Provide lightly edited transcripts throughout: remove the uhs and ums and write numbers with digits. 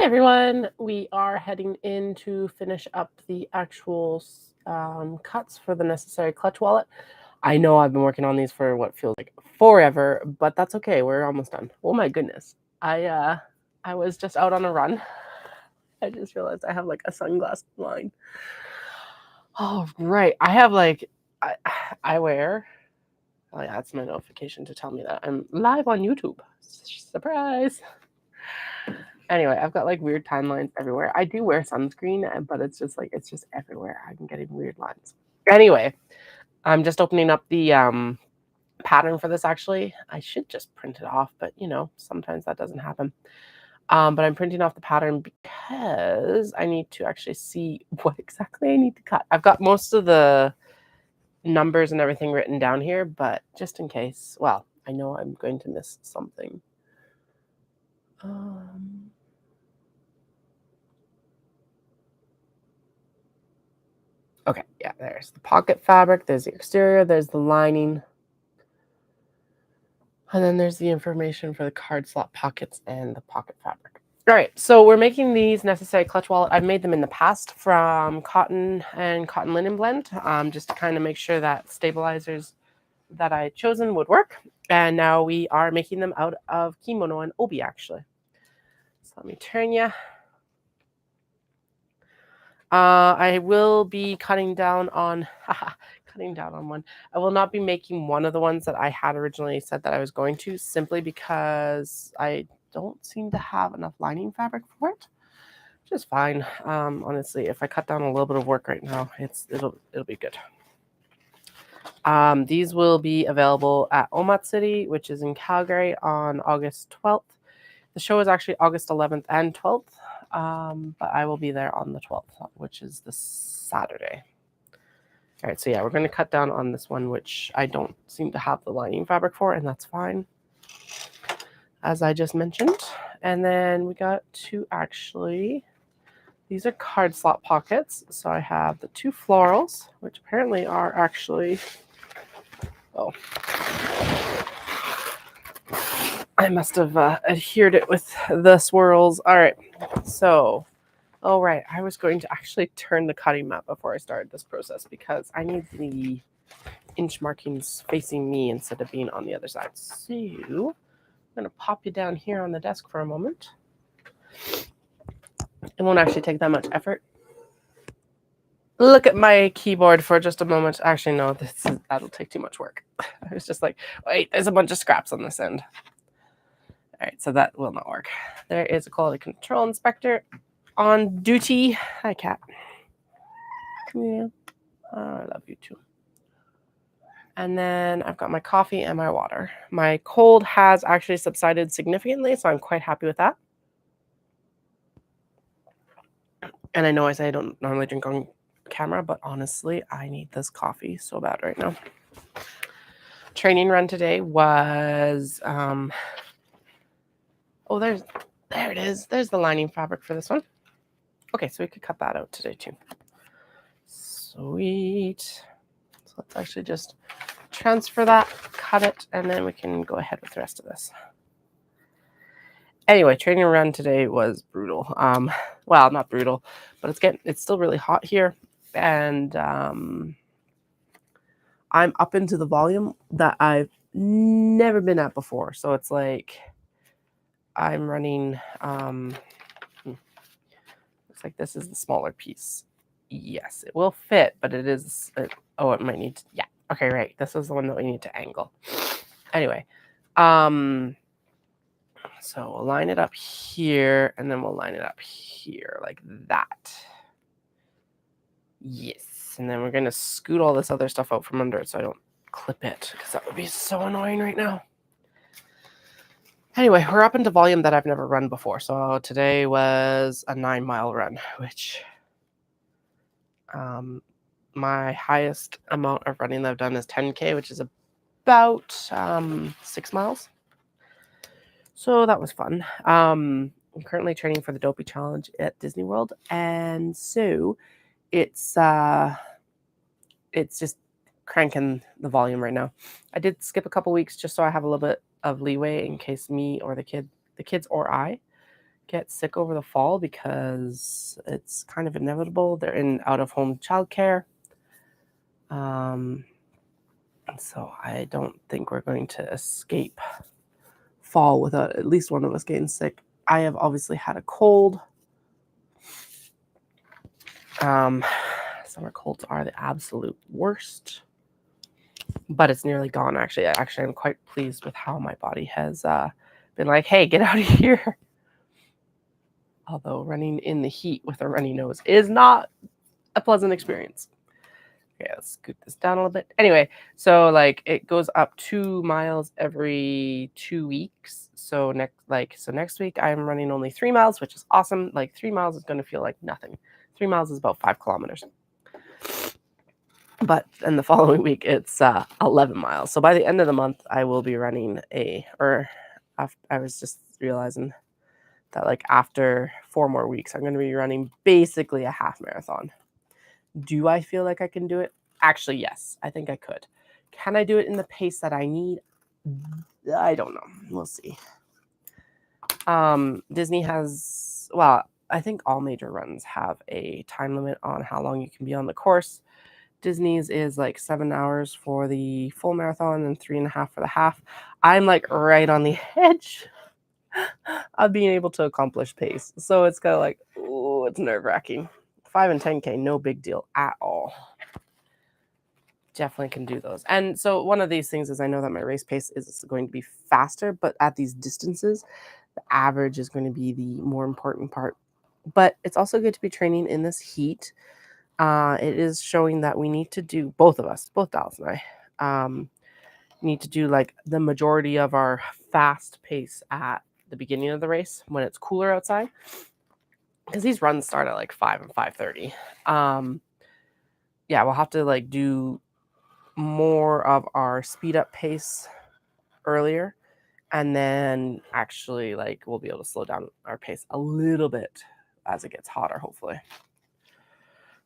everyone, we are heading in to finish up the actual cuts for the necessary clutch wallet. I know I've been working on these for what feels like forever, but that's okay. We're almost done. Oh my goodness. I was just out on a run. I just realized I have like a sunglass line. Oh, right. I have like, I wear, oh yeah, that's my notification to tell me that I'm live on YouTube. Surprise. Anyway, I've got like weird timelines everywhere. I do wear sunscreen, but it's just everywhere. I'm getting weird lines. Anyway, I'm just opening up the pattern for this actually. I should just print it off, but sometimes that doesn't happen. But I'm printing off the pattern because I need to actually see what exactly I need to cut. I've got most of the numbers and everything written down here, but just in case, well, I know I'm going to miss something. Okay, yeah, there's the pocket fabric, there's the exterior, there's the lining. And then there's the information for the card slot pockets and the pocket fabric. All right, so we're making these necessary clutch wallet. I've made them in the past from cotton and cotton linen blend, just to kind of make sure that stabilizers that I had chosen would work. And now we are making them out of kimono and obi, actually. So let me turn you. I will be cutting down on one. I will not be making one of the ones that I had originally said that I was going to, simply because I don't seem to have enough lining fabric for it, which is fine. Honestly, if I cut down a little bit of work right now, it'll be good. These will be available at Omat City, which is in Calgary, on August 12th. The show is actually August 11th and 12th, but I will be there on the 12th, which is the Saturday. All right, so yeah, we're going to cut down on this one, which I don't seem to have the lining fabric for, and that's fine, as I just mentioned. And then we got these are card slot pockets. So I have the two florals, which apparently are actually, I must have adhered it with the swirls. All right, so, I was going to actually turn the cutting mat before I started this process because I need the inch markings facing me instead of being on the other side. So I'm going to pop you down here on the desk for a moment. It won't actually take that much effort. Look at my keyboard for just a moment. Actually, no, that'll take too much work. I was just like, wait, there's a bunch of scraps on this end. All right, so that will not work. There is a quality control inspector on duty. Hi, cat. Yeah, I love you too. And then I've got my coffee and my water. My cold has actually subsided significantly, so I'm quite happy with that. And I know I say I don't normally drink on camera, but honestly, I need this coffee so bad right now. Training run today was, there it is. There's the lining fabric for this one. Okay, so we could cut that out today too. Sweet. So let's actually just transfer that, cut it, and then we can go ahead with the rest of this. Anyway, training run today was brutal. Well, not brutal, but it's still really hot here, and I'm up into the volume that I've never been at before. So it's like I'm running. Looks like this is the smaller piece. Yes, it will fit, but it is. It might need to. Yeah. Okay, right. This is the one that we need to angle. Anyway, so we'll line it up here, and then we'll line it up here like that. Yes, and then we're gonna scoot all this other stuff out from under it so I don't clip it, because that would be so annoying right now. Anyway, we're up into volume that I've never run before. So today was a 9-mile run, which my highest amount of running that I've done is 10K, which is about 6 miles. So that was fun. I'm currently training for the Dopey Challenge at Disney World, and so it's just cranking the volume right now. I did skip a couple weeks just so I have a little bit of leeway in case me or the kids or I get sick over the fall because it's kind of inevitable. They're in out-of-home childcare. So I don't think we're going to escape fall without at least one of us getting sick. I have obviously had a cold. Summer colds are the absolute worst, but it's nearly gone. Actually, I'm quite pleased with how my body has been like, hey, get out of here. Although running in the heat with a runny nose is not a pleasant experience. Okay, let's scoot this down a little bit. Anyway, so like it goes up 2 miles every 2 weeks. So next week I'm running only 3 miles, which is awesome. Like 3 miles is going to feel like nothing. 3 miles is about 5 kilometers. But in the following week it's 11 miles. So by the end of the month I will be running I was just realizing that like after 4 more weeks I'm going to be running basically a half marathon. Do I feel like I can do it? Actually, yes, I think I could. Can I do it in the pace that I need? I don't know. We'll see. Disney has, well, I think all major runs have a time limit on how long you can be on the course. Disney's is like 7 hours for the full marathon and 3.5 for the half. I'm like right on the edge of being able to accomplish pace. So it's kind of like, oh, it's nerve-wracking. 5 and 10K, no big deal at all. Definitely can do those. And so one of these things is I know that my race pace is going to be faster, but at these distances, the average is going to be the more important part. But it's also good to be training in this heat. It is showing that we need to do, both of us, both Dallas and I, need to do like the majority of our fast pace at the beginning of the race when it's cooler outside. Because these runs start at like 5 and 5:30. Yeah, we'll have to like do more of our speed up pace earlier, and then actually like we'll be able to slow down our pace a little bit as it gets hotter, hopefully.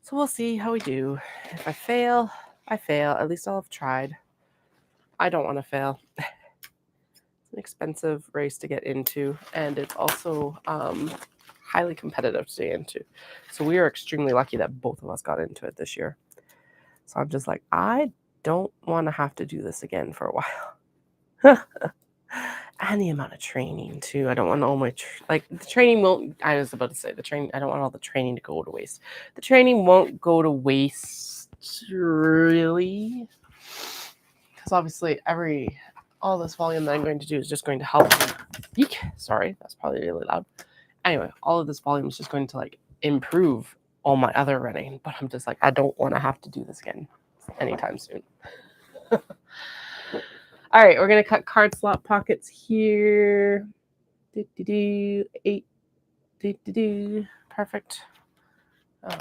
So we'll see how we do. If I fail, I fail. At least I'll have tried. I don't want to fail. It's an expensive race to get into, and it's also highly competitive to get into. So we are extremely lucky that both of us got into it this year. So I'm just like, I don't want to have to do this again for a while. And the amount of training too. I don't want all my the training won't. I was about to say the training. I don't want all the training to go to waste. The training won't go to waste really, because obviously all this volume that I'm going to do is just going to help me. Sorry, that's probably really loud. Anyway, all of this volume is just going to like improve all my other running. But I'm just like, I don't want to have to do this again anytime soon. All right, we're going to cut card slot pockets here. 8. Perfect. Oh.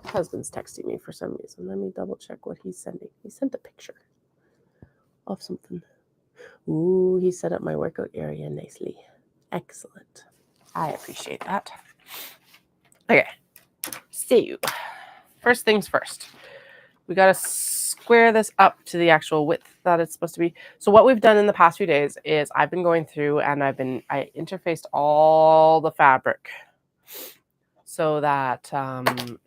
My husband's texting me for some reason. Let me double check what he's sending. He sent a picture of something. Ooh, he set up my workout area nicely. Excellent. I appreciate that. Okay. So, first things first. We got to square this up to the actual width that it's supposed to be. So what we've done in the past few days is I've been going through and I interfaced all the fabric so that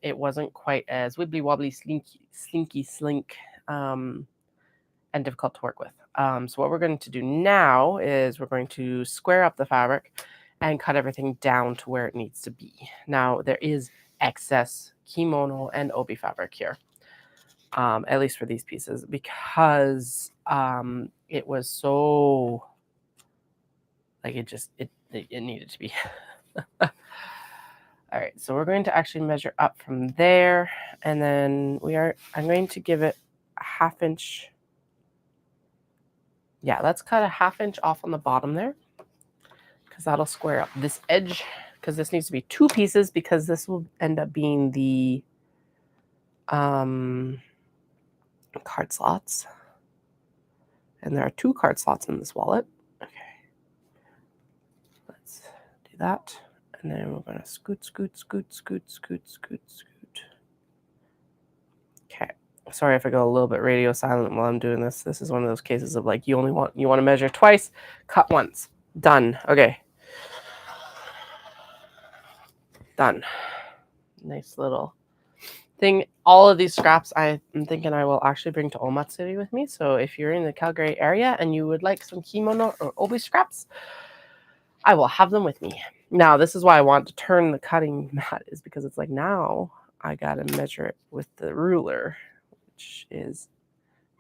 it wasn't quite as wibbly wobbly, slinky slink, and difficult to work with. So what we're going to do now is we're going to square up the fabric and cut everything down to where it needs to be. Now there is excess kimono and obi fabric here. At least for these pieces, because it was so like it needed to be. All right, so we're going to actually measure up from there, and then I'm going to give it a 1/2 inch. Yeah, let's cut a 1/2 inch off on the bottom there, because that'll square up this edge, because this needs to be 2 pieces, because this will end up being the card slots, and there are 2 card slots in this wallet. Okay, let's do that, and then we're going to scoot. Okay, sorry if I go a little bit radio silent while I'm doing this. This is one of those cases of like you want to measure twice, cut once, done. Okay, Done. Nice little thing. All of these scraps I'm thinking I will actually bring to Omatsuri with me. So if you're in the Calgary area and you would like some kimono or obi scraps, I will have them with me. Now, this is why I want to turn the cutting mat, is because it's like now I got to measure it with the ruler, which is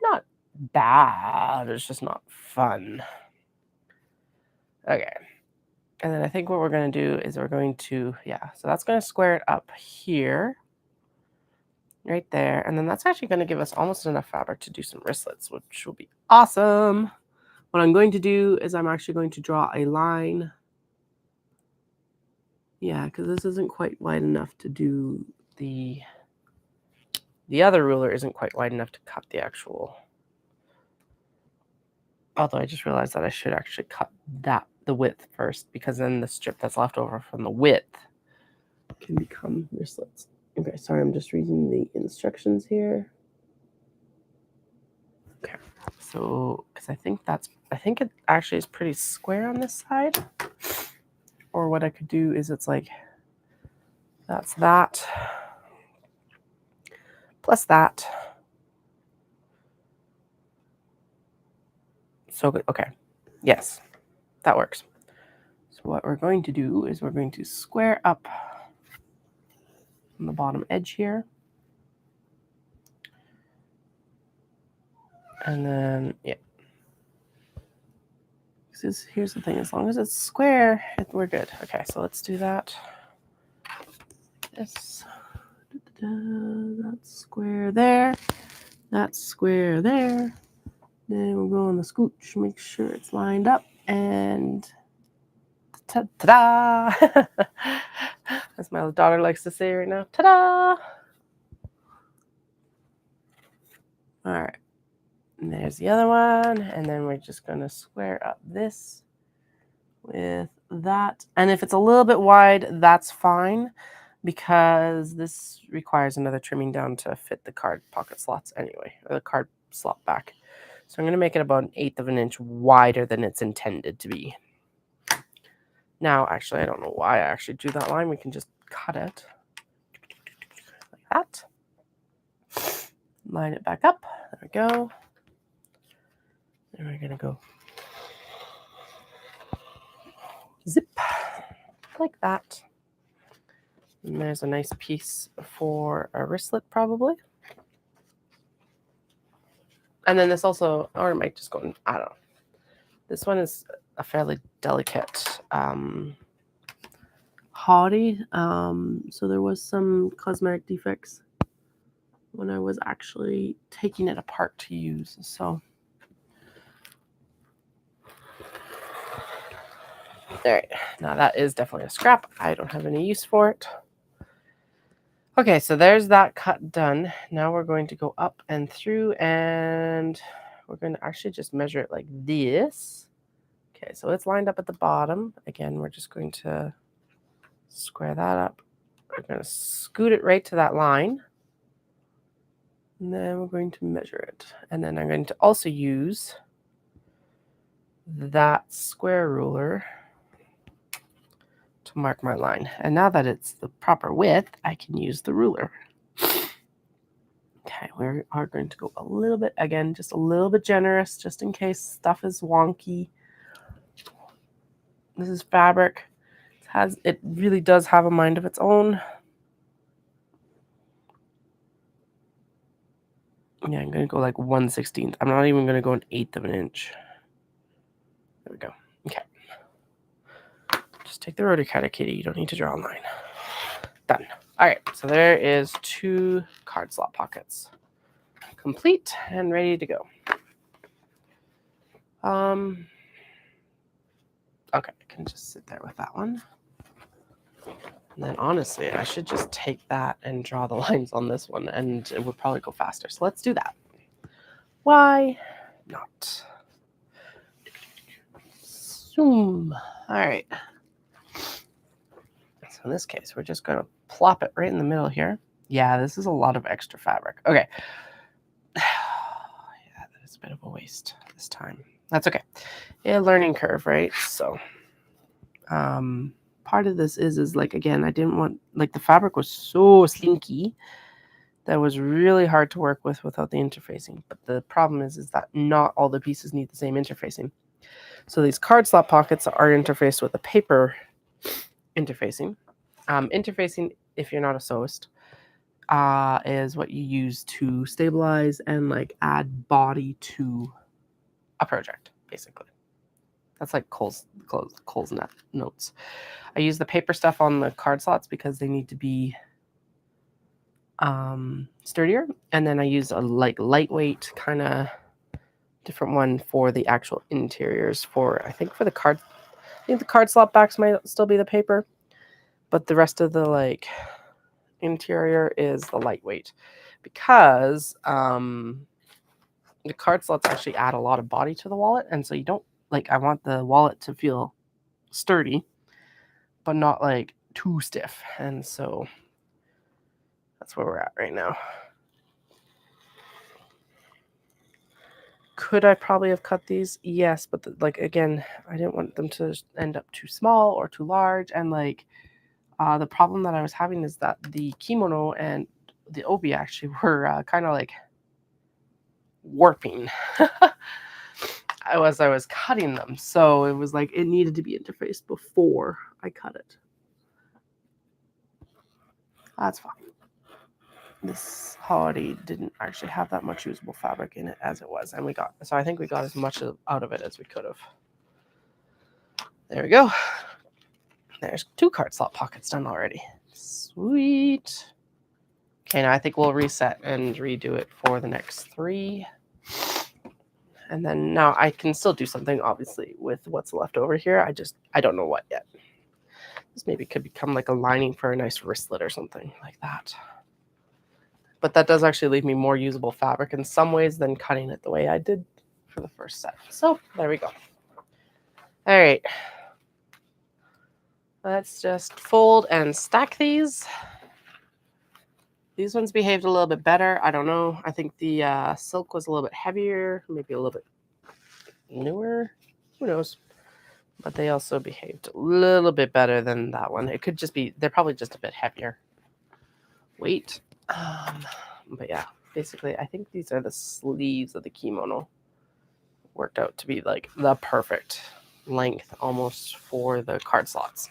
not bad. It's just not fun. Okay. And then I think what we're going to do is we're going to, so that's going to square it up here, right there. And then that's actually going to give us almost enough fabric to do some wristlets, which will be awesome. What I'm going to do is I'm actually going to draw a line. Yeah, because this isn't quite wide enough to do the other ruler isn't quite wide enough to cut the actual. Although I just realized that I should actually cut the width first, because then the strip that's left over from the width can become wristlets. Okay, sorry, I'm just reading the instructions here. Okay, so because I think it actually is pretty square on this side. Or what I could do is it's like that's that plus that. So good. Okay. Yes, that works. So what we're going to do is we're going to square up on the bottom edge here. And then, here's the thing. As long as it's square, we're good. Okay, so let's do that. This. That's square there. That's square there. Then we'll go on the scooch, make sure it's lined up, and ta-da! As my daughter likes to say right now, ta-da! All right, and there's the other one, and then we're just gonna square up this with that. And if it's a little bit wide, that's fine, because this requires another trimming down to fit the card pocket slots anyway, or the card slot back. So I'm going to make it about 1/8 of an inch wider than it's intended to be. Now, actually, I don't know why I actually drew that line. We can just cut it like that. Line it back up. There we go. And we're going to go zip like that. And there's a nice piece for a wristlet, probably. And then this also, or it might just go in, I don't know. This one is a fairly delicate haughty. So there was some cosmetic defects when I was actually taking it apart to use. So all right, now that is definitely a scrap. I don't have any use for it. Okay, so there's that cut done. Now we're going to go up and through, and we're going to actually just measure it like this. Okay, so it's lined up at the bottom. Again, we're just going to square that up. We're going to scoot it right to that line. And then we're going to measure it. And then I'm going to also use that square ruler to mark my line. And now that it's the proper width, I can use the ruler. Okay, we are going to go a little bit, again, just a little bit generous, just in case stuff is wonky. This is fabric. It really does have a mind of its own. Yeah, I'm going to go like 1/16. I'm not even going to go 1/8 of an inch. There we go. Okay. Just take the rotary cutter, kitty. You don't need to draw a line. Done. All right, so there is 2 card slot pockets. Complete and ready to go. Okay, I can just sit there with that one. And then honestly, I should just take that and draw the lines on this one, and it would probably go faster. So let's do that. Why not? Zoom. All right. So in this case, we're just going to plop it right in the middle here. Yeah, this is a lot of extra fabric. Okay. Yeah, that is a bit of a waste this time. That's okay. Yeah, learning curve, right? So, part of this is like, again, I didn't want, like, the fabric was so slinky that was really hard to work with without the interfacing. But the problem is that not all the pieces need the same interfacing. So these card slot pockets are interfaced with the paper interfacing. Interfacing, if you're not a sewist, is what you use to stabilize and like add body to a project, basically. That's like Cole's notes. I use the paper stuff on the card slots because they need to be sturdier, and then I use a like lightweight kind of different one for the actual interiors. I think the card slot backs might still be the paper, but the rest of the like interior is the lightweight, because the card slots actually add a lot of body to the wallet, and so you don't like, I want the wallet to feel sturdy but not like too stiff, and so that's where we're at right now. Could I probably have cut these? Yes, but like, again, I didn't want them to end up too small or too large, and like the problem that I was having is that the kimono and the obi actually were kind of like warping as I was cutting them, so it was like it needed to be interfaced before I cut it. That's fine. This holiday didn't actually have that much usable fabric in it as it was, and I think we got as much out of it as we could have. There we go. There's 2 card slot pockets done already. Sweet. Okay, now I think we'll reset and redo it for the next 3. And then now I can still do something, obviously, with what's left over here. I don't know what yet. This maybe could become like a lining for a nice wristlet or something like that. But that does actually leave me more usable fabric in some ways than cutting it the way I did for the first set. So there we go. All right. Let's just fold and stack these. These ones behaved a little bit better. I don't know. I think the silk was a little bit heavier, maybe a little bit newer. Who knows? But they also behaved a little bit better than that one. It could just be, they're probably just a bit heavier weight. But yeah, basically, I think these are the sleeves of the kimono. Worked out to be like the perfect length almost for the card slots.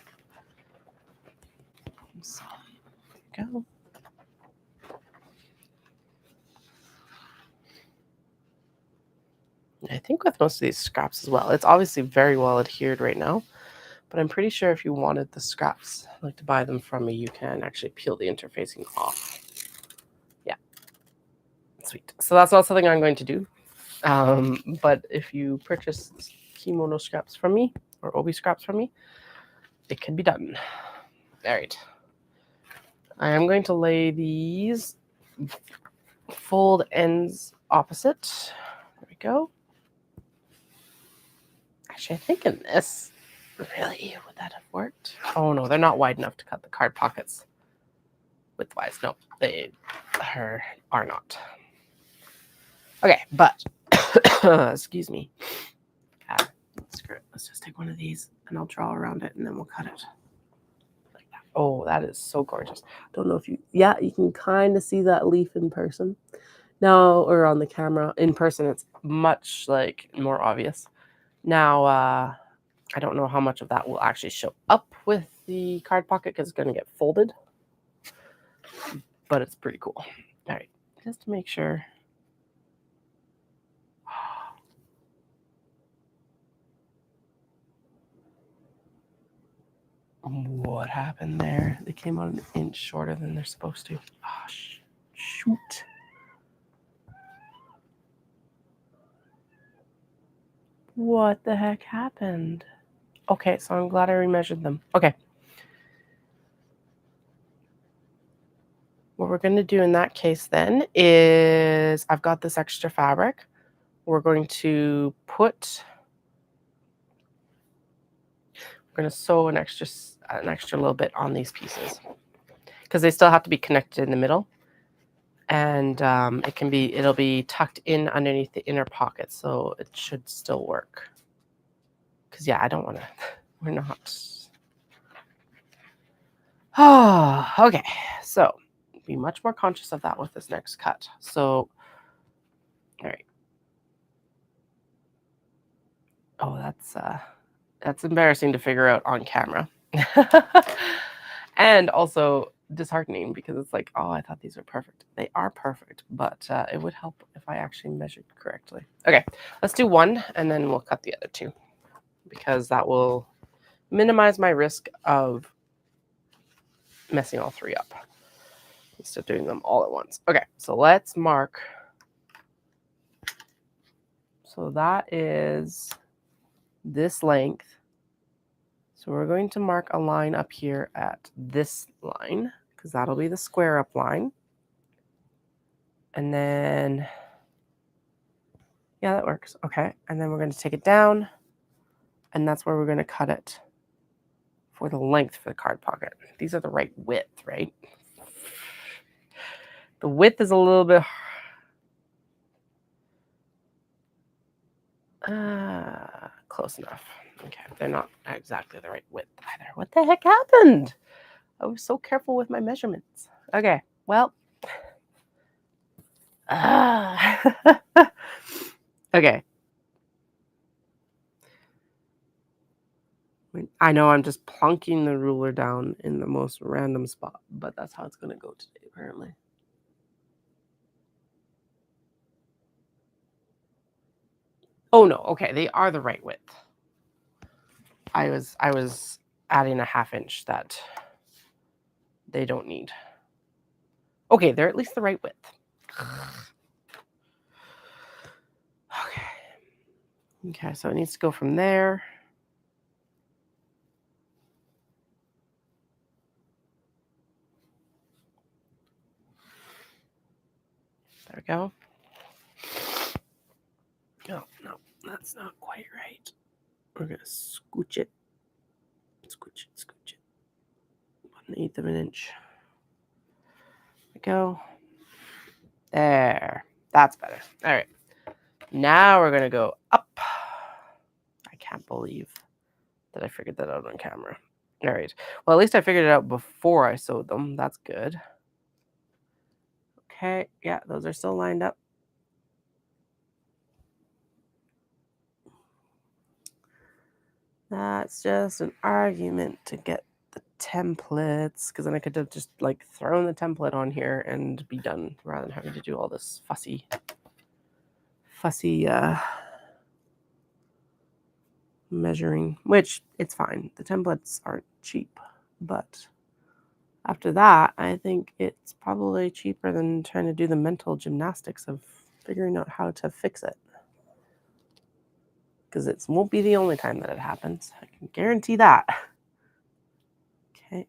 So, there we go. I think with most of these scraps as well, it's obviously very well adhered right now, but I'm pretty sure if you wanted the scraps, like to buy them from me, you can actually peel the interfacing off. Yeah, sweet. So that's not something I'm going to do. But if you purchase kimono scraps from me or obi scraps from me, it can be done. All right. I am going to lay these fold ends opposite. There we go. Actually, I think in this, really, would that have worked? Oh no, they're not wide enough to cut the card pockets widthwise. No, they are not. Okay, but excuse me. Screw it. Let's just take one of these and I'll draw around it and then we'll cut it like that. Oh, that is so gorgeous. Don't know if you can kind of see that leaf in person now, or on the camera. In person, it's much like more obvious. Now, I don't know how much of that will actually show up with the card pocket because it's going to get folded, but it's pretty cool. All right, just to make sure. What happened there? They came out an inch shorter than they're supposed to. Oh, shoot. What the heck happened? Okay, so I'm glad I remeasured them. Okay. What we're going to do in that case then is I've got this extra fabric. We're going to sew an extra little bit on these pieces because they still have to be connected in the middle, and it'll be tucked in underneath the inner pocket, so it should still work. Because yeah, I don't want to. We're not. Okay, so be much more conscious of that with this next cut. So, all right. Oh, that's embarrassing to figure out on camera. And also disheartening because it's like, oh, I thought these were perfect. They are perfect, but it would help if I actually measured correctly. Okay, let's do one and then we'll cut the other two because that will minimize my risk of messing all three up instead of doing them all at once. Okay, so let's mark. So that is this length. So we're going to mark a line up here at this line because that'll be the square up line. And then, yeah, that works. Okay, and then we're going to take it down and that's where we're going to cut it for the length for the card pocket. These are the right width, right? The width is a little bit close enough. Okay, they're not exactly the right width either. What the heck happened? I was so careful with my measurements. Okay, well. Okay. I know I'm just plunking the ruler down in the most random spot, but that's how it's going to go today, apparently. Oh, no. Okay, they are the right width. I was adding a 1/2 inch that they don't need. Okay, they're at least the right width. Okay. Okay, so it needs to go from there. There we go. No, that's not quite right. We're going to scooch it. Scooch it. 1/8 of an inch. There we go. There. That's better. All right. Now we're going to go up. I can't believe that I figured that out on camera. All right. Well, at least I figured it out before I sewed them. That's good. Okay. Yeah, those are still lined up. That's just an argument to get the templates, because then I could have just like thrown the template on here and be done rather than having to do all this fussy measuring, which it's fine. The templates aren't cheap, but after that, I think it's probably cheaper than trying to do the mental gymnastics of figuring out how to fix it. Because it won't be the only time that it happens. I can guarantee that. Okay,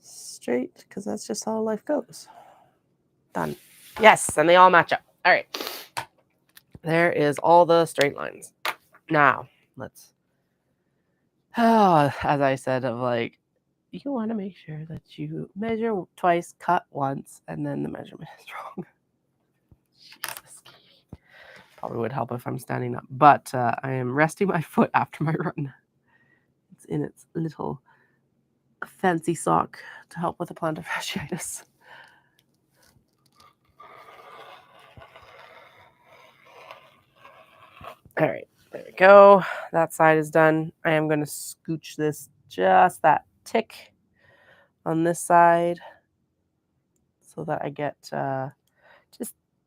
straight, because that's just how life goes. Done. Yes, and they all match up. All right. There is all the straight lines. Now, let's, as I said, of like, you want to make sure that you measure twice, cut once, and then the measurement is wrong. Jesus. Probably would help if I'm standing up, but I am resting my foot after my run. It's in its little fancy sock to help with the plantar fasciitis. All right, there we go. That side is done. I am going to scooch this just that tick on this side so that I get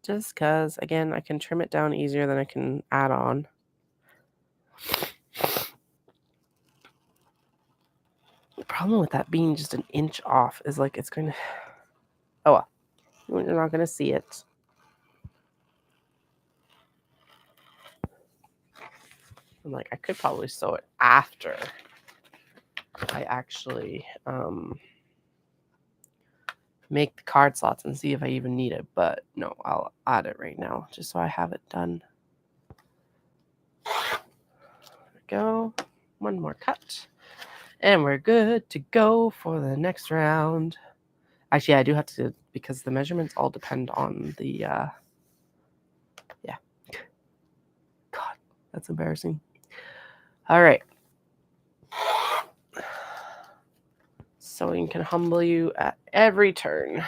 just because, again, I can trim it down easier than I can add on. The problem with that being just an inch off is like it's going to, oh well, you're not going to see it. I'm like, I could probably sew it after I actually make the card slots and see if I even need it, but no, I'll add it right now just so I have it done. There we go. One more cut. And we're good to go for the next round. Actually, I do have to, because the measurements all depend on the, yeah. God, that's embarrassing. All right. Sewing can humble you at every turn.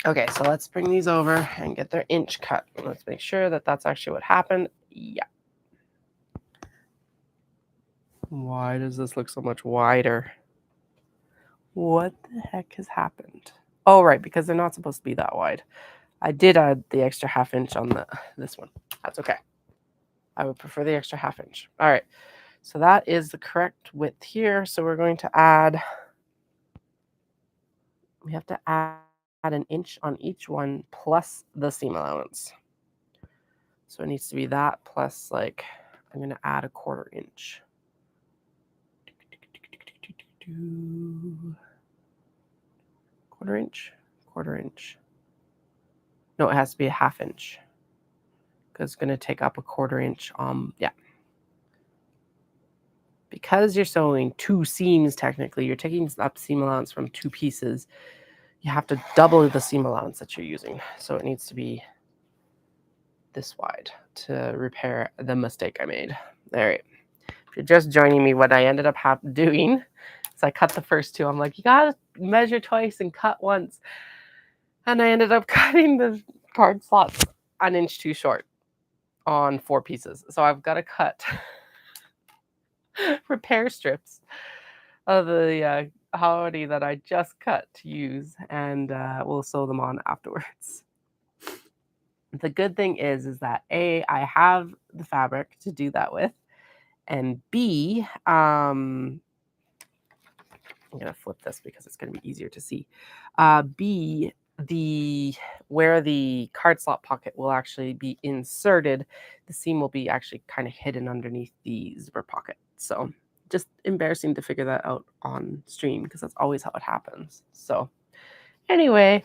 Okay, so let's bring these over and get their inch cut. Let's make sure that that's actually what happened. Yeah. Why does this look so much wider? What the heck has happened? Oh, right, because they're not supposed to be that wide. I did add the extra ½ inch on this one. That's okay. I would prefer the extra ½ inch. All right, so that is the correct width here. So we're going to add, we have to add an inch on each one plus the seam allowance. So it needs to be that plus, like, I'm going to add a ½ inch. Quarter inch. No, it has to be a ½ inch because it's going to take up a ½ inch. Yeah. Because you're sewing 2 seams, technically, you're taking up seam allowance from 2 pieces. You have to double the seam allowance that you're using. So it needs to be this wide to repair the mistake I made. All right. If you're just joining me, what I ended up doing is I cut the first 2. I'm like, you got to measure twice and cut once. And I ended up cutting the card slots an inch too short on 4 pieces. So I've got to cut repair strips of the howdy that I just cut to use, and we'll sew them on afterwards. The good thing is that A, I have the fabric to do that with, and B, I'm going to flip this because it's going to be easier to see. B, where the card slot pocket will actually be inserted, the seam will be actually kind of hidden underneath the zipper pocket. So just embarrassing to figure that out on stream because that's always how it happens. So anyway,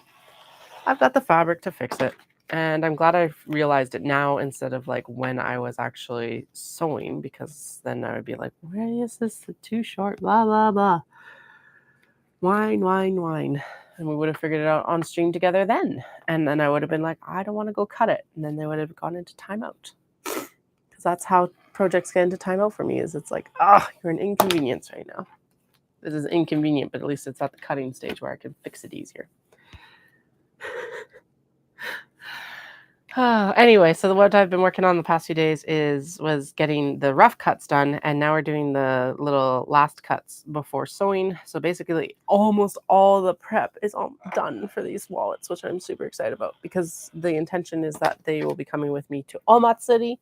I've got the fabric to fix it. And I'm glad I realized it now instead of like when I was actually sewing, because then I would be like, why is this too short? Blah, blah, blah. Whine. And we would have figured it out on stream together then. And then I would have been like, I don't want to go cut it. And then they would have gone into timeout. Because that's how projects get into timeout for me, is it's like, you're an inconvenience right now. This is inconvenient, but at least it's at the cutting stage where I can fix it easier. Anyway, so what I've been working on the past few days was getting the rough cuts done, and now we're doing the little last cuts before sewing. So basically, almost all the prep is all done for these wallets, which I'm super excited about because the intention is that they will be coming with me to Omatsuri,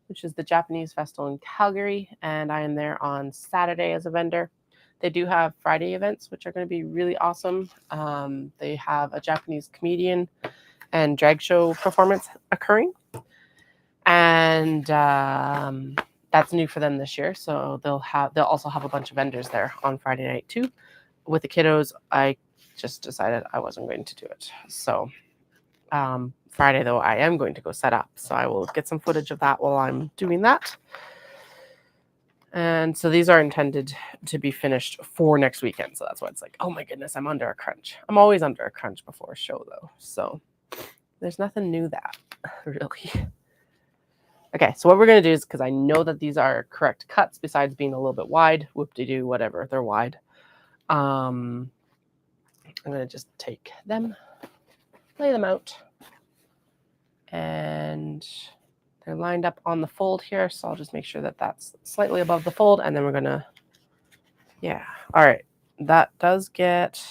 which is the Japanese festival in Calgary, and I am there on Saturday as a vendor. They do have Friday events, which are going to be really awesome. They have a Japanese comedian and drag show performance occurring, and that's new for them this year. So they'll also have a bunch of vendors there on Friday night too. With the kiddos, I just decided I wasn't going to do it. So Friday though, I am going to go set up. So I will get some footage of that while I'm doing that. And so these are intended to be finished for next weekend. So that's why it's like, oh my goodness, I'm under a crunch. I'm always under a crunch before a show though. So there's nothing new that really. Okay, so what we're going to do is, because I know that these are correct cuts besides being a little bit wide, whoop-de-doo, whatever, they're wide. I'm going to just take them, lay them out, and they're lined up on the fold here. So I'll just make sure that that's slightly above the fold, and then we're going to, yeah. All right, that does get,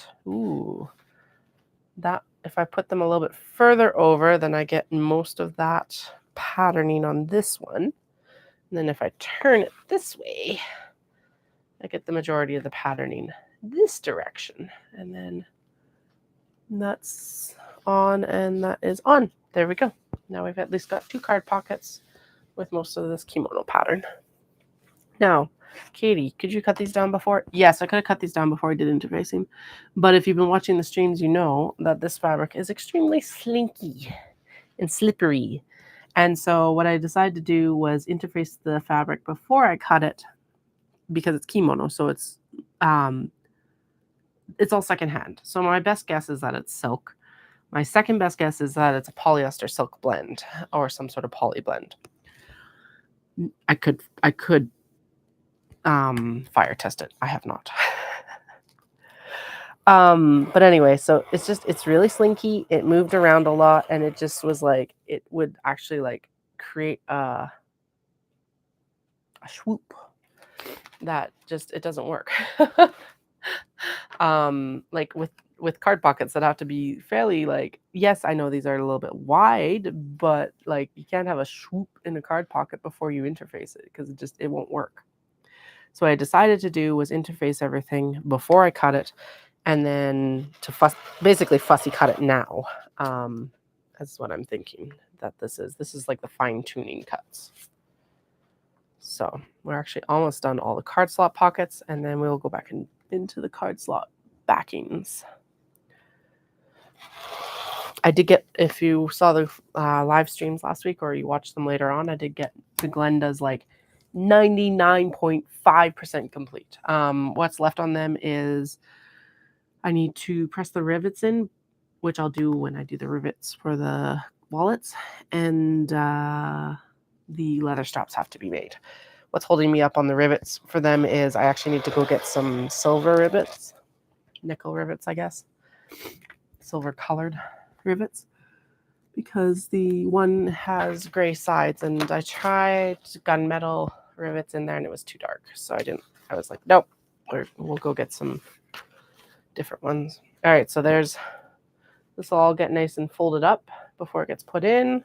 that if I put them a little bit further over, then I get most of that patterning on this one. And then if I turn it this way, I get the majority of the patterning this direction. And then that's on and that is on. There we go. Now we've at least got 2 card pockets with most of this kimono pattern. Now, Katie, could you cut these down before? Yes, I could have cut these down before I did interfacing. But if you've been watching the streams, you know that this fabric is extremely slinky and slippery. And so what I decided to do was interface the fabric before I cut it, because it's kimono, so it's all secondhand. So my best guess is that it's silk. My second best guess is that it's a polyester silk blend or some sort of poly blend. I could fire test it. I have not. But anyway, so it's really slinky. It moved around a lot, and it just was like it would actually like create a swoop that just it doesn't work. Like with card pockets that have to be fairly like, yes, I know these are a little bit wide, but like you can't have a swoop in a card pocket before you interface it because it won't work. So what I decided to do was interface everything before I cut it, and then to basically fussy cut it now. That's what I'm thinking that this is like the fine tuning cuts. So we're actually almost done all the card slot pockets, and then we'll go back into the card slot backings. I did get, if you saw the live streams last week or you watched them later on, I did get the Glenda's like 99.5% complete. What's left on them is I need to press the rivets in, which I'll do when I do the rivets for the wallets, and the leather straps have to be made. What's holding me up on the rivets for them is I actually need to go get some silver rivets, nickel rivets, I guess, silver colored rivets, because the one has gray sides, and I tried gunmetal rivets in there and it was too dark, so I was like, nope, we'll go get some different ones. All right, so this will all get nice and folded up before it gets put in,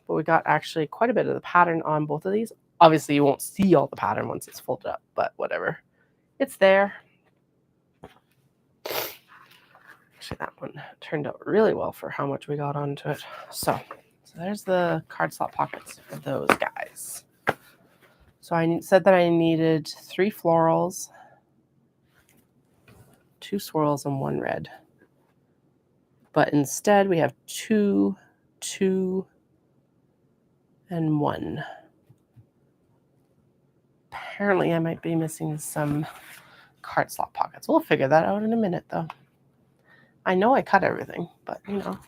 but we got actually quite a bit of the pattern on both of these. Obviously you won't see all the pattern once it's folded up, but whatever, it's there. Actually, that one turned out really well for how much we got onto it. So there's the card slot pockets for those guys. So I said that I needed 3 florals, 2 swirls, and 1 red. But instead we have 2, 2, and 1. Apparently I might be missing some card slot pockets. We'll figure that out in a minute though. I know I cut everything, but you know.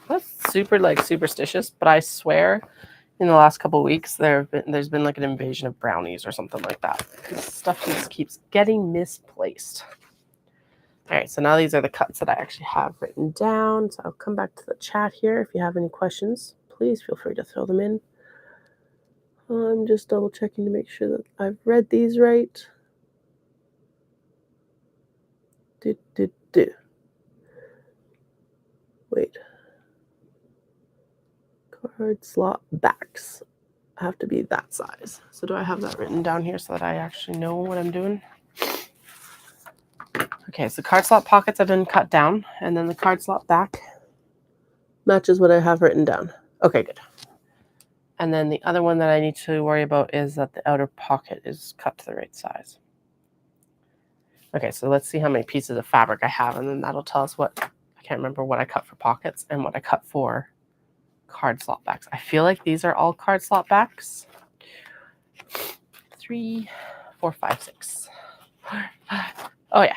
That's super like superstitious, but I swear in the last couple of weeks there's been like an invasion of brownies or something like that. Because stuff just keeps getting misplaced. All right, so now these are the cuts that I actually have written down. So I'll come back to the chat here. If you have any questions, please feel free to throw them in. I'm just double checking to make sure that I've read these right. Wait. Card slot backs have to be that size. So do I have that written down here so that I actually know what I'm doing? Okay, so card slot pockets have been cut down, and then the card slot back matches what I have written down. Okay, good. And then the other one that I need to worry about is that the outer pocket is cut to the right size. Okay, so let's see how many pieces of fabric I have, and then that'll tell us what, I can't remember what I cut for pockets and what I cut for card slot backs. I feel like these are all card slot backs. 3, 4, 5, 6. Oh yeah.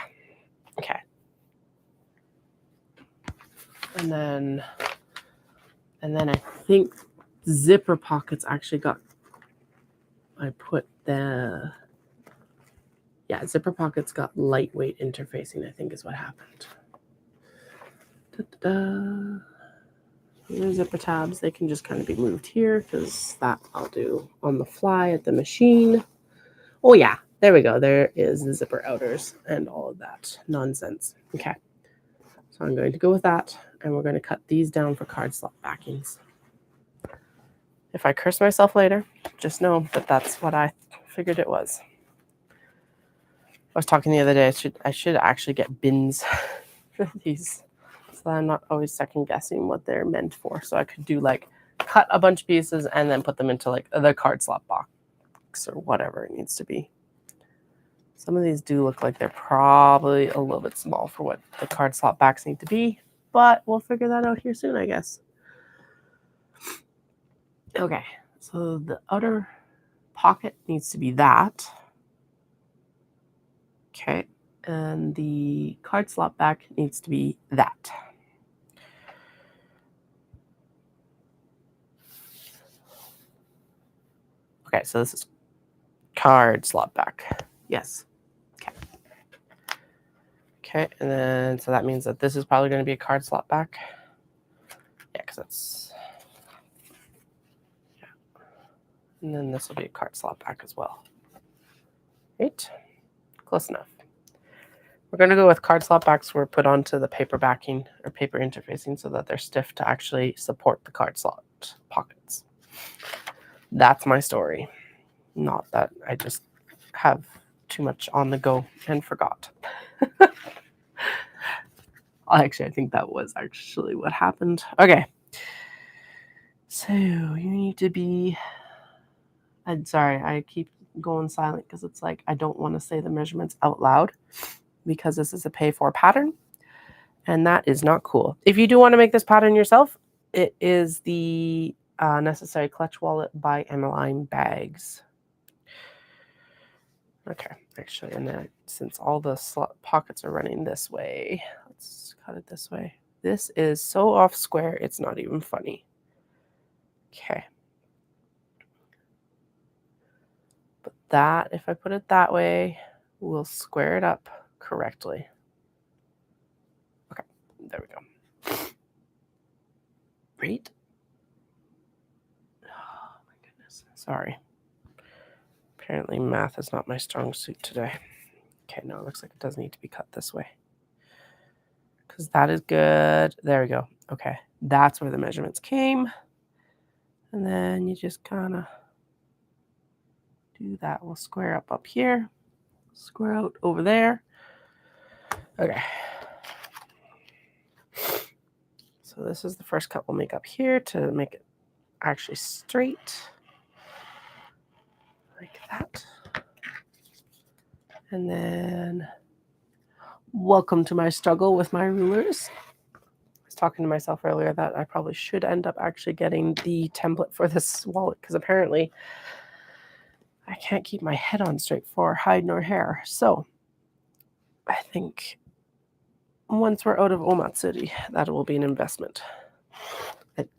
Okay. And then I think zipper pockets actually got, zipper pockets got lightweight interfacing, I think is what happened. The zipper tabs, they can just kind of be moved here because that I'll do on the fly at the machine. Oh yeah, there we go. There is the zipper outers and all of that nonsense. Okay, so I'm going to go with that, and we're going to cut these down for card slot backings. If I curse myself later, just know that that's what I figured it was. I was talking the other day, I should actually get bins for these, so I'm not always second guessing what they're meant for. So I could do like cut a bunch of pieces and then put them into like the card slot box or whatever it needs to be. Some of these do look like they're probably a little bit small for what the card slot backs need to be, but we'll figure that out here soon, I guess. Okay, so the outer pocket needs to be that. Okay, and the card slot back needs to be that. Okay, so this is card slot back. Yes. Okay. Okay, and then so that means that this is probably going to be a card slot back. Yeah, because that's, yeah. And then this will be a card slot back as well. Right? Close enough. We're going to go with card slot backs were put onto the paper backing or paper interfacing so that they're stiff to actually support the card slot pockets. That's my story. Not that I just have too much on the go and forgot. Actually, I think that was actually what happened. Okay. So you need to be, I'm sorry, I keep going silent because it's like I don't want to say the measurements out loud because this is a pay for pattern and that is not cool. If you do want to make this pattern yourself, it is the Necessary Clutch Wallet by Emmaline Bags. Okay, actually, and then since all the slot pockets are running this way, let's cut it this way. This is so off square, it's not even funny. Okay. But that, if I put it that way, we'll square it up correctly. Okay, there we go. Right? Oh my goodness, sorry. Apparently math is not my strong suit today. Okay, no, it looks like it does need to be cut this way. Because that is good. There we go. Okay, that's where the measurements came. And then you just kind of do that. We'll square up here, square out over there. Okay. So this is the first cut we'll make up here to make it actually straight. Like that. And then welcome to my struggle with my rulers. I was talking to myself earlier that I probably should end up actually getting the template for this wallet because apparently I can't keep my head on straight for hide nor hair. So I think once we're out of Omatsuri, that will be an investment.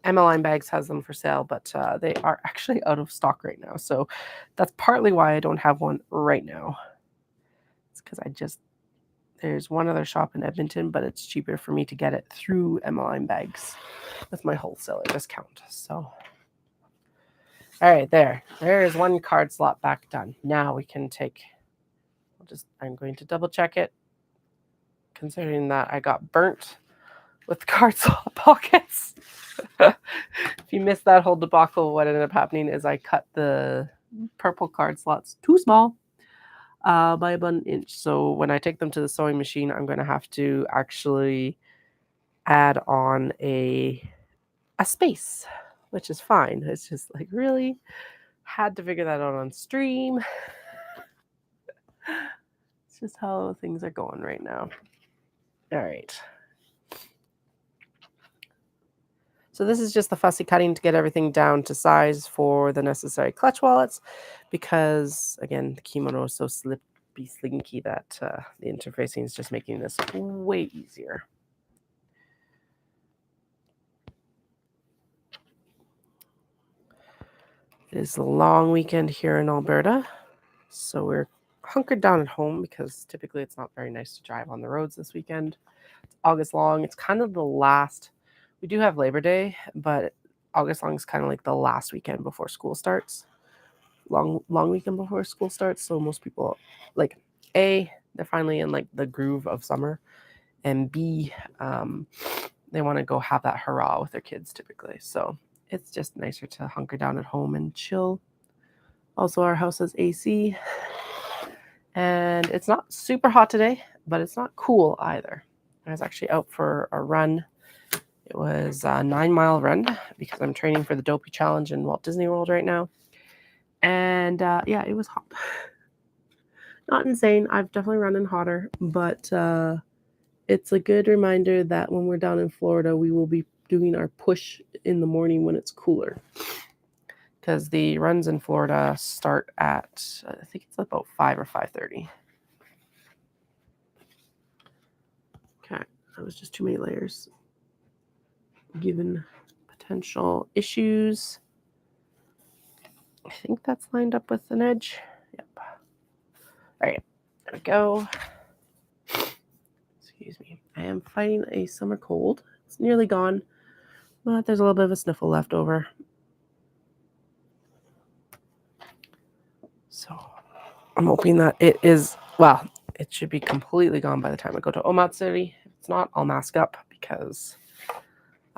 Emmaline Bags has them for sale, but they are actually out of stock right now. So that's partly why I don't have one right now. It's because there's one other shop in Edmonton, but it's cheaper for me to get it through Emmaline Bags with my wholesaler discount. So, all right, there is one card slot back done. Now we can take, I'm going to double check it, considering that I got burnt with the card slot pockets. If you missed that whole debacle, what ended up happening is I cut the purple card slots too small by about an inch. So when I take them to the sewing machine, I'm going to have to actually add on a space, which is fine. It's just like really had to figure that out on stream. It's just how things are going right now. All right. So this is just the fussy cutting to get everything down to size for the necessary clutch wallets because, again, the kimono is so slippy slinky that the interfacing is just making this way easier. It is a long weekend here in Alberta, so we're hunkered down at home because typically it's not very nice to drive on the roads this weekend. It's August long. It's kind of the last. We do have Labor Day, but August long is kind of like the last weekend before school starts. Long weekend before school starts. So most people, like, A, they're finally in like the groove of summer, and B, they want to go have that hurrah with their kids typically. So it's just nicer to hunker down at home and chill. Also, our house has AC, and it's not super hot today, but it's not cool either. I was actually out for a run. It was a 9-mile run because I'm training for the Dopey Challenge in Walt Disney World right now. And yeah, it was hot. Not insane. I've definitely run in hotter, but it's a good reminder that when we're down in Florida, we will be doing our push in the morning when it's cooler. Because the runs in Florida start at, I think it's about 5 or 5:30. Okay, that was just too many layers. Given potential issues. I think that's lined up with an edge. Yep. All right, there we go. So I am fighting a summer cold. It's nearly gone, but there's a little bit of a sniffle left over. So I'm hoping that it is, well, it should be completely gone by the time I go to Omatsuri. If it's not, I'll mask up because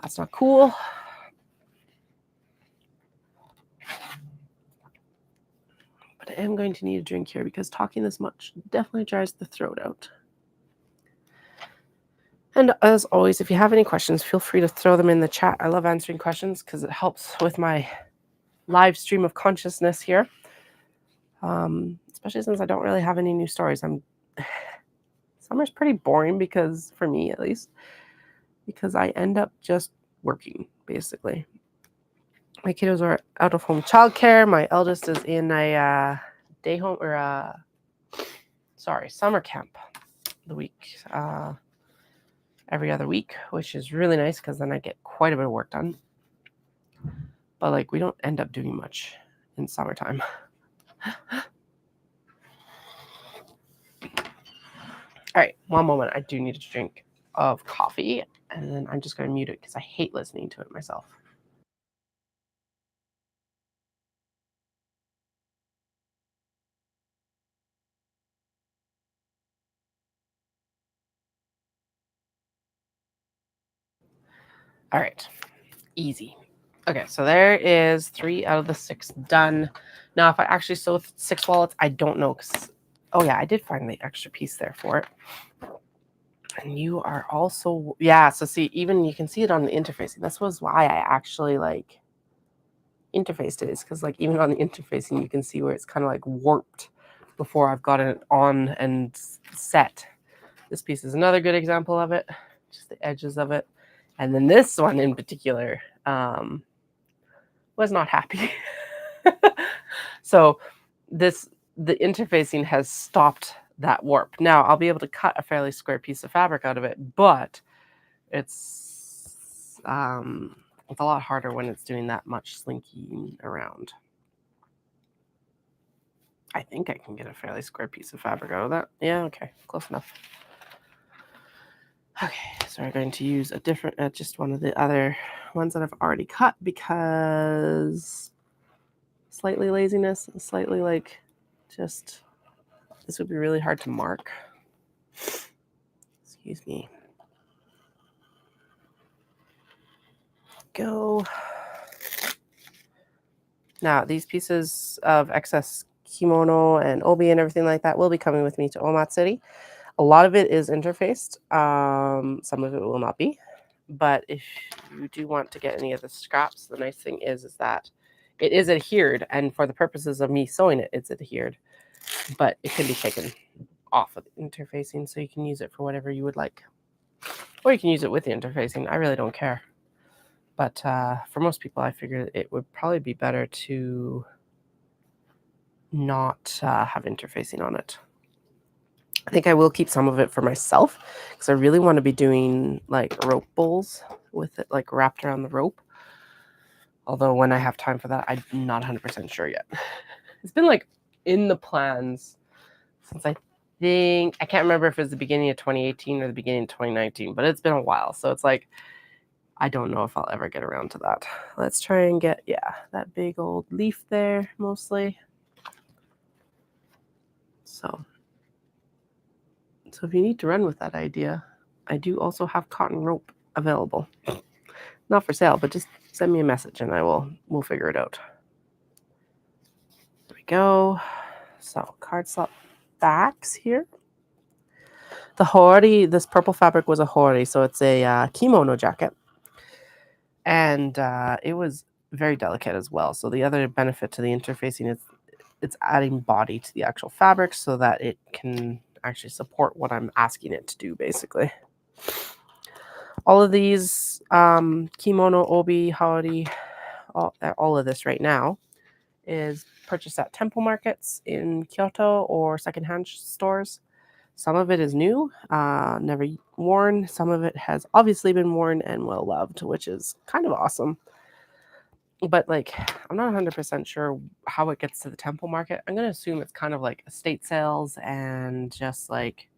that's not cool. But I am going to need a drink here because talking this much definitely dries the throat out. And as always, if you have any questions, feel free to throw them in the chat. I love answering questions because it helps with my live stream of consciousness here. Especially since I don't really have any new stories. Summer's pretty boring because, for me at least, because I end up just working, basically. My kiddos are out of home childcare. My eldest is in a day home, or summer camp the week, every other week, which is really nice because then I get quite a bit of work done. But like, we don't end up doing much in summertime. All right, one moment. I do need a drink of coffee, and then I'm just going to mute it because I hate listening to it myself. All right, easy. Okay, so there is 3 out of the 6 done. Now, if I actually sew 6 wallets, I don't know. Oh yeah, I did find the extra piece there for it. And you are also, yeah, so see, even you can see it on the interfacing. This was why I actually like interfaced it, is because like even on the interfacing, you can see where it's kind of like warped before I've got it on and set. This piece is another good example of it, just the edges of it. And then this one in particular was not happy. So the interfacing has stopped that warp. Now I'll be able to cut a fairly square piece of fabric out of it, but it's a lot harder when it's doing that much slinking around. I think I can get a fairly square piece of fabric out of that. Yeah, okay, close enough. Okay, so we're going to use a different, just one of the other ones that I've already cut because slightly laziness and slightly like just, this would be really hard to mark. Excuse me. Go. Now, these pieces of excess kimono and obi and everything like that will be coming with me to Omatsuri. A lot of it is interfaced. Some of it will not be. But if you do want to get any of the scraps, the nice thing is that it is adhered. And for the purposes of me sewing it, it's adhered. But it can be taken off of the interfacing, so you can use it for whatever you would like. Or you can use it with the interfacing. I really don't care. But for most people, I figured it would probably be better to not have interfacing on it. I think I will keep some of it for myself because I really want to be doing like rope bowls with it like wrapped around the rope. Although when I have time for that, I'm not 100% sure yet. It's been like in the plans since I can't remember if it was the beginning of 2018 or the beginning of 2019, but it's been a while. So it's like, I don't know if I'll ever get around to that. Let's try and get, yeah, that big old leaf there mostly. So if you need to run with that idea, I do also have cotton rope available. Not for sale, but just send me a message and we'll figure it out. There we go. So card slot backs here. The hori, this purple fabric was a hori, so it's a kimono jacket. And it was very delicate as well. So the other benefit to the interfacing is it's adding body to the actual fabric so that it can actually support what I'm asking it to do, basically. All of these kimono, obi, hori, all of this right now is purchased at temple markets in Kyoto or secondhand stores. Some of it is new, never worn. Some of it has obviously been worn and well loved, which is kind of awesome. But like, I'm not 100% sure how it gets to the temple market. I'm going to assume it's kind of like estate sales and just like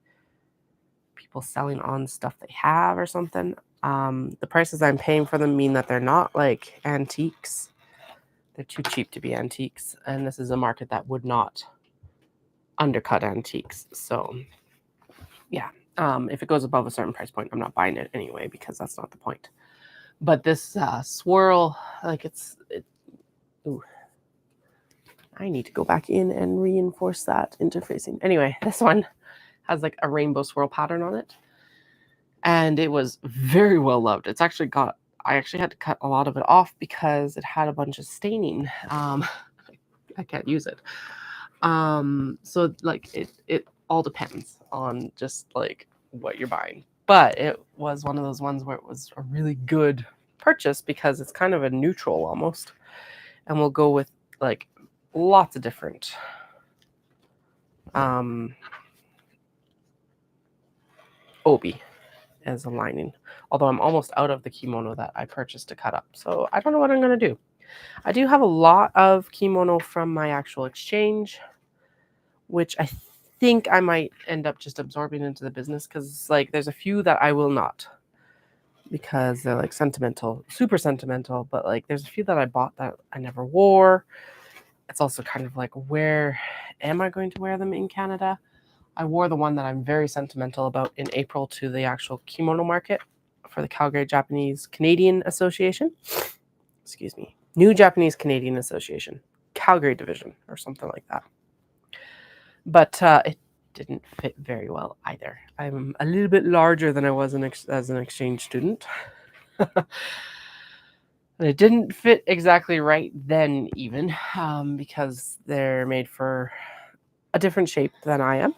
people selling on stuff they have or something. The prices I'm paying for them mean that they're not like antiques. They're too cheap to be antiques. And this is a market that would not undercut antiques. So yeah, if it goes above a certain price point, I'm not buying it anyway, because that's not the point. But this swirl, like ooh, I need to go back in and reinforce that interfacing. Anyway, this one has like a rainbow swirl pattern on it. And it was very well loved. It's actually got, I actually had to cut a lot of it off because it had a bunch of staining. I can't use it. So like it all depends on just like what you're buying. But it was one of those ones where it was a really good purchase because it's kind of a neutral almost. And we'll go with like lots of different obi as a lining. Although I'm almost out of the kimono that I purchased to cut up. So I don't know what I'm going to do. I do have a lot of kimono from my actual exchange, which I think I might end up just absorbing into the business, because like there's a few that I will not, because they're like sentimental, super sentimental, but like there's a few that I bought that I never wore. It's also kind of like, where am I going to wear them in Canada? I wore the one that I'm very sentimental about in April to the actual kimono market for the Calgary Japanese Canadian Association. Excuse me. New Japanese Canadian Association. Calgary Division or something like that. But it didn't fit very well either. I'm a little bit larger than I was as an exchange student. And it didn't fit exactly right then even, because they're made for a different shape than I am.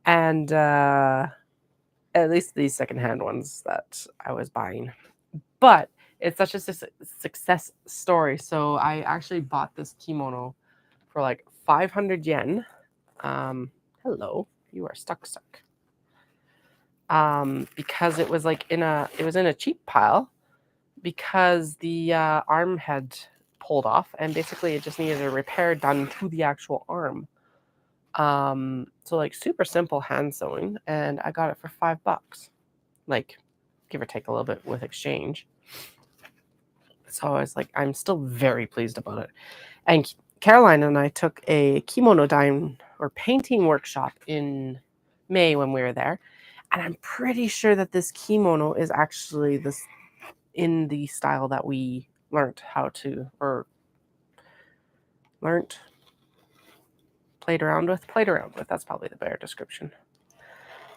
And at least these secondhand ones that I was buying. But it's such a success story. So I actually bought this kimono for like 500 yen. Hello, you are stuck. Because it was like in a cheap pile, because the arm had pulled off, and basically it just needed a repair done to the actual arm. So like super simple hand sewing, and I got it for $5, like give or take a little bit with exchange. So I was like, I'm still very pleased about it. And Caroline and I took a kimono dyeing or painting workshop in May when we were there. And I'm pretty sure that this kimono is actually in the style that we played around with. That's probably the better description.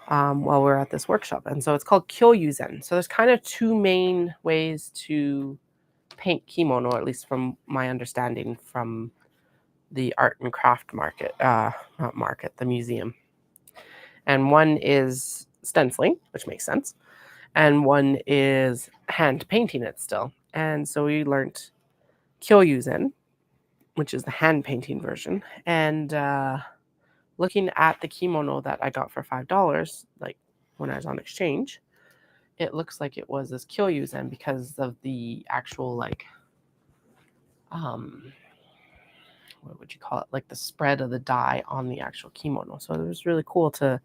While we're at this workshop. And so it's called Kyoyuzen. So there's kind of two main ways to paint kimono, at least from my understanding from the art and craft market, the museum. And one is stenciling, which makes sense. And one is hand painting it still. And so we learned Kyoyuzen, which is the hand painting version. And looking at the kimono that I got for $5, like when I was on exchange, it looks like it was this Kyoyuzen because of the actual like what would you call it, like the spread of the dye on the actual kimono. So it was really cool to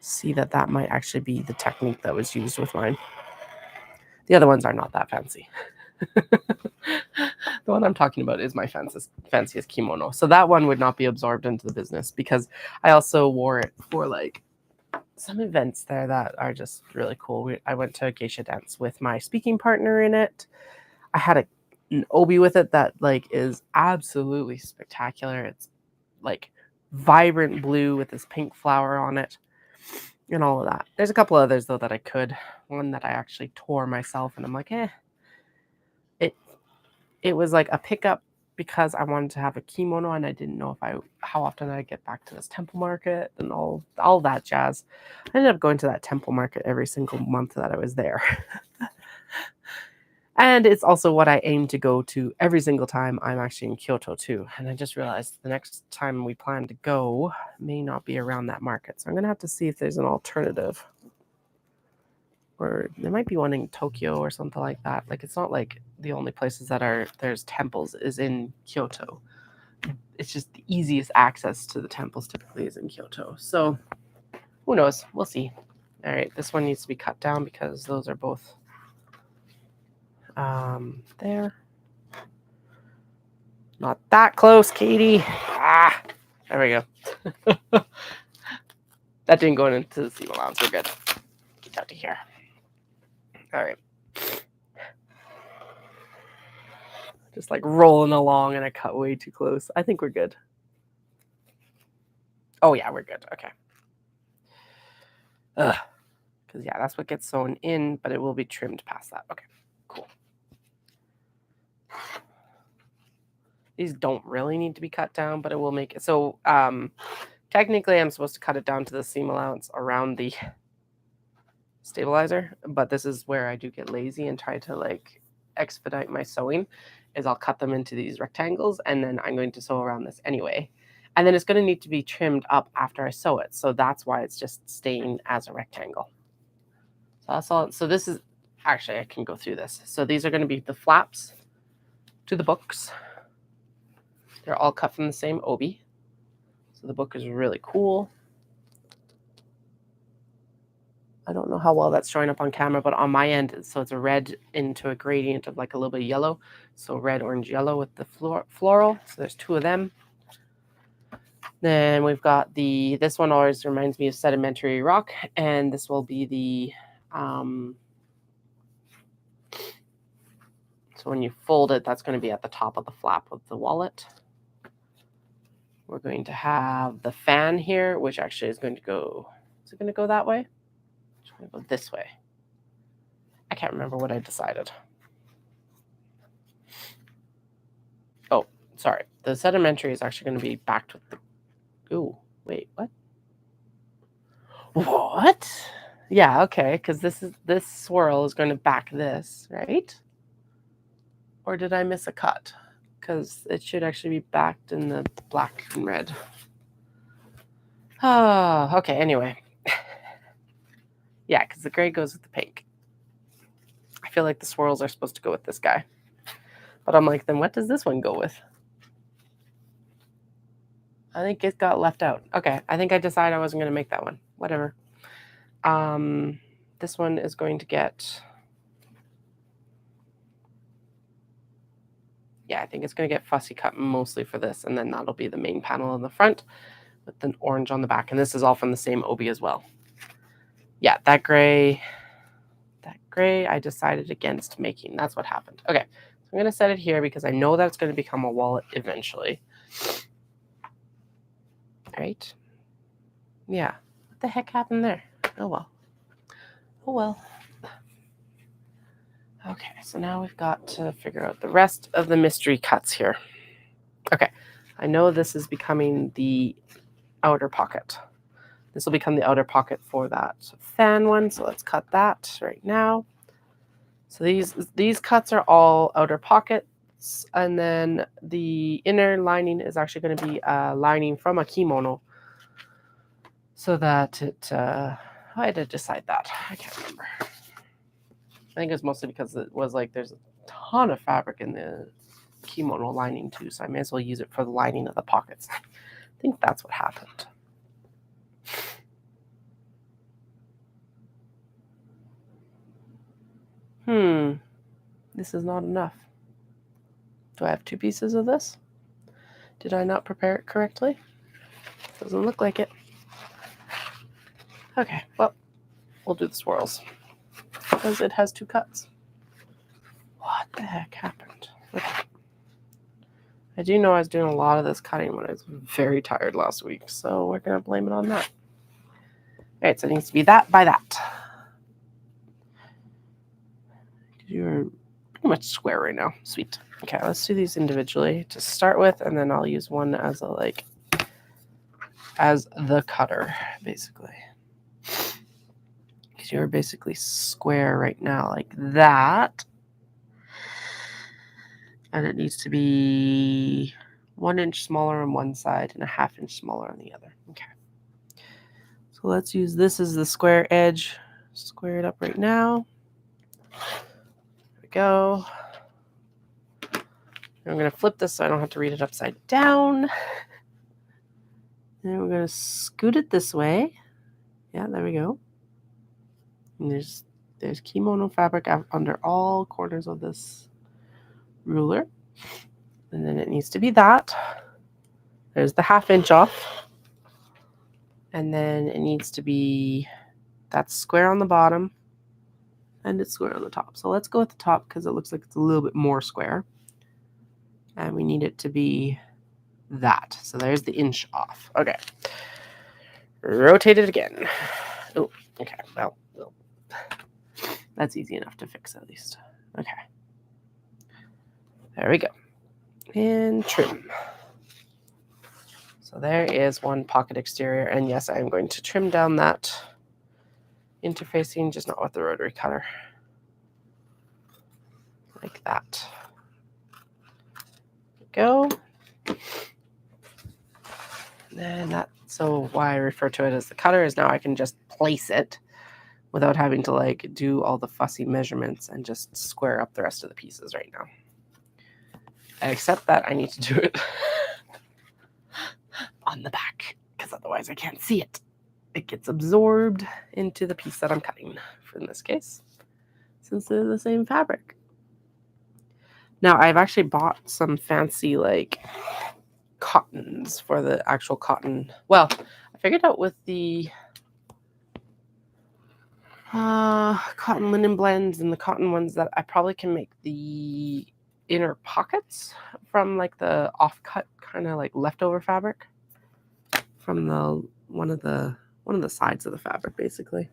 see that might actually be the technique that was used with mine. The other ones are not that fancy. The one I'm talking about is my fanciest kimono. So that one would not be absorbed into the business, because I also wore it for like some events there that are just really cool. I went to a geisha dance with my speaking partner in it. I had an obi with it that like is absolutely spectacular. It's like vibrant blue with this pink flower on it and all of that. There's a couple others though that I could. One that I actually tore myself, and I'm like, it was like a pickup because I wanted to have a kimono, and I didn't know how often I'd get back to this temple market and all that jazz. I ended up going to that temple market every single month that I was there. And it's also what I aim to go to every single time I'm actually in Kyoto too. And I just realized the next time we plan to go may not be around that market. So I'm going to have to see if there's an alternative. Or there might be one in Tokyo or something like that. Like, it's not like the only places there's temples is in Kyoto. It's just the easiest access to the temples typically is in Kyoto. So Who knows? We'll see. All right, this one needs to be cut down because those are both there. Not that close, Katie. Ah, there we go. That didn't go into the seam allowance. We're good. Get out to here. All right. Just like rolling along and I cut way too close. I think we're good. Oh yeah, we're good. Okay. Because yeah, that's what gets sewn in, but it will be trimmed past that. Okay, cool. These don't really need to be cut down, but it will make it. So technically I'm supposed to cut it down to the seam allowance around the stabilizer, but this is where I do get lazy and try to like expedite my sewing, is I'll cut them into these rectangles and then I'm going to sew around this anyway. And then it's going to need to be trimmed up after I sew it. So that's why it's just staying as a rectangle. So that's all. So this is, actually I can go through this. So these are going to be the flaps to the books. They're all cut from the same obi. So the book is really cool. I don't know how well that's showing up on camera, but on my end, so it's a red into a gradient of like a little bit of yellow. So red, orange, yellow with the floral. So there's two of them. Then we've got this one always reminds me of sedimentary rock, and this will be the, so when you fold it, that's going to be at the top of the flap of the wallet. We're going to have the fan here, which actually is going to go, is it going to go that way? It's going to go this way. I can't remember what I decided. Oh, sorry. The sedimentary is actually going to be backed with the, ooh, wait, what? What? Yeah, okay, because this swirl is going to back this, right? Or did I miss a cut? Because it should actually be backed in the black and red. Oh, okay, anyway. Yeah, because the gray goes with the pink. I feel like the swirls are supposed to go with this guy. But I'm like, then what does this one go with? I think it got left out. Okay, I think I decided I wasn't going to make that one. Whatever. This one is going to get, yeah, I think it's going to get fussy cut mostly for this, and then that'll be the main panel on the front with an orange on the back, and this is all from the same obi as well. Yeah, that gray I decided against making. That's what happened. Okay, so I'm going to set it here because I know that's going to become a wallet eventually. Right? Yeah. What the heck happened there? Oh well. Oh well. Okay, so now we've got to figure out the rest of the mystery cuts here. Okay, I know this is becoming the outer pocket. This will become the outer pocket for that fan one, so let's cut that right now. So these cuts are all outer pockets, and then the inner lining is actually going to be a lining from a kimono, so that it, how did I decide that? I can't remember. I think it's mostly because it was like there's a ton of fabric in the kimono lining too, so I may as well use it for the lining of the pockets. I think that's what happened. This is not enough. Do I have two pieces of this? Did I not prepare it correctly? Doesn't look like it. Okay, well, we'll do the swirls because it has two cuts. What the heck happened? Okay. I do know I was doing a lot of this cutting when I was very tired last week, so we're going to blame it on that. All right, so it needs to be that by that. You're pretty much square right now. Sweet. Okay, let's do these individually to start with, and then I'll use one as a as the cutter, basically. Because you're basically square right now, like that. And it needs to be 1 inch smaller on one side and a 1/2 inch smaller on the other. Okay. So let's use this as the square edge. Square it up right now. There we go. And I'm going to flip this so I don't have to read it upside down. And we're going to scoot it this way. Yeah, there we go. And there's kimono fabric under all corners of this ruler. And then it needs to be that. There's the 1/2 inch off. And then it needs to be, that's square on the bottom and it's square on the top. So let's go with the top because it looks like it's a little bit more square. And we need it to be that. So there's the inch off. Okay. Rotate it again. Oh, okay. Well, that's easy enough to fix at least. Okay. There we go. And trim. So there is one pocket exterior. And yes, I am going to trim down that interfacing, just not with the rotary cutter. Like that. Go. And that, so why I refer to it as the cutter is now I can just place it without having to like do all the fussy measurements and just square up the rest of the pieces right now. Except that I need to do it on the back because otherwise I can't see it. It gets absorbed into the piece that I'm cutting, for in this case, since they're the same fabric. Now I've actually bought some fancy like cottons for the actual cotton. Well, I figured out with the cotton linen blends and the cotton ones that I probably can make the inner pockets from like the offcut kind of like leftover fabric from the one of the sides of the fabric basically.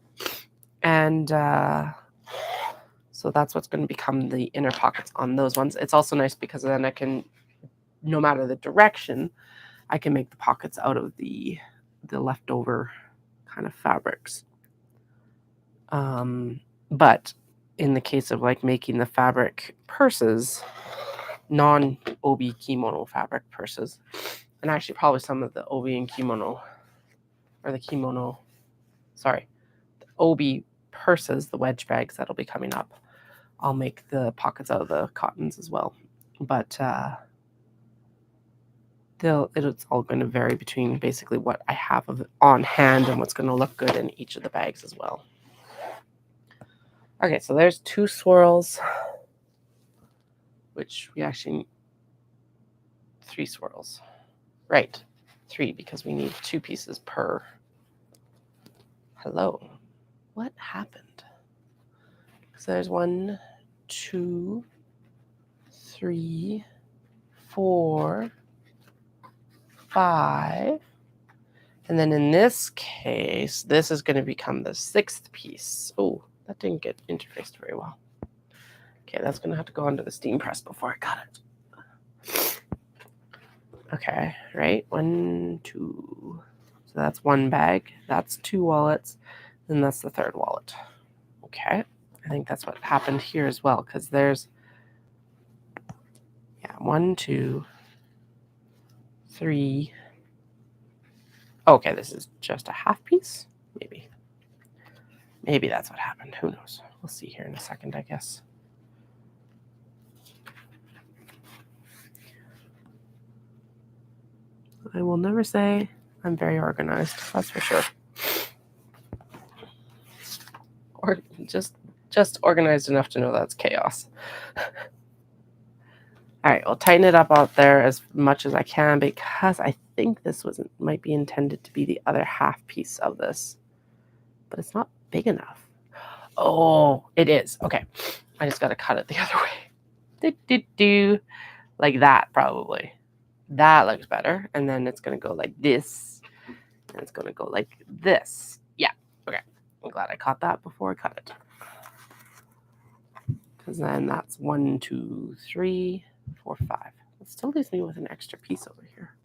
And so that's what's going to become the inner pockets on those ones. It's also nice because then I can, no matter the direction, I can make the pockets out of the leftover kind of fabrics. But in the case of like making the fabric purses, non-obi kimono fabric purses, and actually probably some of the obi and kimono, or the kimono, sorry, the obi purses, the wedge bags that'll be coming up, I'll make the pockets out of the cottons as well. But it's all going to vary between basically what I have of on hand and what's going to look good in each of the bags as well. Okay, so there's 2 swirls, which we actually, 3 swirls. Right, 3 because we need 2 pieces per. Hello, what happened? So there's 1, 2, 3, 4, 5. And then in this case, this is going to become the 6th piece. Oh, that didn't get interfaced very well. Okay, that's going to have to go under the steam press before I cut it. Okay, right? 1, 2. So that's 1 bag. That's 2 wallets. And that's the 3rd wallet. Okay, I think that's what happened here as well, because there's, 1, 2, 3. Okay, this is just a half piece, maybe. Maybe that's what happened. Who knows? We'll see here in a second, I guess. I will never say I'm very organized, that's for sure. Or just organized enough to know that's chaos. All right, I'll tighten it up out there as much as I can because I think this might be intended to be the other half piece of this, but it's not big enough. Oh, it is. Okay, I just got to cut it the other way. Like that, probably. That looks better. And then it's going to go like this. And it's going to go like this. Yeah, okay. I'm glad I caught that before I cut it. Because then that's 1, 2, 3, 4, 5. It still leaves me with an extra piece over here.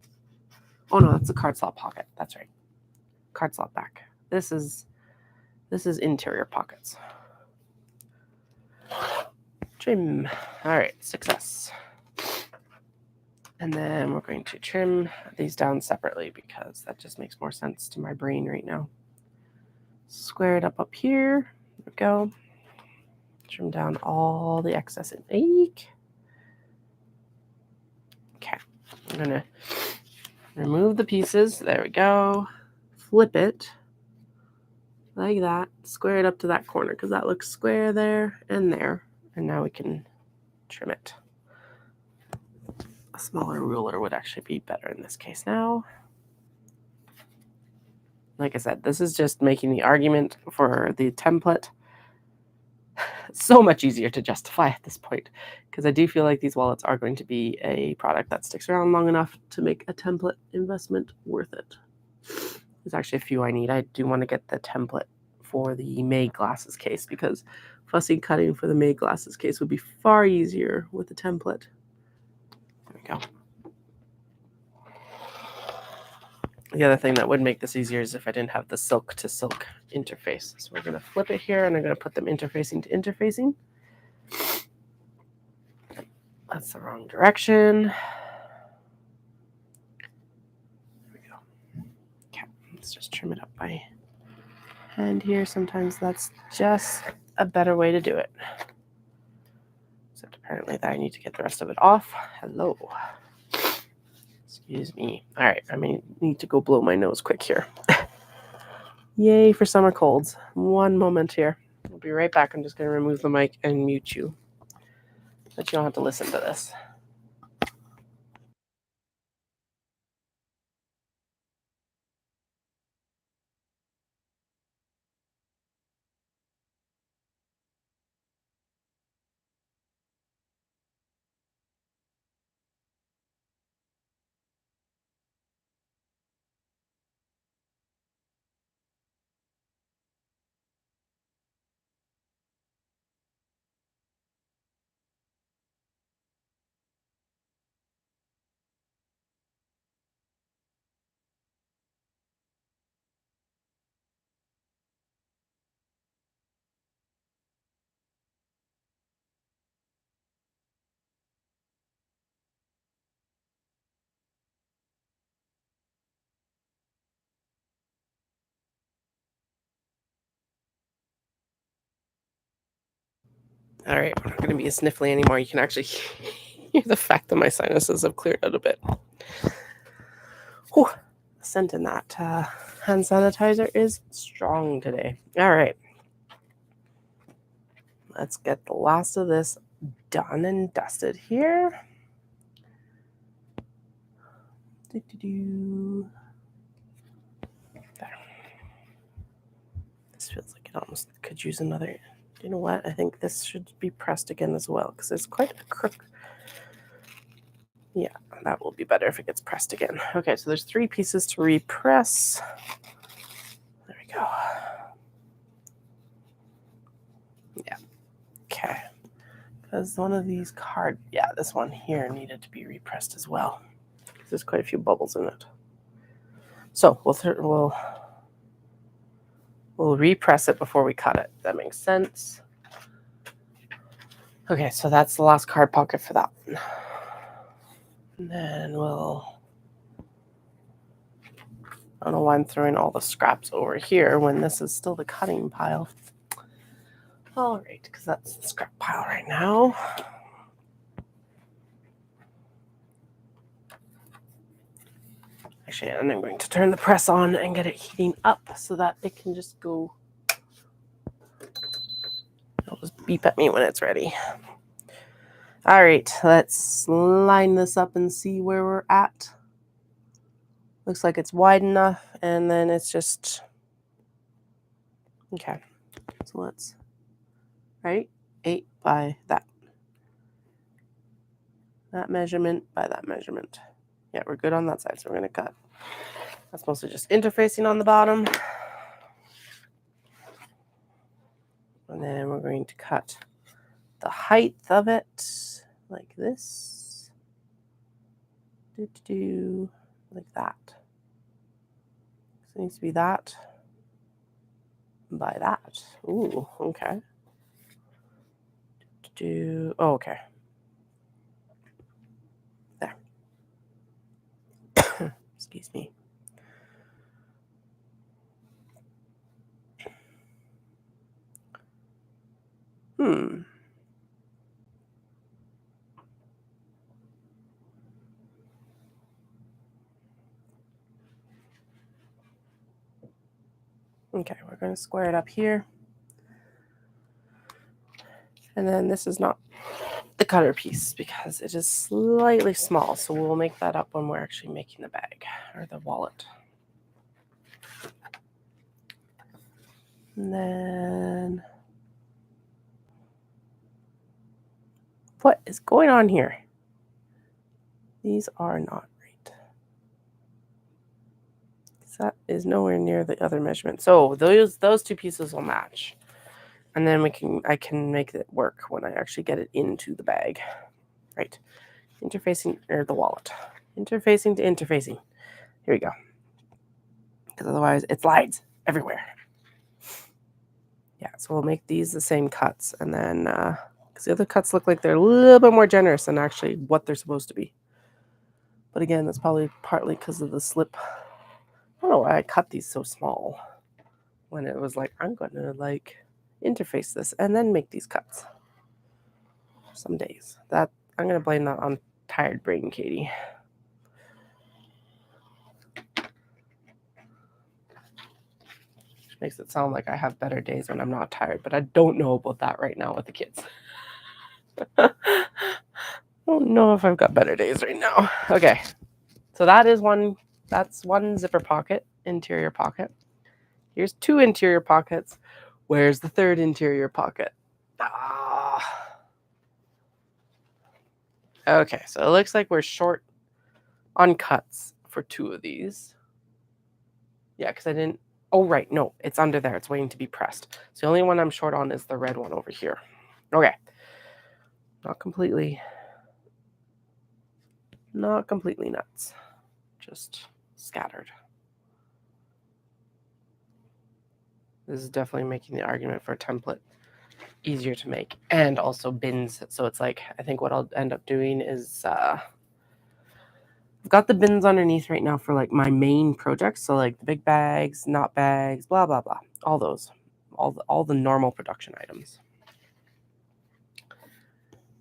Oh no, that's a card slot pocket. That's right. Card slot back. This is interior pockets. Trim. All right, success. And then we're going to trim these down separately because that just makes more sense to my brain right now. Square it up here. There we go. Trim down all the excess in ink. Okay, I'm going to remove the pieces. There we go. Flip it. like that. Square it up to that corner because that looks square there and there. And now we can trim it. A smaller ruler would actually be better in this case now. Like I said, this is just making the argument for the template so much easier to justify at this point, because I do feel like these wallets are going to be a product that sticks around long enough to make a template investment worth it. There's actually a few I need. I do want to get the template for the May glasses case, because fussy cutting for the May glasses case would be far easier with the template. There we go. The other thing that would make this easier is if I didn't have the silk to silk interface. So we're going to flip it here and I'm going to put them interfacing to interfacing. That's the wrong direction. There we go. Okay, let's just trim it up by hand here. Sometimes that's just a better way to do it. Except apparently that I need to get the rest of it off. Hello. Excuse me. All right, I may need to go blow my nose quick here. Yay for summer colds. One moment here. I'll be right back. I'm just going to remove the mic and mute you, but you don't have to listen to this. All right, we're not going to be as sniffly anymore. You can actually hear the fact that my sinuses have cleared out a bit. Whew, the scent in that hand sanitizer is strong today. All right, let's get the last of this done and dusted here. There. This feels like it almost could use another. You know what? I think this should be pressed again as well, because it's quite a crook. Yeah, that will be better if it gets pressed again. Okay, so there's 3 pieces to repress. There we go. Yeah. Okay. Because one of these this one here needed to be repressed as well. There's quite a few bubbles in it. So we'll repress it before we cut it. That makes sense. Okay, so that's the last card pocket for that one. And then I don't know why I'm throwing all the scraps over here when this is still the cutting pile. All right, because that's the scrap pile right now. Actually, and I'm going to turn the press on and get it heating up so that it can just go. It'll just beep at me when it's ready. All right, let's line this up and see where we're at. Looks like it's wide enough, and then it's just, okay. So let's, right? 8 by that. That measurement by that measurement. Yeah, we're good on that side, so we're gonna cut. That's mostly just interfacing on the bottom. And then we're going to cut the height of it like this. Like that. So it needs to be that by that. Ooh, okay. Oh, okay. There. Excuse me. Okay, we're going to square it up here. And then this is not the cutter piece because it is slightly small. So we'll make that up when we're actually making the bag or the wallet. And then what is going on here? These are not right. That is nowhere near the other measurement. So those two pieces will match. And then I can make it work when I actually get it into the bag. Right. Interfacing, or the wallet. Interfacing to interfacing. Here we go. Because otherwise it slides everywhere. Yeah, so we'll make these the same cuts. And then, because the other cuts look like they're a little bit more generous than actually what they're supposed to be. But again, that's probably partly because of the slip. I don't know why I cut these so small when it was like, I'm going to like interface this and then make these cuts. Some days. That I'm going to blame that on tired brain, Katie. Which makes it sound like I have better days when I'm not tired, but I don't know about that right now with the kids. I don't know if I've got better days right now. Okay. So that's one zipper pocket, interior pocket. Here's two interior pockets. Where's the third interior pocket? Okay, so it looks like we're short on cuts for two of these. Yeah, because I didn't... Oh, right. No, it's under there. It's waiting to be pressed. So the only one I'm short on is the red one over here. Okay. Not completely nuts. Just scattered. This is definitely making the argument for a template easier to make, and also bins. So it's like, I think what I'll end up doing is I've got the bins underneath right now for like my main projects. So like the big bags, not bags, blah, blah, blah. All those, all the normal production items.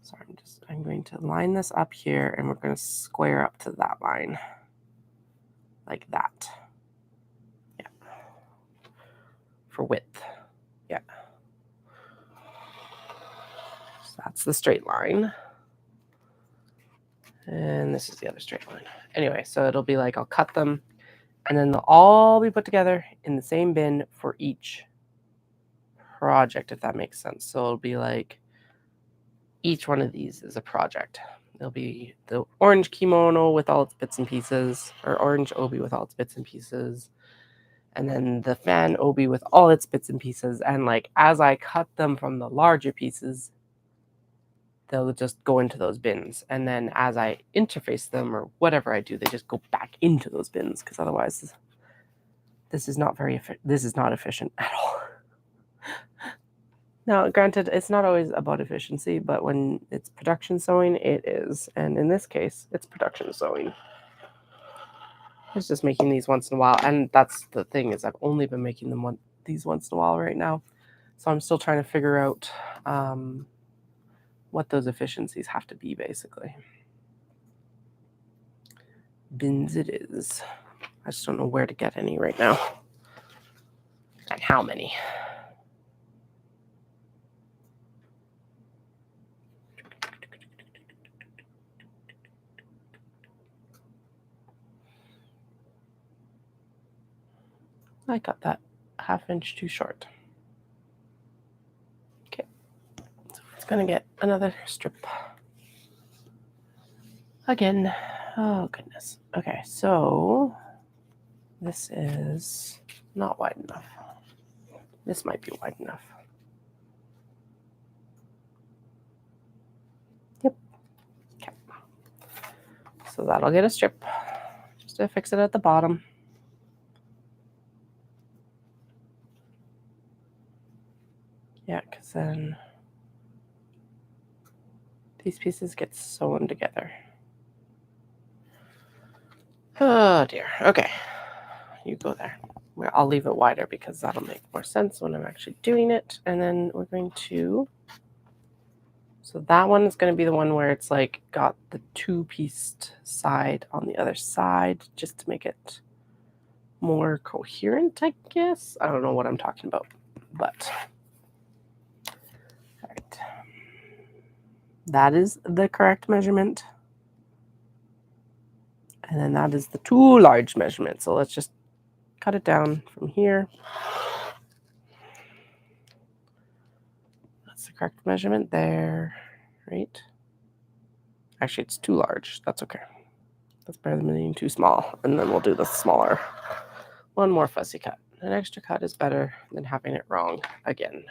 So I'm going to line this up here and we're going to square up to that line like that. Yeah. For width. Yeah. So that's the straight line. And this is the other straight line. Anyway, so it'll be like I'll cut them and then they'll all be put together in the same bin for each project, if that makes sense. So it'll be like each one of these is a project. There'll be the orange kimono with all its bits and pieces, or orange obi with all its bits and pieces, and then the fan obi with all its bits and pieces. And like as I cut them from the larger pieces, they'll just go into those bins. And then as I interface them or whatever I do, they just go back into those bins, because otherwise this is not efficient at all. Now, granted, it's not always about efficiency, but when it's production sewing, it is. And in this case, it's production sewing. It's just making these once in a while. And that's the thing, is I've only been making these once in a while right now. So I'm still trying to figure out what those efficiencies have to be, basically. Bins it is. I just don't know where to get any right now. And how many. I got that ½ inch too short. Okay. So it's going to get another strip. Again. Oh, goodness. Okay, so this is not wide enough. This might be wide enough. Yep. Okay. So that'll get a strip. Just to fix it at the bottom. Yeah, because then these pieces get sewn together. Oh dear. Okay. You go there. I'll leave it wider because that'll make more sense when I'm actually doing it. And then we're going to... So that one is going to be the one where it's like got the two-pieced side on the other side, just to make it more coherent, I guess. I don't know what I'm talking about, but all right. That is the correct measurement. And then that is the too large measurement. So let's just cut it down from here. That's the correct measurement there, right? Actually, it's too large. That's okay. That's better than being too small. And then we'll do the smaller. One more fussy cut. An extra cut is better than having it wrong again.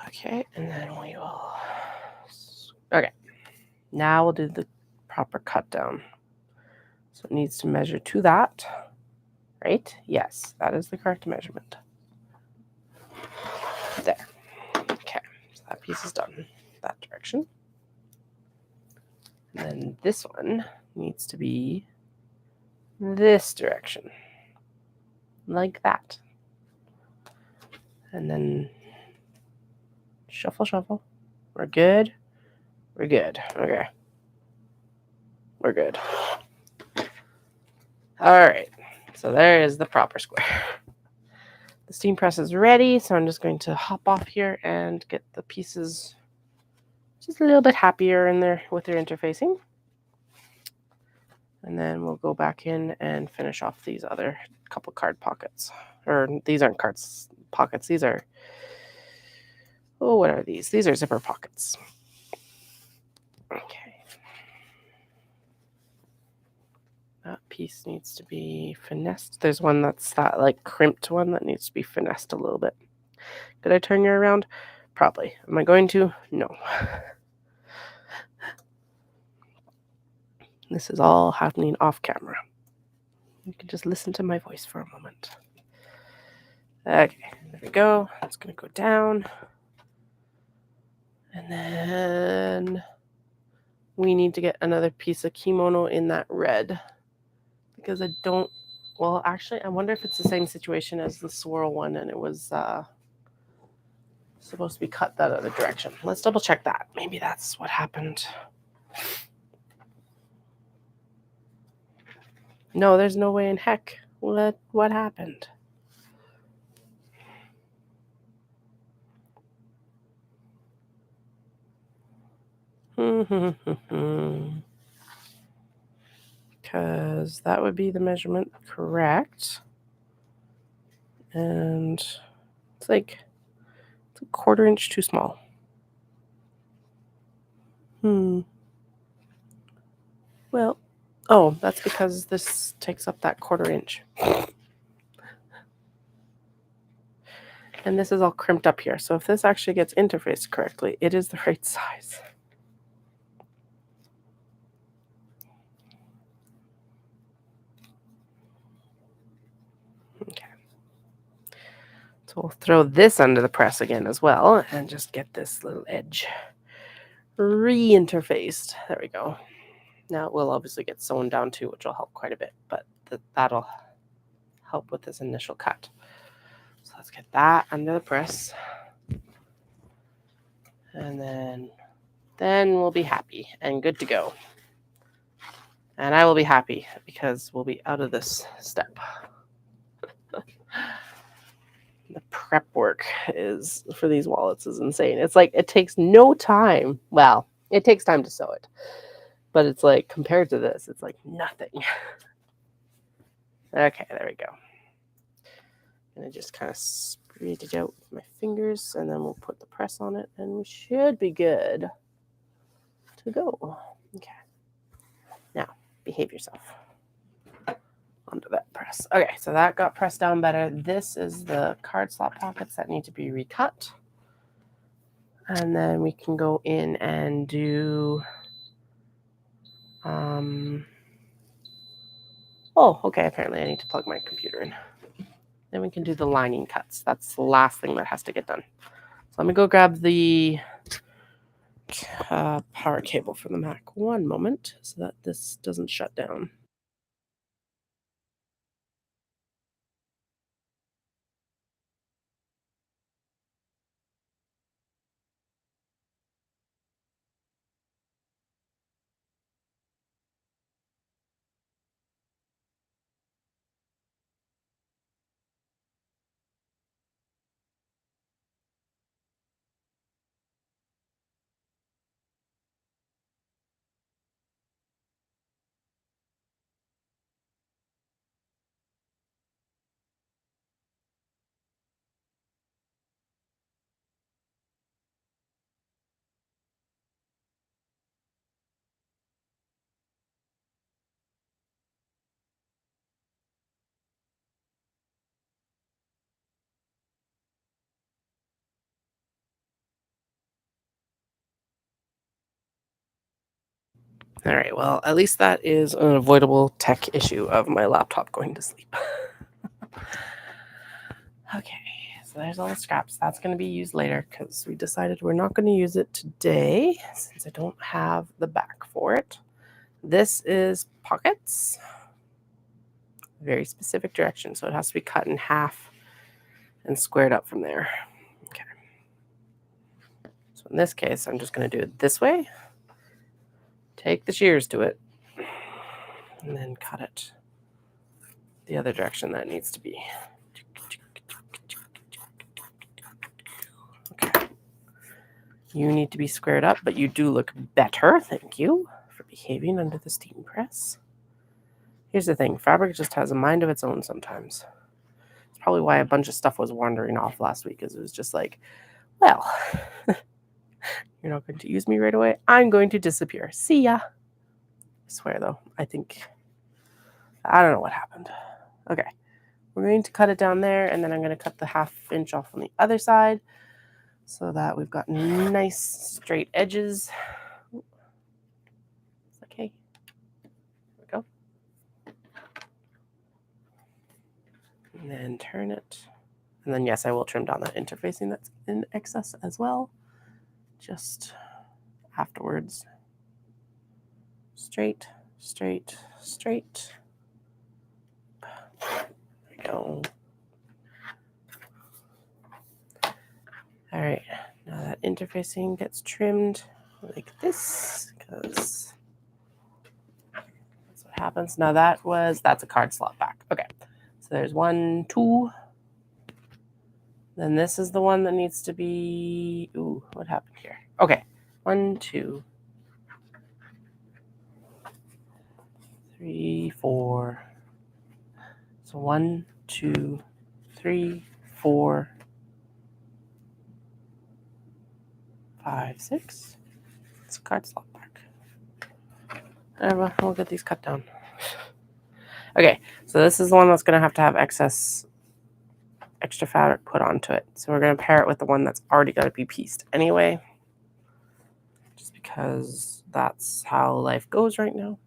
Okay, and then we will. Okay, now we'll do the proper cut down. So it needs to measure to that, right? Yes, that is the correct measurement. There. Okay, so that piece is done that direction. And then this one needs to be this direction, like that. And then shuffle, shuffle. We're good. We're good. Okay. We're good. All right. So there is the proper square. The steam press is ready, so I'm just going to hop off here and get the pieces just a little bit happier in there with their interfacing. And then we'll go back in and finish off these other couple card pockets. Or these aren't cards pockets. These are, oh, what are these? These are zipper pockets. Okay. That piece needs to be finessed. There's one that's that like crimped one that needs to be finessed a little bit. Could I turn you around? Probably. Am I going to? No. This is all happening off camera. You can just listen to my voice for a moment. Okay, there we go. It's going to go down. And then we need to get another piece of kimono in that red. Because I don't, well, actually, I wonder if it's the same situation as the swirl one and it was supposed to be cut that other direction. Let's double check that. Maybe that's what happened. No, there's no way in heck. What happened? Because that would be the measurement correct. And it's like it's a 1/4 inch too small. Well, oh, that's because this takes up that 1/4 inch. And this is all crimped up here. So if this actually gets interfaced correctly, it is the right size. Okay. So we'll throw this under the press again as well and just get this little edge re-interfaced. There we go. Now it will obviously get sewn down too, which will help quite a bit, but that'll help with this initial cut. So let's get that under the press. And then we'll be happy and good to go. And I will be happy because we'll be out of this step. The prep work is for these wallets is insane. It's like it takes no time. Well, it takes time to sew it. But it's like compared to this, it's like nothing. Okay, there we go. I'm going to just kind of spread it out with my fingers, and then we'll put the press on it, and we should be good to go. Okay. Now, behave yourself. Onto that press. Okay, so that got pressed down better. This is the card slot pockets that need to be recut. And then we can go in and do... Oh, okay, apparently I need to plug my computer in. Then we can do the lining cuts. That's the last thing that has to get done. So let me go grab the power cable for the Mac. One moment so that this doesn't shut down. All right, well, at least that is an avoidable tech issue of my laptop going to sleep. Okay, so there's all the scraps. That's going to be used later because we decided we're not going to use it today since I don't have the back for it. This is pockets. Very specific direction, so it has to be cut in half and squared up from there. Okay. So in this case, I'm just going to do it this way. Take the shears to it, and then cut it the other direction that it needs to be. Okay. You need to be squared up, but you do look better. Thank you for behaving under the steam press. Here's the thing. Fabric just has a mind of its own sometimes. It's probably why a bunch of stuff was wandering off last week, because it was just like, well, you're not going to use me right away. I'm going to disappear. See ya. I swear, though, I don't know what happened. Okay. We're going to cut it down there, and then I'm going to cut the 1/2 inch off on the other side so that we've got nice straight edges. Okay. There we go. And then turn it. And then, yes, I will trim down that interfacing that's in excess as well. Just afterwards. Straight, straight, straight. There we go. All right, now that interfacing gets trimmed like this, because that's what happens. Now that's a card slot back. Okay, so there's 1, 2. Then this is the one that needs to be, ooh, what happened here? Okay, 1, 2, 3, 4. So 1, 2, 3, 4, 5, 6. It's a card slot back. Whatever, we'll get these cut down. Okay, so this is the one that's going to have extra fabric put onto it. So we're going to pair it with the one that's already got to be pieced anyway, just because that's how life goes right now.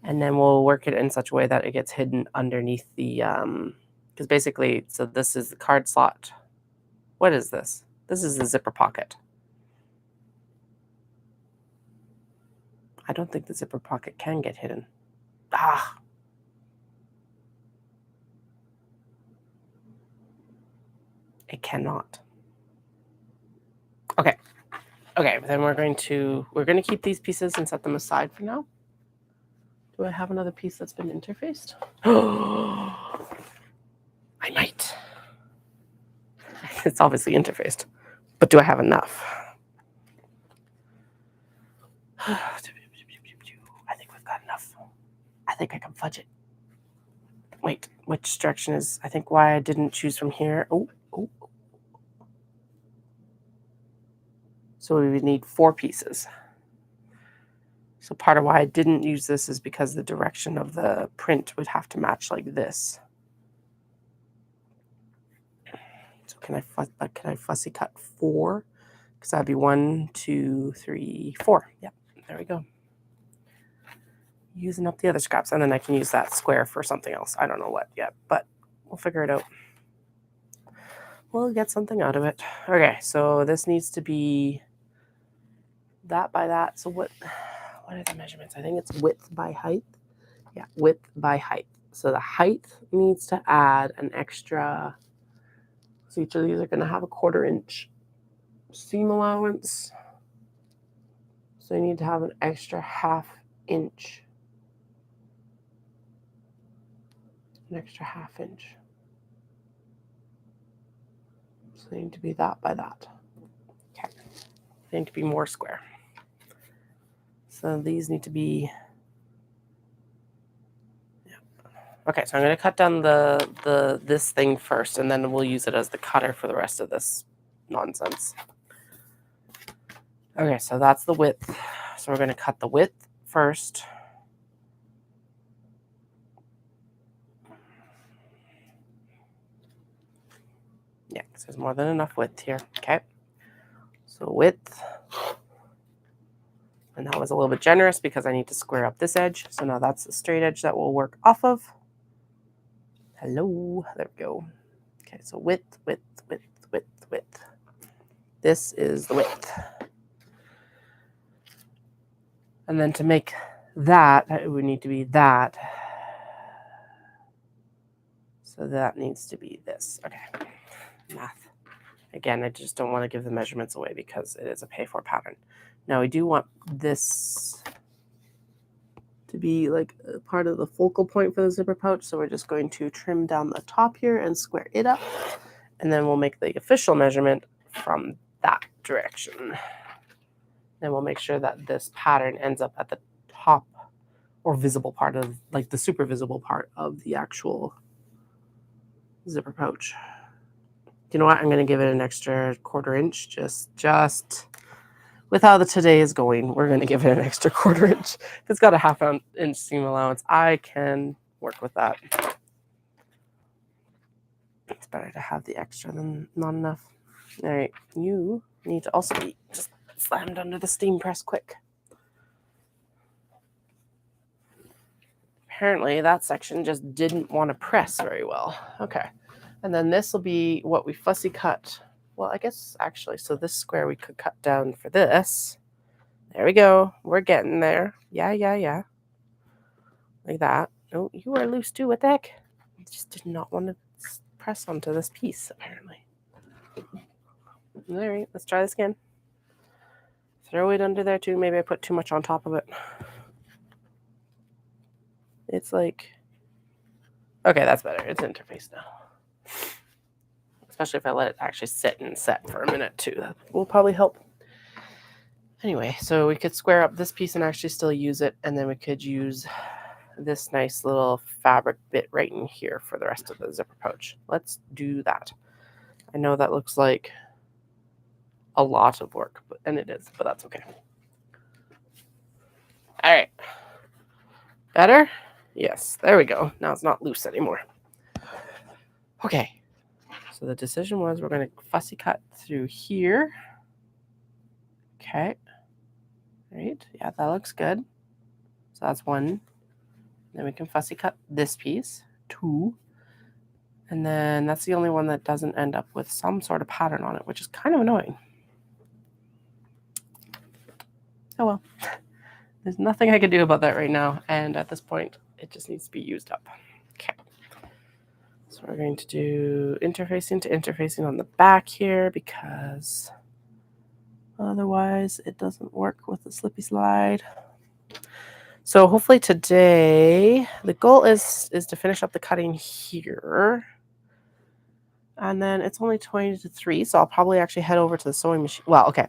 And then we'll work it in such a way that it gets hidden underneath the, because basically, so this is the card slot. What is this? This is the zipper pocket. I don't think the zipper pocket can get hidden. Ah. It cannot. Okay. Okay, then we're going to keep these pieces and set them aside for now. Do I have another piece that's been interfaced? I might. It's obviously interfaced, but do I have enough? I think we've got enough. I think I can fudge it. Wait, which direction is, I think why I didn't choose from here. Oh. So we would need 4 pieces. So part of why I didn't use this is because the direction of the print would have to match like this. So can I fussy cut 4? Because that'd be 1, 2, 3, 4. Yep, there we go. Using up the other scraps, and then I can use that square for something else. I don't know what yet, but we'll figure it out. We'll get something out of it. Okay, so this needs to be that by that. So what are the measurements? I think it's width by height. Yeah, width by height. So the height needs to add an extra, so each of these are going to have a 1/4 inch seam allowance. So you need to have an extra 1/2 inch. An extra 1/2 inch. So they need to be that by that. Okay. They need to be more square. So these need to be, yeah. Okay, so I'm going to cut down this thing first, and then we'll use it as the cutter for the rest of this nonsense. Okay, so that's the width. So we're going to cut the width first. Yeah, because there's more than enough width here. Okay. So width. And that was a little bit generous because I need to square up this edge. So now that's the straight edge that we'll work off of. Hello, there we go. Okay, so width, width, width, width, width. This is the width. And then to make that, it would need to be that. So that needs to be this. Okay, math. Again, I just don't want to give the measurements away because it is a pay-for pattern. Now we do want this to be like a part of the focal point for the zipper pouch. So we're just going to trim down the top here and square it up. And then we'll make the official measurement from that direction. Then we'll make sure that this pattern ends up at the top or visible part of, like the super visible part of the actual zipper pouch. You know what? I'm going to give it an extra 1/4 inch. Just with how the today is going, we're going to give it an extra 1/4 inch. If it's got a 1/2 inch seam allowance, I can work with that. It's better to have the extra than not enough. All right, you need to also be just slammed under the steam press quick. Apparently that section just didn't want to press very well. Okay, and then this will be what we fussy cut. Well, I guess actually, so this square we could cut down for this. There we go. We're getting there. Yeah. Like that. Oh, you are loose too. What the heck? I just did not want to press onto this piece, apparently. All right, let's try this again. Throw it under there too. Maybe I put too much on top of it. It's like, okay, that's better. It's interfaced now. Especially if I let it actually sit and set for a minute too. That will probably help. Anyway, so we could square up this piece and actually still use it. And then we could use this nice little fabric bit right in here for the rest of the zipper pouch. Let's do that. I know that looks like a lot of work, and it is, but that's okay. All right. Better? Yes, there we go. Now it's not loose anymore. Okay. So the decision was we're going to fussy cut through here. Okay. All right. Yeah, that looks good. So that's one. Then we can fussy cut this piece, 2. And then that's the only one that doesn't end up with some sort of pattern on it, which is kind of annoying. Oh well. There's nothing I can do about that right now. And at this point, it just needs to be used up. Okay. So we're going to do interfacing to interfacing on the back here because otherwise it doesn't work with the slippy slide. So hopefully today, the goal is to finish up the cutting here. And then it's only 20 to 3, so I'll probably actually head over to the sewing machine. Well, okay.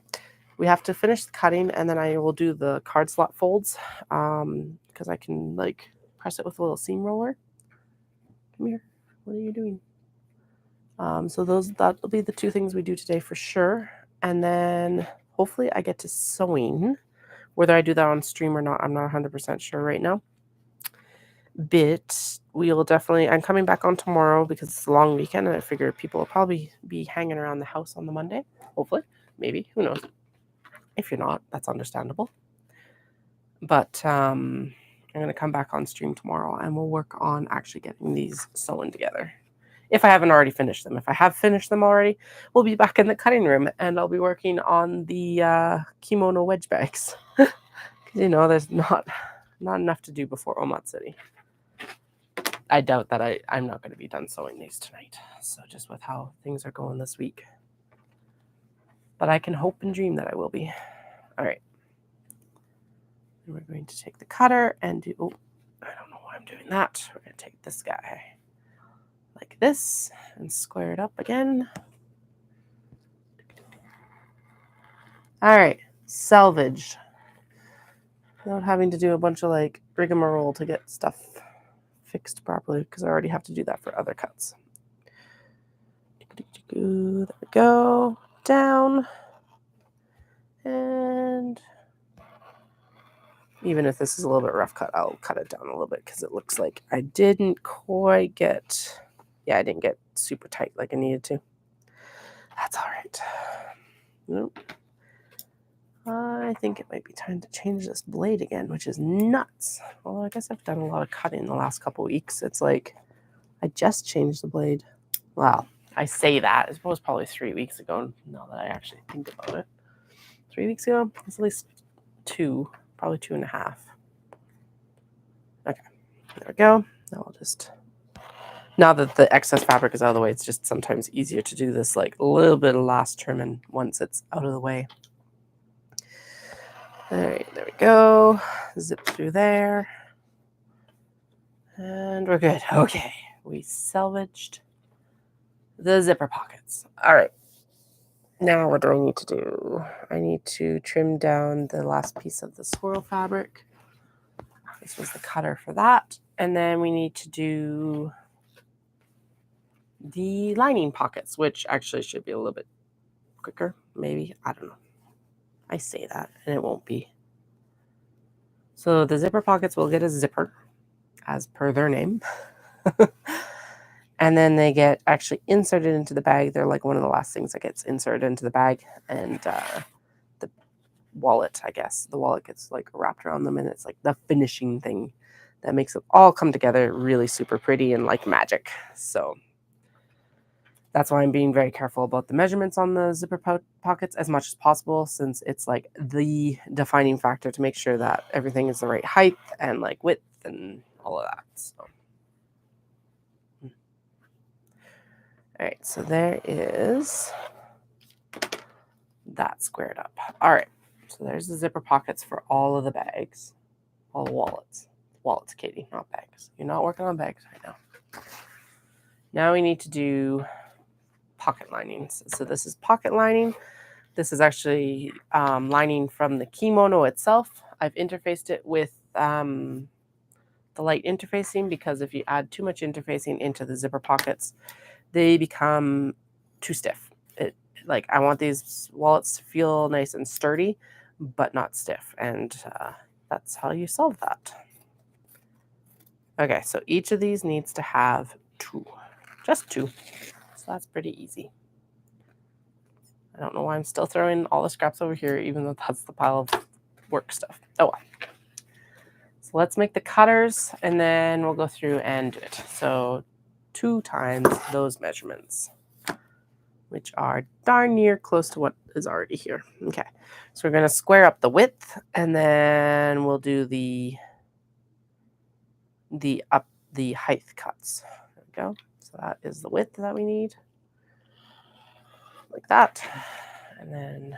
We have to finish the cutting, and then I will do the card slot folds because I can, like, press it with a little seam roller. Come here. What are you doing? So that'll be the 2 things we do today for sure. And then hopefully I get to sewing. Whether I do that on stream or not, I'm not 100% sure right now. But we will definitely, I'm coming back on tomorrow because it's a long weekend, and I figure people will probably be hanging around the house on the Monday. Hopefully. Maybe. Who knows? If you're not, that's understandable. But I'm going to come back on stream tomorrow, and we'll work on actually getting these sewn together. If I haven't already finished them. If I have finished them already, we'll be back in the cutting room, and I'll be working on the kimono wedge bags. Because, you know, there's not enough to do before Omatsuri. I doubt that I'm not going to be done sewing these tonight. So just with how things are going this week. But I can hope and dream that I will be. All right. And we're going to take the cutter and do, oh, I don't know why I'm doing that. We're going to take this guy like this and square it up again. All right. Salvage. Without having to do a bunch of like rigmarole to get stuff fixed properly because I already have to do that for other cuts. There we go. Down. And even if this is a little bit rough cut, I'll cut it down a little bit because it looks like I didn't quite get, I didn't get super tight like I needed to. That's all right. Nope. I think it might be time to change this blade again, which is nuts. Well, I guess I've done a lot of cutting the last couple weeks. It's like I just changed the blade. Well, I say that. It was probably 3 weeks ago, now that I actually think about it. 3 weeks ago? It's at least 2, probably 2.5. Okay, there we go. Now I'll just... Now that the excess fabric is out of the way, it's just sometimes easier to do this like a little bit of last trimming once it's out of the way. All right, there we go. Zip through there. And we're good. Okay, we salvaged the zipper pockets. All right. Now what do I need to do? I need to trim down the last piece of the swirl fabric. This was the cutter for that. And then we need to do the lining pockets, which actually should be a little bit quicker, maybe. I don't know. I say that, and it won't be. So the zipper pockets will get a zipper, as per their name. And then they get actually inserted into the bag. They're like one of the last things that gets inserted into the bag. And the wallet, I guess. The wallet gets like wrapped around them, and it's like the finishing thing that makes it all come together really super pretty and like magic. So that's why I'm being very careful about the measurements on the zipper pockets as much as possible, since it's like the defining factor to make sure that everything is the right height and like width and all of that. So. All right, so there is that squared up. All right, so there's the zipper pockets for all of the bags, all the wallets. Wallets, Katie, not bags. You're not working on bags right now. Now we need to do pocket linings. So this is pocket lining. This is actually lining from the kimono itself. I've interfaced it with the light interfacing, because if you add too much interfacing into the zipper pockets, they become too stiff. Like I want these wallets to feel nice and sturdy, but not stiff. And that's how you solve that. Okay, so each of these needs to have 2, just 2. So that's pretty easy. I don't know why I'm still throwing all the scraps over here, even though that's the pile of work stuff. Oh well. So let's make the cutters, and then we'll go through and do it. So 2 times those measurements, which are darn near close to what is already here. Okay, so we're going to square up the width, and then we'll do the height cuts. There we go. So that is the width that we need, like that. And then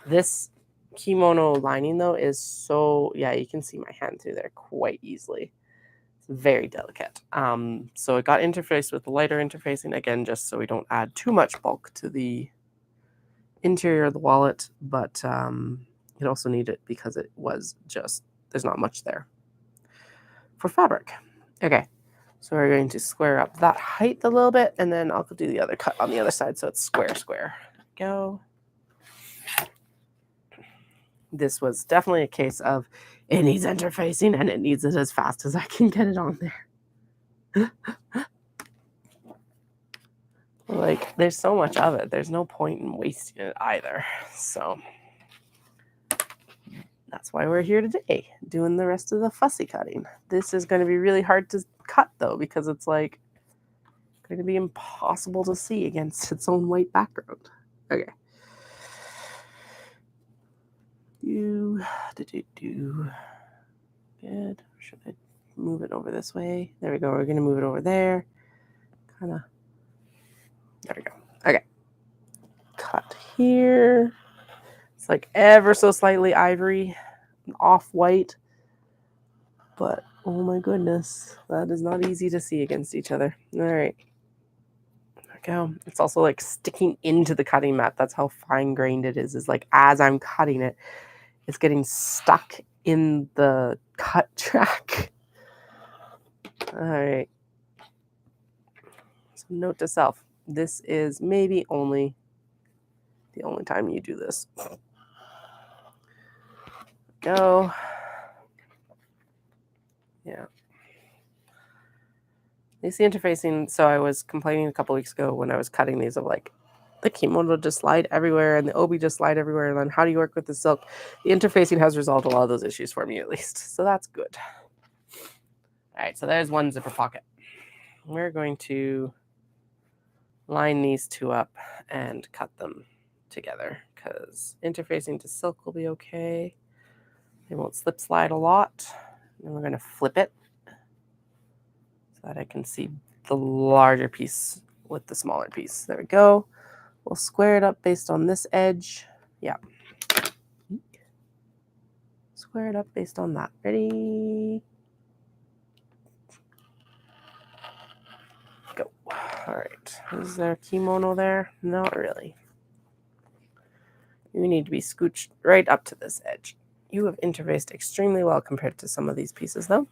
this kimono lining though is so, yeah, you can see my hand through there quite easily. It's very delicate. So it got interfaced with the lighter interfacing, again, just so we don't add too much bulk to the interior of the wallet, but it also needed it because it was just, there's not much there for fabric. Okay, so we're going to square up that height a little bit, and then I'll do the other cut on the other side so it's square. Go. This was definitely a case of it needs interfacing, and it needs it as fast as I can get it on there. Like, there's so much of it. There's no point in wasting it either. So that's why we're here today, doing the rest of the fussy cutting. This is going to be really hard to cut, though, because it's like going to be impossible to see against its own white background. Okay. Good. Should I move it over this way? There we go. We're going to move it over there. Kind of. There we go. Okay. Cut here. It's like ever so slightly ivory, off-white. But, oh my goodness, that is not easy to see against each other. All right. There we go. It's also like sticking into the cutting mat. That's how fine-grained it is. Is like as I'm cutting it, it's getting stuck in the cut track. All right. So note to self, this is maybe only the only time you do this. Go. Yeah. These interfacing, so I was complaining a couple weeks ago when I was cutting these of like, the kimono just slide everywhere and the obi just slide everywhere. And then how do you work with the silk? The interfacing has resolved a lot of those issues for me, at least. So that's good. All right, so there's one zipper pocket. We're going to line these two up and cut them together because interfacing to silk will be okay. They won't slip slide a lot. And we're going to flip it so that I can see the larger piece with the smaller piece. There we go. We'll square it up based on this edge. Yeah. Square it up based on that. Ready? Go. All right. Is there a kimono there? Not really. You need to be scooched right up to this edge. You have interfaced extremely well compared to some of these pieces, though.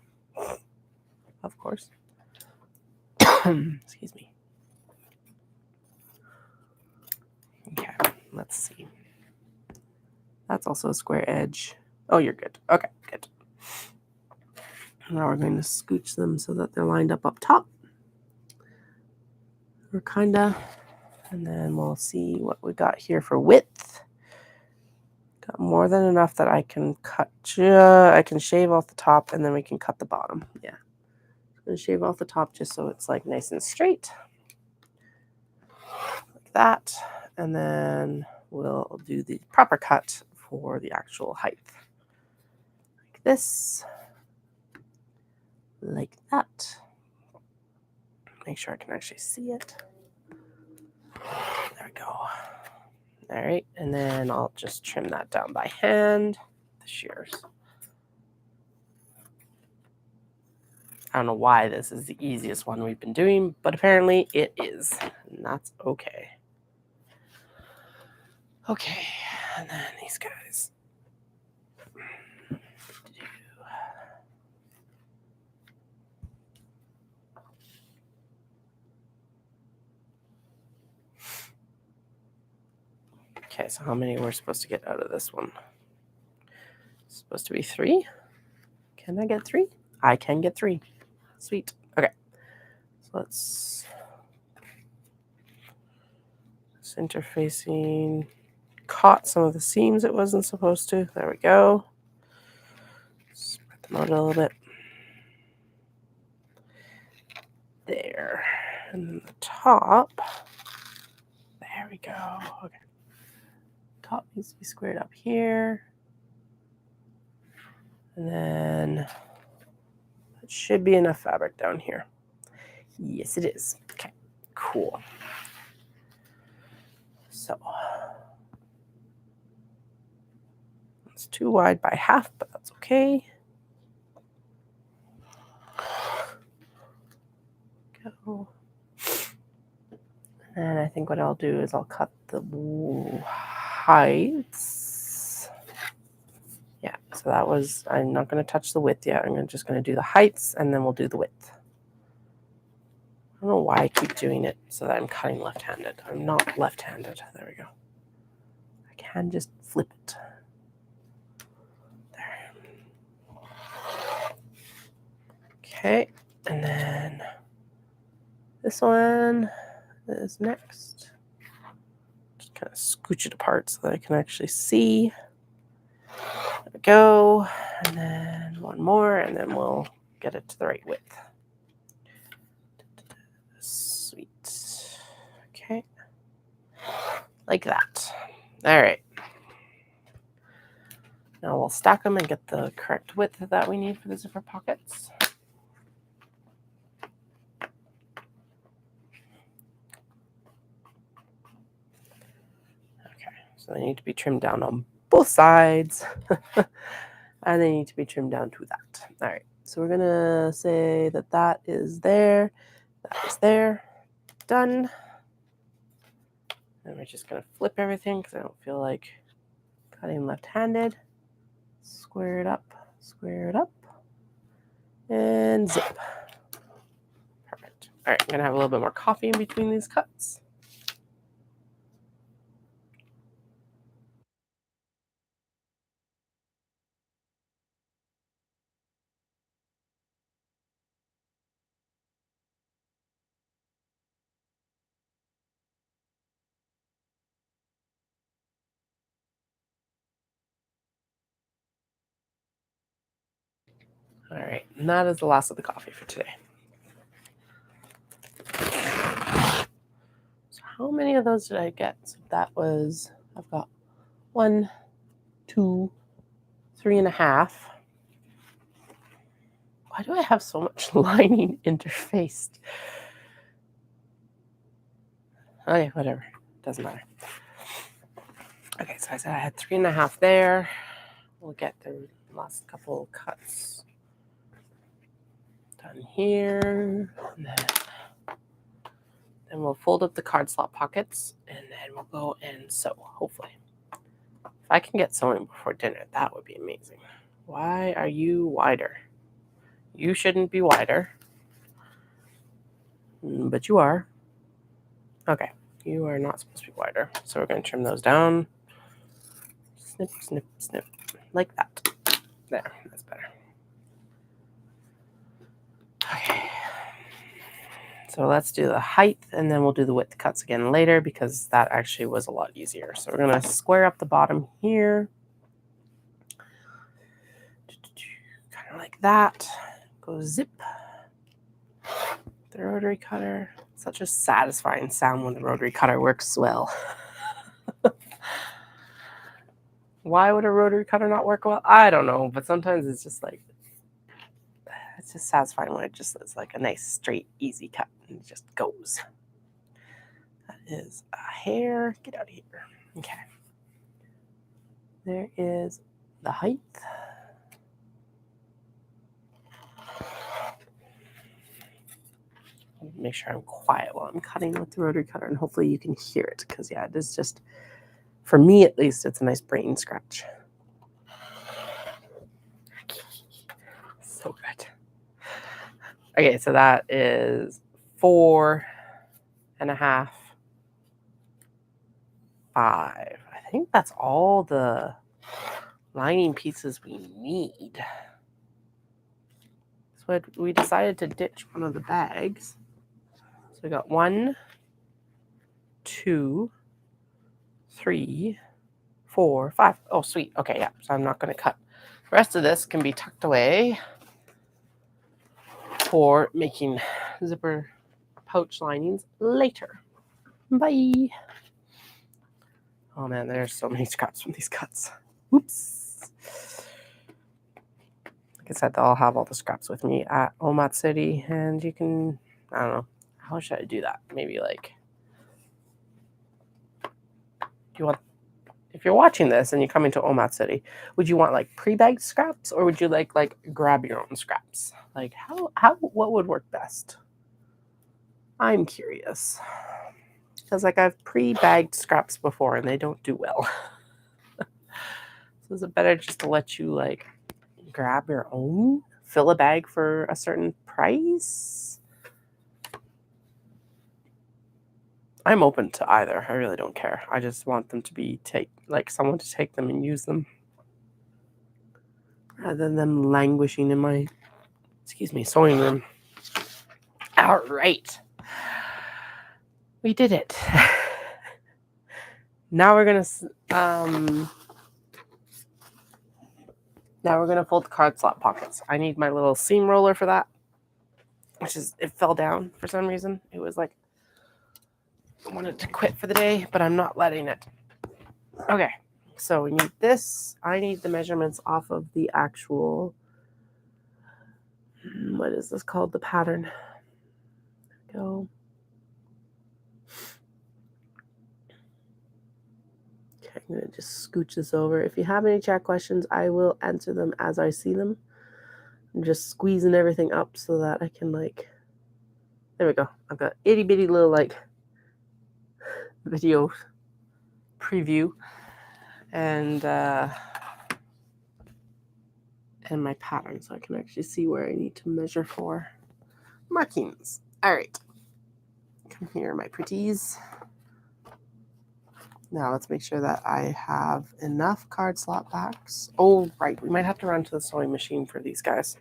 Of course. Excuse me. Okay, let's see. That's also a square edge. Oh, you're good. Okay, good. Now we're going to scooch them so that they're lined up top. We're kinda, and then we'll see what we got here for width. Got more than enough that I can cut. I can shave off the top, and then we can cut the bottom. Yeah, I'm gonna shave off the top just so it's like nice and straight, like that, and then we'll do the proper cut for the actual height, like this, like that. Make sure I can actually see it. There we go. All right, and then I'll just trim that down by hand, the shears. I don't know why this is the easiest one we've been doing, but apparently it is, and that's okay. Okay, and then these guys. Okay, so how many we're supposed to get out of this one? It's supposed to be 3. Can I get 3? I can get 3. Sweet. Okay, so let's interfacing. Caught some of the seams it wasn't supposed to. There we go. Spread them out a little bit. There. And then the top. There we go. Okay. Top needs to be squared up here. And then that should be enough fabric down here. Yes, it is. Okay, cool. So it's too wide by half, but that's okay. Go. And I think what I'll do is I'll cut the heights. Yeah, so that was, I'm not going to touch the width yet. I'm just going to do the heights, and then we'll do the width. I don't know why I keep doing it so that I'm cutting left-handed. I'm not left-handed. There we go. I can just flip it. There. Okay, and then this one is next. Just kind of scooch it apart so that I can actually see. There we go. And then one more, and then we'll get it to the right width. Sweet. Okay. Like that. All right. Now we'll stack them and get the correct width that we need for the zipper pockets. Okay, so they need to be trimmed down on both sides. And they need to be trimmed down to that. All right, so we're gonna say that that is there, that is there, done. And we're just gonna flip everything because I don't feel like cutting left-handed. Square it up, and zip. Perfect. All right, I'm gonna have a little bit more coffee in between these cuts. All right, and that is the last of the coffee for today. So how many of those did I get? So that was, I've got 1, 2, 3.5. Why do I have so much lining interfaced? Okay, whatever. Doesn't matter. Okay, so I said I had 3.5 there. We'll get the last couple cuts done here. And then we'll fold up the card slot pockets, and then we'll go and sew, hopefully. If I can get sewing before dinner, that would be amazing. Why are you wider? You shouldn't be wider. But you are. Okay, you are not supposed to be wider. So we're going to trim those down. Snip, snip, snip. Like that. There, that's better. Okay. So let's do the height, and then we'll do the width cuts again later because that actually was a lot easier. So we're going to square up the bottom here. Kind of like that. Go zip. The rotary cutter. Such a satisfying sound when the rotary cutter works well. Why would a rotary cutter not work well? I don't know, but sometimes it's just like, it's just satisfying when it just is like a nice, straight, easy cut and it just goes. That is a hair. Get out of here. Okay. There is the height. Make sure I'm quiet while I'm cutting with the rotary cutter, and hopefully you can hear it because, yeah, it is just, for me at least, it's a nice brain scratch. So good. Okay, so that is 4.5, 5. I think that's all the lining pieces we need. So we decided to ditch one of the bags. So we got 1, 2, 3, 4, 5. Oh, sweet. Okay, yeah. So I'm not going to cut. The rest of this can be tucked away for making zipper pouch linings later. Bye. Oh man, there's so many scraps from these cuts. Oops. Like I said, I'll have all the scraps with me at Omat City, and you can, I don't know, how should I do that? Maybe like, if you're watching this and you're coming to Omat City, would you want like pre-bagged scraps, or would you like grab your own scraps? Like what would work best? I'm curious. Because like I've pre-bagged scraps before and they don't do well. So is it better just to let you like grab your own? Fill a bag for a certain price? I'm open to either. I really don't care. I just want them to be someone to take them and use them. Rather than them languishing in my, sewing room. All right. We did it. Now we're gonna fold the card slot pockets. I need my little seam roller for that, it fell down for some reason. It was like, I wanted to quit for the day, but I'm not letting it. Okay, so we need this. I need the measurements off of the actual, what is this called? The pattern. There we go. Okay, I'm going to just scooch this over. If you have any chat questions, I will answer them as I see them. I'm just squeezing everything up so that I can there we go. I've got itty bitty little video preview and my pattern so I can actually see where I need to measure for markings. All right. Come here, my pretties. Now let's make sure that I have enough card slot backs. Oh, right. We might have to run to the sewing machine for these guys.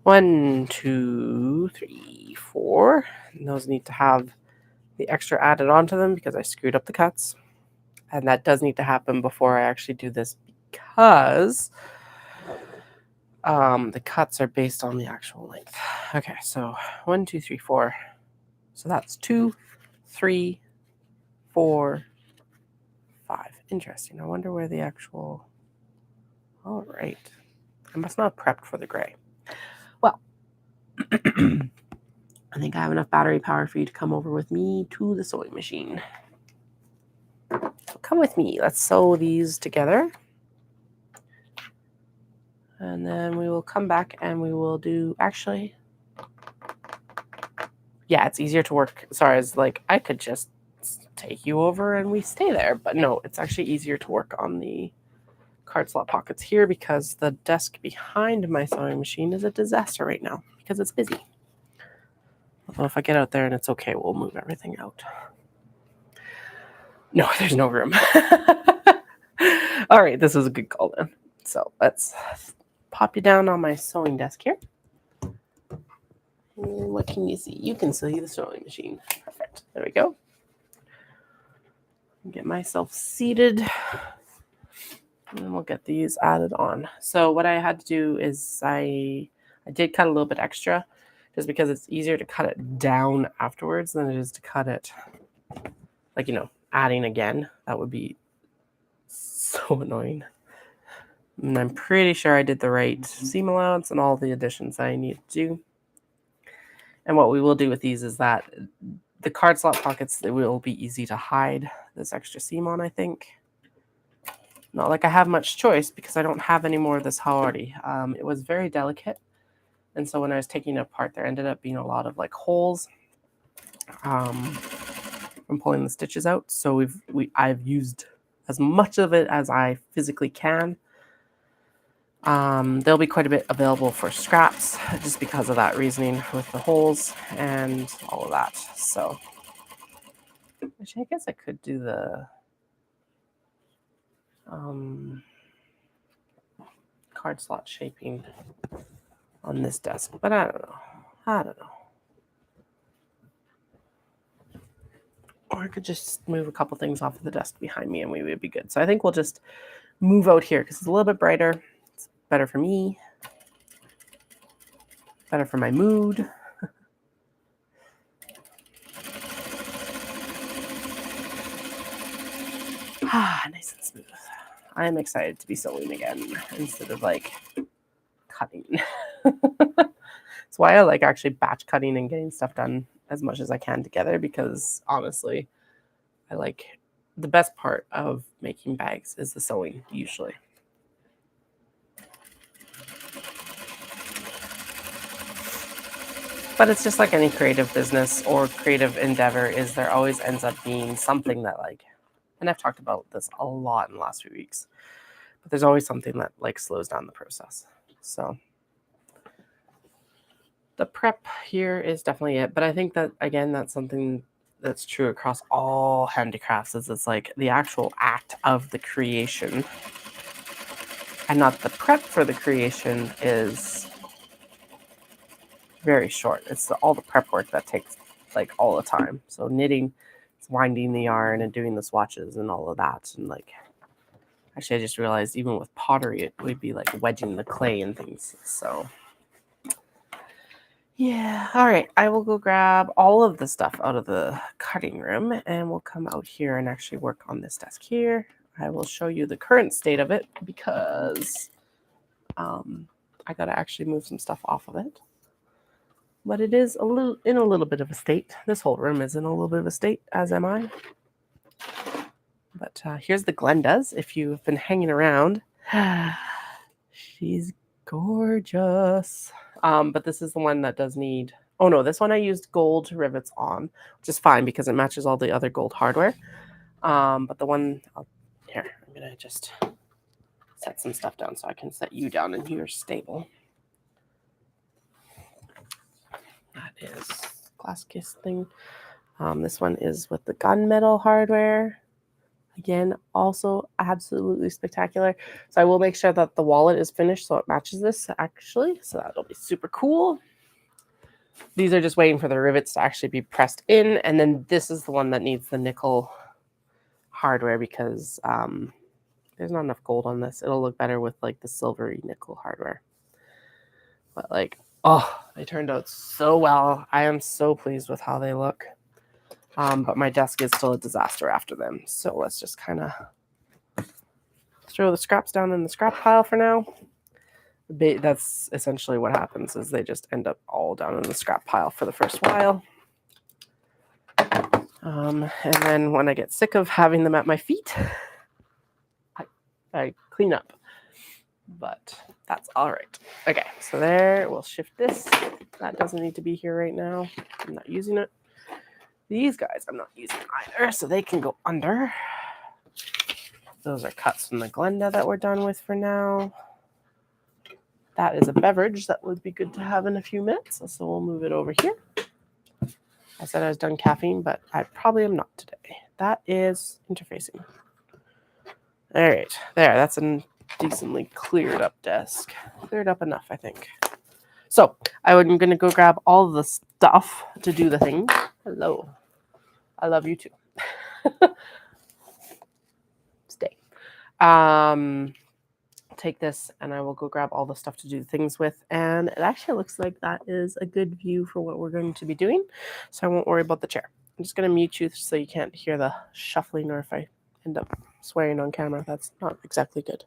1, 2, 3, 4. And those need to have the extra added onto them because I screwed up the cuts. And that does need to happen before I actually do this because The cuts are based on the actual length. Okay, so 1, 2, 3, 4. So that's 2, 3, 4, 5. Interesting. I wonder where the actual... All right. I must not have prepped for the gray. Well, I think I have enough battery power for you to come over with me to the sewing machine. So come with me. Let's sew these together. And then we will come back and we will do... Actually... Yeah, it's easier to work. Sorry, it's like I could just take you over and we stay there. But no, it's actually easier to work on the card slot pockets here because the desk behind my sewing machine is a disaster right now because it's busy. Although if I get out there and it's okay, we'll move everything out. No, there's no room. All right, this was a good call then. So let's pop you down on my sewing desk here. And what can you see? You can see the sewing machine. Perfect. There we go. Get myself seated. And then we'll get these added on. So what I had to do is I did cut a little bit extra just because it's easier to cut it down afterwards than it is to cut it, like, you know, adding again. That would be so annoying. And I'm pretty sure I did the right seam allowance and all the additions I need to do. And what we will do with these is that the card slot pockets, it will be easy to hide this extra seam on, I think. Not like I have much choice because I don't have any more of this already. It was very delicate. And so when I was taking it apart, there ended up being a lot of like holes from pulling the stitches out. So I've used as much of it as I physically can. There'll be quite a bit available for scraps just because of that reasoning with the holes and all of that. So actually, I guess I could do the card slot shaping on this desk, but I don't know. Or I could just move a couple things off of the desk behind me and we would be good. So I think we'll just move out here because it's a little bit brighter. It's better for me, better for my mood. Nice and smooth. I'm excited to be sewing again instead of like cutting. That's why I like actually batch cutting and getting stuff done as much as I can together, because honestly, I like the best part of making bags is the sewing usually. But it's just like any creative business or creative endeavor, is there always ends up being something that like, and I've talked about this a lot in the last few weeks, but there's always something that like slows down the process. So the prep here is definitely it. But I think that, again, that's something that's true across all handicrafts, is it's like the actual act of the creation and not the prep for the creation is very short. It's all the prep work that takes like all the time. So knitting, it's winding the yarn and doing the swatches and all of that. And like, actually, I just realized even with pottery, it would be like wedging the clay and things. So yeah. All right. I will go grab all of the stuff out of the cutting room and we'll come out here and actually work on this desk here. I will show you the current state of it because I got to actually move some stuff off of it. But it is in a little bit of a state. This whole room is in a little bit of a state, as am I. But here's the Glenda's. If you've been hanging around, she's gorgeous. But this is the one that does need... Oh no, this one I used gold rivets on, which is fine because it matches all the other gold hardware. But the one... Here, I'm going to just set some stuff down so I can set you down in your stable. That is glass case thing. This one is with the gunmetal hardware. Again, also absolutely spectacular. So I will make sure that the wallet is finished so it matches this actually. So that'll be super cool. These are just waiting for the rivets to actually be pressed in. And then this is the one that needs the nickel hardware because there's not enough gold on this. It'll look better with like the silvery nickel hardware. But like, oh, they turned out so well. I am so pleased with how they look. But my desk is still a disaster after them. So let's just kind of throw the scraps down in the scrap pile for now. That's essentially what happens is they just end up all down in the scrap pile for the first while. And then when I get sick of having them at my feet, I clean up. But that's all right. Okay, so there, we'll shift this. That doesn't need to be here right now. I'm not using it. These guys I'm not using either, so they can go under. Those are cuts from the Glenda that we're done with for now. That is a beverage that would be good to have in a few minutes, so we'll move it over here. I said I was done caffeine, but I probably am not today. That is interfacing. All right, there, that's a decently cleared up desk. Cleared up enough, I think. So I'm going to go grab all the stuff to do the thing. Hello. I love you too. Stay. Take this and I will go grab all the stuff to do things with. And it actually looks like that is a good view for what we're going to be doing. So I won't worry about the chair. I'm just going to mute you so you can't hear the shuffling, or if I end up swearing on camera, that's not exactly good.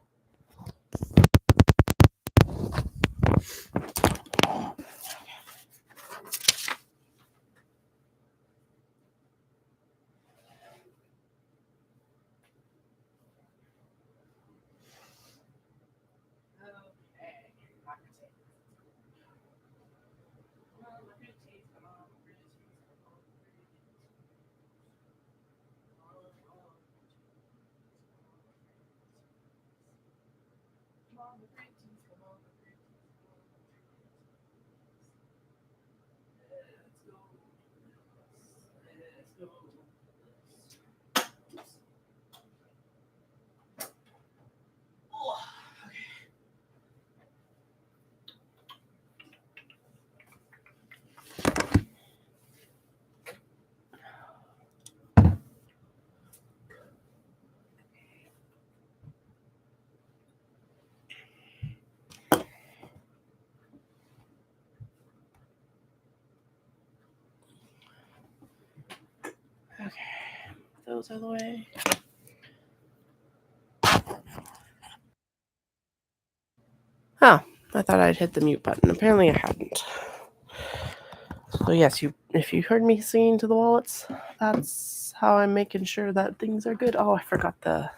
Okay, those are the way. Huh, I thought I'd hit the mute button. Apparently I hadn't. So yes, if you heard me singing to the wallets, that's how I'm making sure that things are good. Oh, I forgot the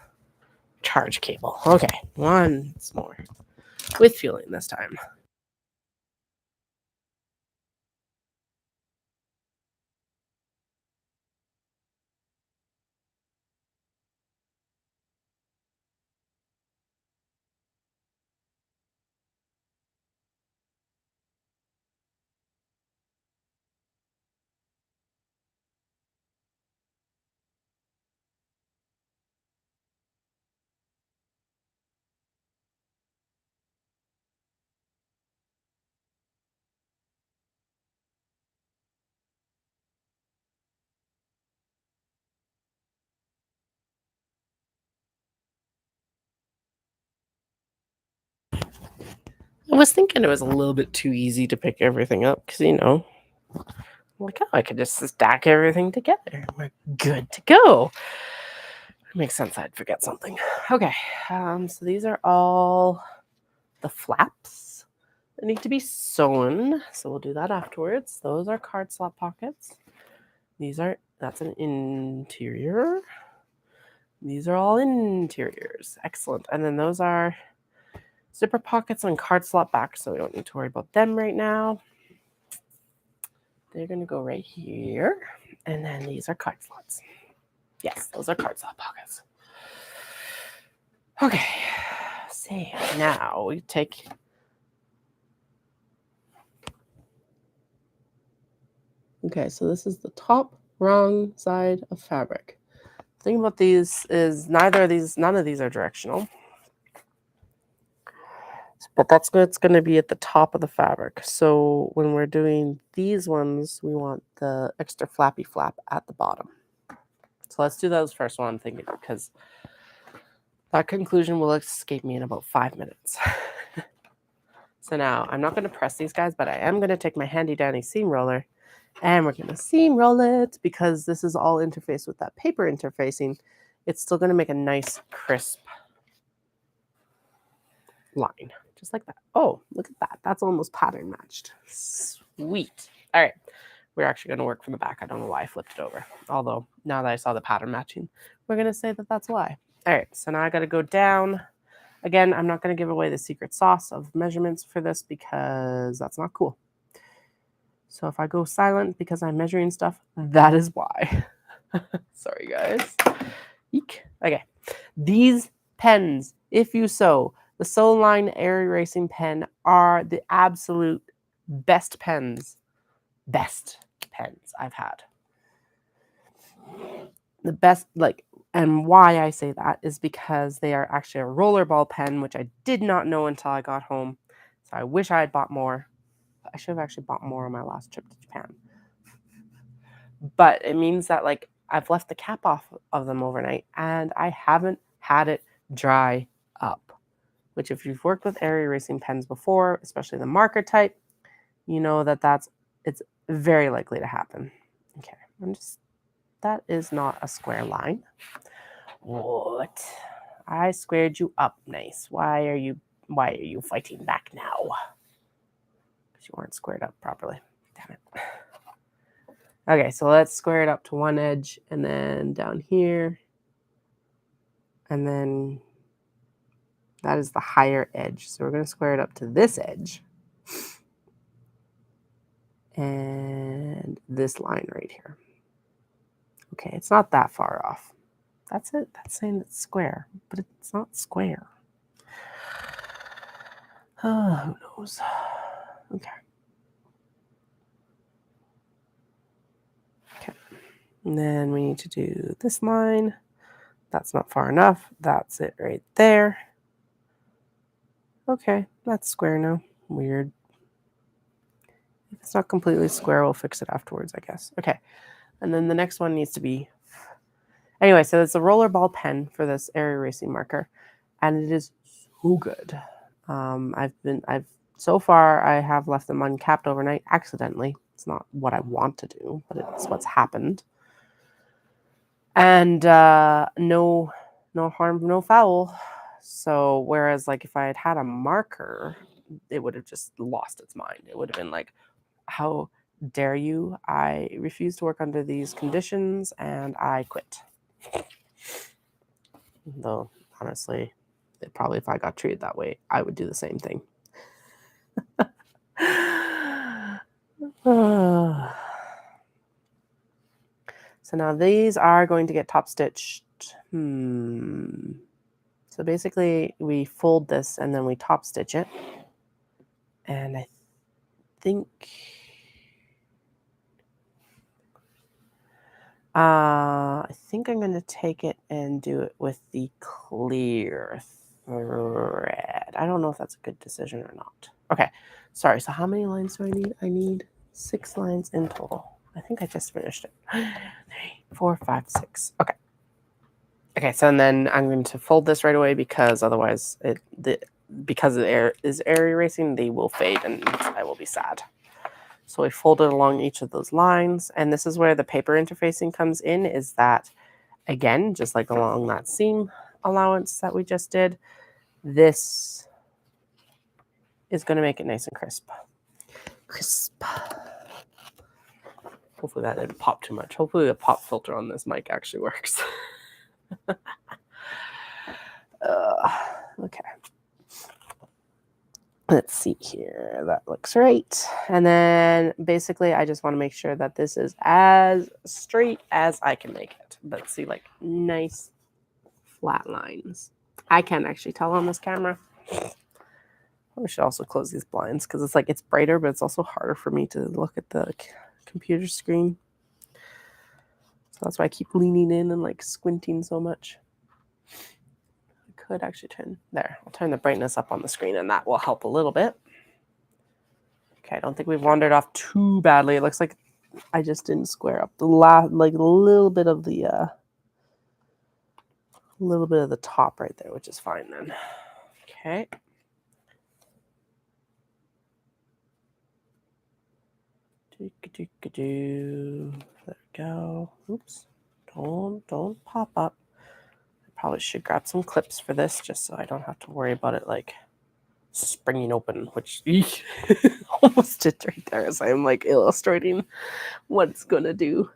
charge cable. Okay, once more. With feeling this time. I was thinking it was a little bit too easy to pick everything up because, like, oh, I could just stack everything together. We're good to go. It makes sense I'd forget something. Okay, so these are all the flaps that need to be sewn. So we'll do that afterwards. Those are card slot pockets. That's an interior. These are all interiors. Excellent. And then those are zipper pockets and card slot backs, so we don't need to worry about them right now. They're going to go right here. And then these are card slots. Yes, those are card slot pockets. Okay, so now we take... Okay, so this is the top wrong side of fabric. The thing about these is none of these are directional. But that's what's going to be at the top of the fabric. So when we're doing these ones, we want the extra flappy flap at the bottom. So let's do those first one, I'm thinking, because that conclusion will escape me in about 5 minutes. So now I'm not going to press these guys, but I am going to take my handy dandy seam roller and we're going to seam roll it because this is all interfaced with that paper interfacing. It's still going to make a nice crisp line, just like that. Oh, look at that. That's almost pattern matched. Sweet. All right. We're actually going to work from the back. I don't know why I flipped it over. Although now that I saw the pattern matching, we're going to say that that's why. All right. So now I got to go down. Again, I'm not going to give away the secret sauce of measurements for this because that's not cool. So if I go silent because I'm measuring stuff, that is why. Sorry, guys. Eek. Okay. These pens, if you sew, the Sew Line Air Erasing pen are the absolute best pens. Best pens I've had. The best, and why I say that is because they are actually a rollerball pen, which I did not know until I got home. So I wish I had bought more. I should have actually bought more on my last trip to Japan. But it means that I've left the cap off of them overnight and I haven't had it dry up. Which if you've worked with air erasing pens before, especially the marker type, you know that it's very likely to happen. Okay, that is not a square line. What? I squared you up nice. Why are you fighting back now? Because you weren't squared up properly. Damn it. Okay, so let's square it up to one edge and then down here. And then that is the higher edge. So we're going to square it up to this edge. And this line right here. Okay, it's not that far off. That's it. That's saying it's square, but it's not square. Oh, who knows? Okay. Okay. And then we need to do this line. That's not far enough. That's it right there. Okay, that's square now. Weird. If it's not completely square, we'll fix it afterwards, I guess. Okay. And then the next one needs to be... Anyway, so it's a rollerball pen for this air erasing marker. And it is so good. So far, I have left them uncapped overnight accidentally. It's not what I want to do, but it's what's happened. And no harm, no foul. So whereas if I had had a marker, it would have just lost its mind. It would have been like, how dare you? I refuse to work under these conditions and I quit. Though, honestly, probably if I got treated that way, I would do the same thing. So now these are going to get top stitched. So basically we fold this and then we top stitch it. And I think I'm going to take it and do it with the clear thread. I don't know if that's a good decision or not. Okay, sorry. So how many lines do I need? I need 6 lines in total. I think I just finished it. 3, 4, 5, 6. Okay. Okay, so and then I'm going to fold this right away because otherwise, because the air is air erasing, they will fade and I will be sad. So we fold it along each of those lines, and this is where the paper interfacing comes in. Is that again, just like along that seam allowance that we just did, this is going to make it nice and crisp. Crisp. Hopefully that didn't pop too much. Hopefully the pop filter on this mic actually works. Okay. Let's see here. That looks right. And then basically I just want to make sure that this is as straight as I can make it. But see, nice flat lines. I can't actually tell on this camera. I should also close these blinds because it's brighter, but it's also harder for me to look at the computer screen. So that's why I keep leaning in and squinting so much. I could actually I'll turn the brightness up on the screen and that will help a little bit. Okay, I don't think we've wandered off too badly. It looks like I just didn't square up the little bit of the top right there, which is fine then. Okay. There we go. Oops. Don't pop up. I probably should grab some clips for this just so I don't have to worry about it like springing open, which almost did right there as I'm like illustrating what it's gonna do.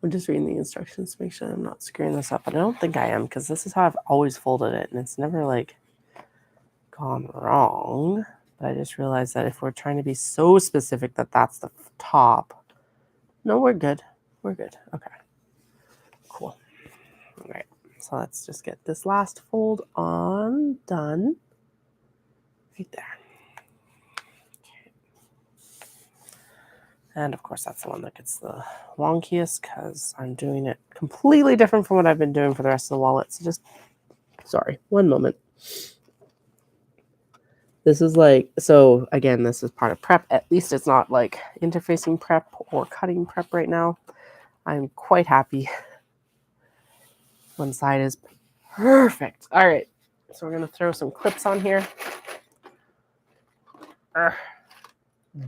I'm just reading the instructions to make sure I'm not screwing this up, but I don't think I am because this is how I've always folded it and it's never like gone wrong. But I just realized that if we're trying to be so specific that that's the top, no, we're good. We're good. Okay. Cool. All right. So let's just get this last fold on done. Right there. Okay. And of course, that's the one that gets the wonkiest because I'm doing it completely different from what I've been doing for the rest of the wallet. So just, sorry, one moment. This is like, so again, this is part of prep. At least it's not like interfacing prep or cutting prep right now. I'm quite happy. One side is perfect. All right, so we're gonna throw some clips on here.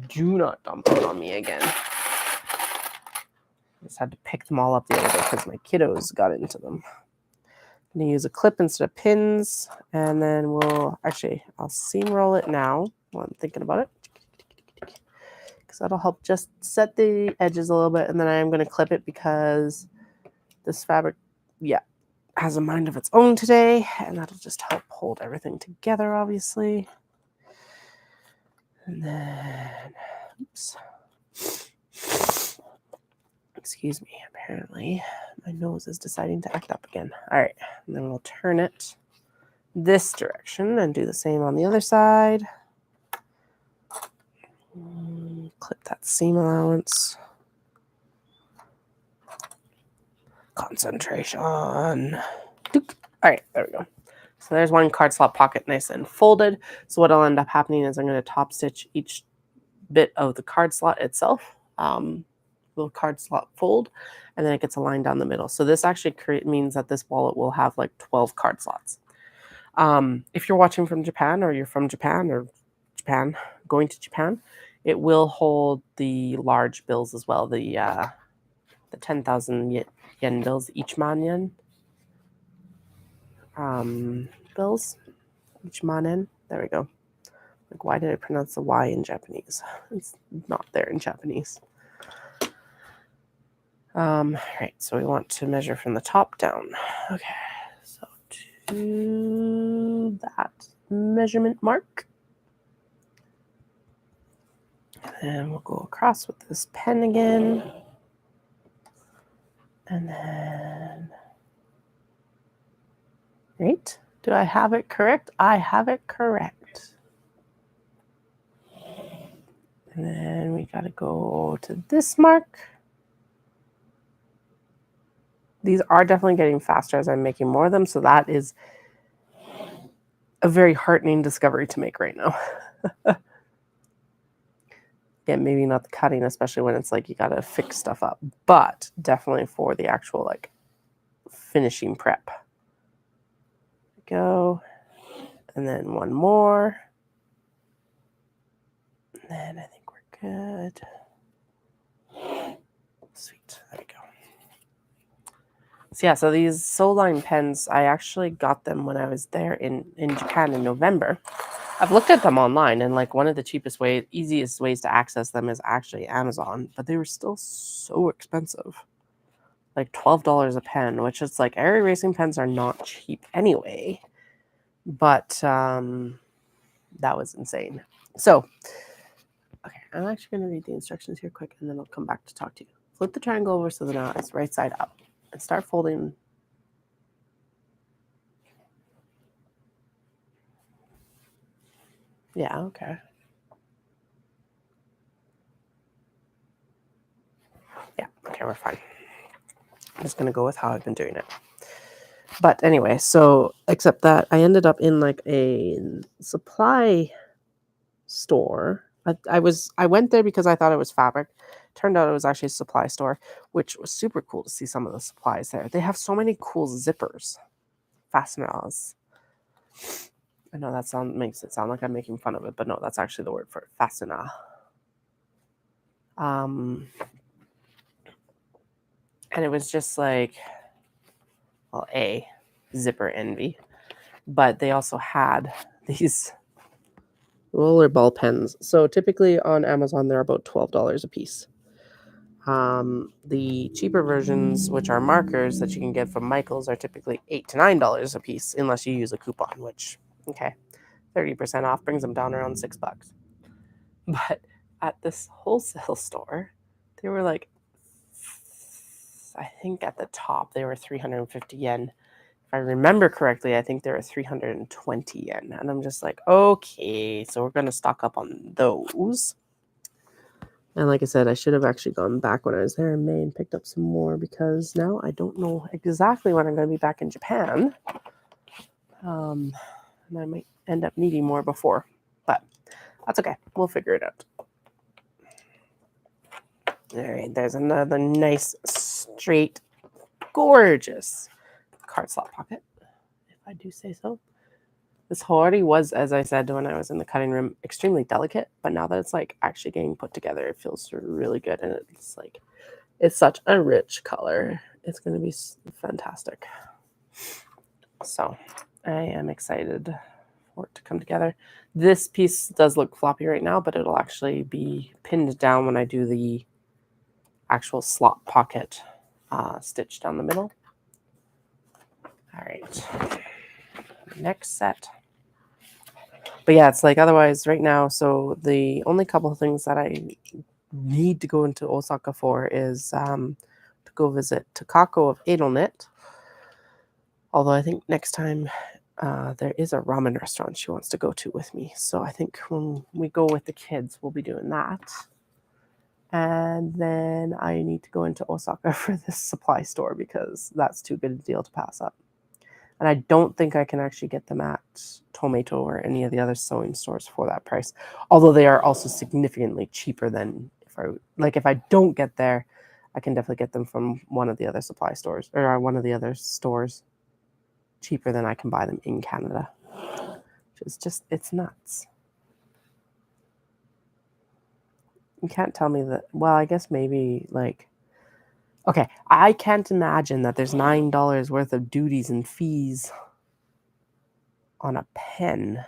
Do not dump it on me again. I just had to pick them all up the other day because my kiddos got into them. I'm gonna use a clip instead of pins, and then I'll seam roll it now while I'm thinking about it. Because that'll help just set the edges a little bit, and then I am going to clip it because this fabric, has a mind of its own today, and that'll just help hold everything together, obviously. And then, oops. Excuse me, apparently my nose is deciding to act up again. All right, and then we'll turn it this direction and do the same on the other side. Clip that seam allowance. Concentration. All right, there we go. So there's one card slot pocket nice and folded. So what'll end up happening is I'm going to top stitch each bit of the card slot itself, little card slot fold, and then it gets aligned down the middle. So this actually means that this wallet will have like 12 card slots. If you're watching from Japan, or you're from Japan, or going to Japan, it will hold the large bills as well. The 10,000 yen bills, ichiman yen bills, ichiman. There we go. Like, why did I pronounce the Y in Japanese? It's not there in Japanese. Right, so we want to measure from the top down. Okay, so to that measurement mark. And we'll go across with this pen again. And then, right? Do I have it correct? I have it correct. And then we got to go to this mark. These are definitely getting faster as I'm making more of them. So that is a very heartening discovery to make right now. Yeah, maybe not the cutting, especially when it's like you got to fix stuff up, but definitely for the actual like finishing prep. Go. And then one more. And then I think we're good. Sweet. There we go. So yeah, so these Soline pens, I actually got them when I was there in Japan in November. I've looked at them online, and like one of the easiest ways to access them is actually Amazon, but they were still so expensive. Like $12 a pen, which is like, air erasing pens are not cheap anyway. But that was insane. So, okay, I'm actually going to read the instructions here quick, and then I'll come back to talk to you. Flip the triangle over so that now it's right side up, and start folding. Yeah, okay. Yeah, okay, we're fine. I'm just going to go with how I've been doing it. But anyway, so except that I ended up in like a supply store. I went there because I thought it was fabric, Turned out it was actually a supply store, which was super cool to see some of the supplies there. They have so many cool zippers, fasteners. I know that makes it sound like I'm making fun of it, but no, that's actually the word for it, fastener. And it was just like, well, zipper envy, but they also had these roller ball pens. So typically on Amazon, they're about $12 a piece. The cheaper versions, which are markers that you can get from Michael's, are typically $8 to $9 a piece, unless you use a coupon, which, okay, 30% off brings them down around $6. But at this wholesale store, they were like, I think at the top, they were 350 yen. If I remember correctly, I think they were 320 yen. And I'm just like, okay, so we're going to stock up on those. And like I said, I should have actually gone back when I was there in May and picked up some more, because now I don't know exactly when I'm going to be back in Japan. And I might end up needing more before. But that's okay. We'll figure it out. All right, there's another nice, straight, gorgeous card slot pocket, if I do say so. This already was, as I said when I was in the cutting room, extremely delicate, but now that it's like actually getting put together, it feels really good, and it's like, it's such a rich color. It's going to be fantastic. So I am excited for it to come together. This piece does look floppy right now, but it'll actually be pinned down when I do the actual slot pocket stitch down the middle. All right, next set. But yeah, it's like otherwise right now. So the only couple of things that I need to go into Osaka for is to go visit Takako of Edelknit. Although I think next time there is a ramen restaurant she wants to go to with me. So I think when we go with the kids, we'll be doing that. And then I need to go into Osaka for this supply store, because that's too good a deal to pass up. And I don't think I can actually get them at Tomato or any of the other sewing stores for that price. Although they are also significantly cheaper than if I don't get there, I can definitely get them from one of the other supply stores, or one of the other stores, cheaper than I can buy them in Canada. Which is just, it's nuts. You can't tell me that, well, I guess maybe like, okay, I can't imagine that there's $9 worth of duties and fees on a pen.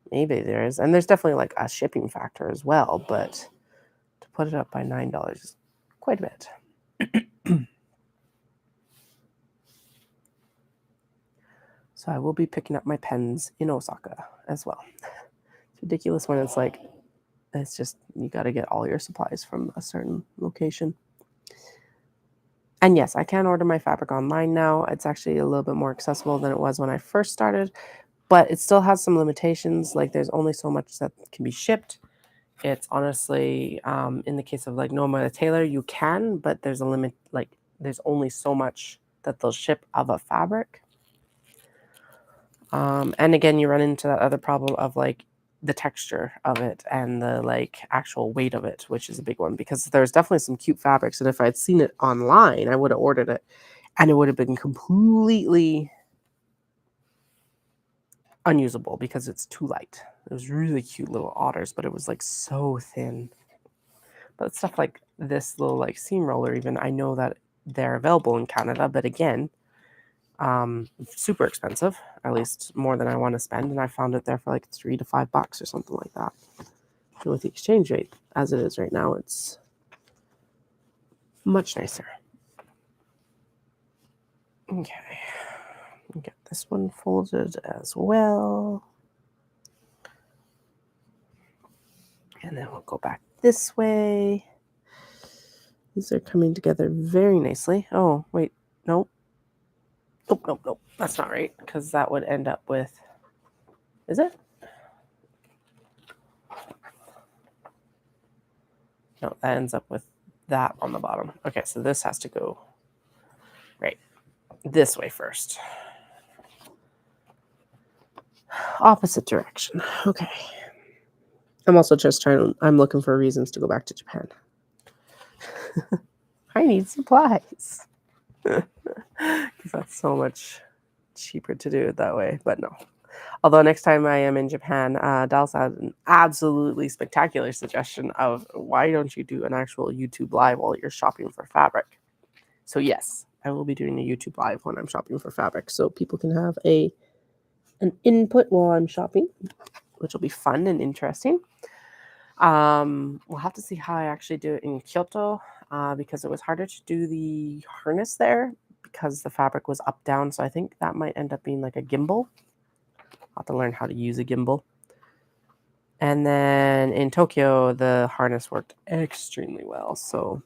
Maybe there is, and there's definitely like a shipping factor as well, but to put it up by $9 is quite a bit. So I will be picking up my pens in Osaka as well. It's ridiculous when it's like, it's just, you got to get all your supplies from a certain location. And yes, I can order my fabric online now. It's actually a little bit more accessible than it was when I first started, but it still has some limitations. Like there's only so much that can be shipped. It's honestly, in the case of like Norma the Tailor, you can, but there's a limit. Like there's only so much that they'll ship of a fabric. And again, you run into that other problem of like the texture of it and the like actual weight of it, which is a big one, because there's definitely some cute fabrics. And if I'd seen it online, I would have ordered it, and it would have been completely unusable because it's too light. It was really cute little otters, but it was like so thin. But stuff like this little like seam roller, even, I know that they're available in Canada, but again, super expensive, at least more than I want to spend. And I found it there for like $3 to $5 or something like that. And with the exchange rate as it is right now, it's much nicer. Okay, get this one folded as well. And then we'll go back this way. These are coming together very nicely. Oh, wait, nope. Nope. That's not right, because that would end up with, is it? No, that ends up with that on the bottom. Okay, so this has to go right this way first. Opposite direction. Okay. I'm also just I'm looking for reasons to go back to Japan. I need supplies. Because that's so much cheaper to do it that way, but no. Although next time I am in Japan, Dallas had an absolutely spectacular suggestion of why don't you do an actual YouTube live while you're shopping for fabric? So yes, I will be doing a YouTube live when I'm shopping for fabric, so people can have an input while I'm shopping, which will be fun and interesting. We'll have to see how I actually do it in Kyoto, because it was harder to do the harness there because the fabric was up down. So I think that might end up being like a gimbal. I'll have to learn how to use a gimbal. And then in Tokyo, the harness worked extremely well. So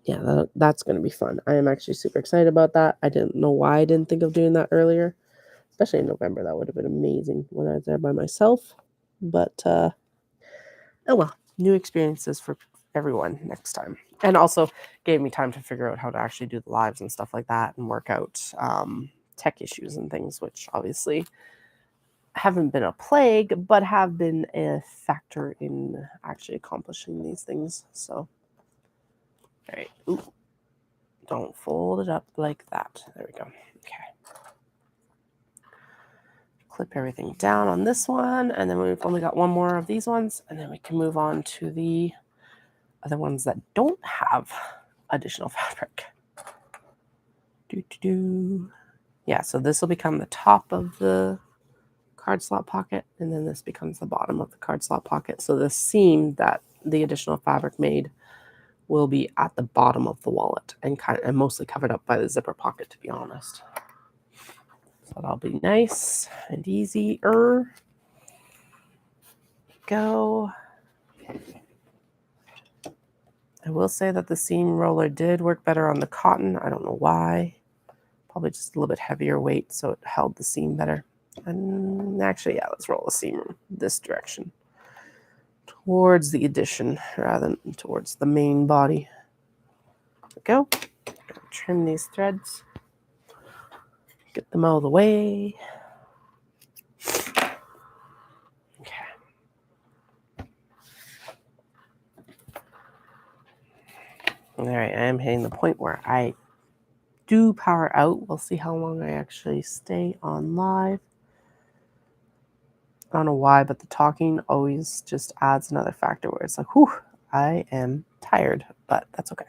yeah, that's going to be fun. I am actually super excited about that. I didn't know why I didn't think of doing that earlier, especially in November. That would have been amazing when I was there by myself. But oh well, new experiences for everyone next time. And also gave me time to figure out how to actually do the lives and stuff like that and work out tech issues and things, which obviously haven't been a plague, but have been a factor in actually accomplishing these things. So, all right. Ooh. Don't fold it up like that. There we go. Okay. Clip everything down on this one, and then we've only got one more of these ones, and then we can move on to the other ones that don't have additional fabric. Yeah, so this will become the top of the card slot pocket, and then this becomes the bottom of the card slot pocket. So the seam that the additional fabric made will be at the bottom of the wallet and mostly covered up by the zipper pocket, to be honest. So that'll be nice and easier. Go. I will say that the seam roller did work better on the cotton. I don't know why. Probably just a little bit heavier weight, so it held the seam better. And actually, yeah, let's roll the seam this direction towards the addition rather than towards the main body. There we go. Trim these threads. Get them out of the way. Okay. All right, I am hitting the point where I do power out. We'll see how long I actually stay on live. I don't know why, but the talking always just adds another factor where it's like, whew, I am tired, but that's okay.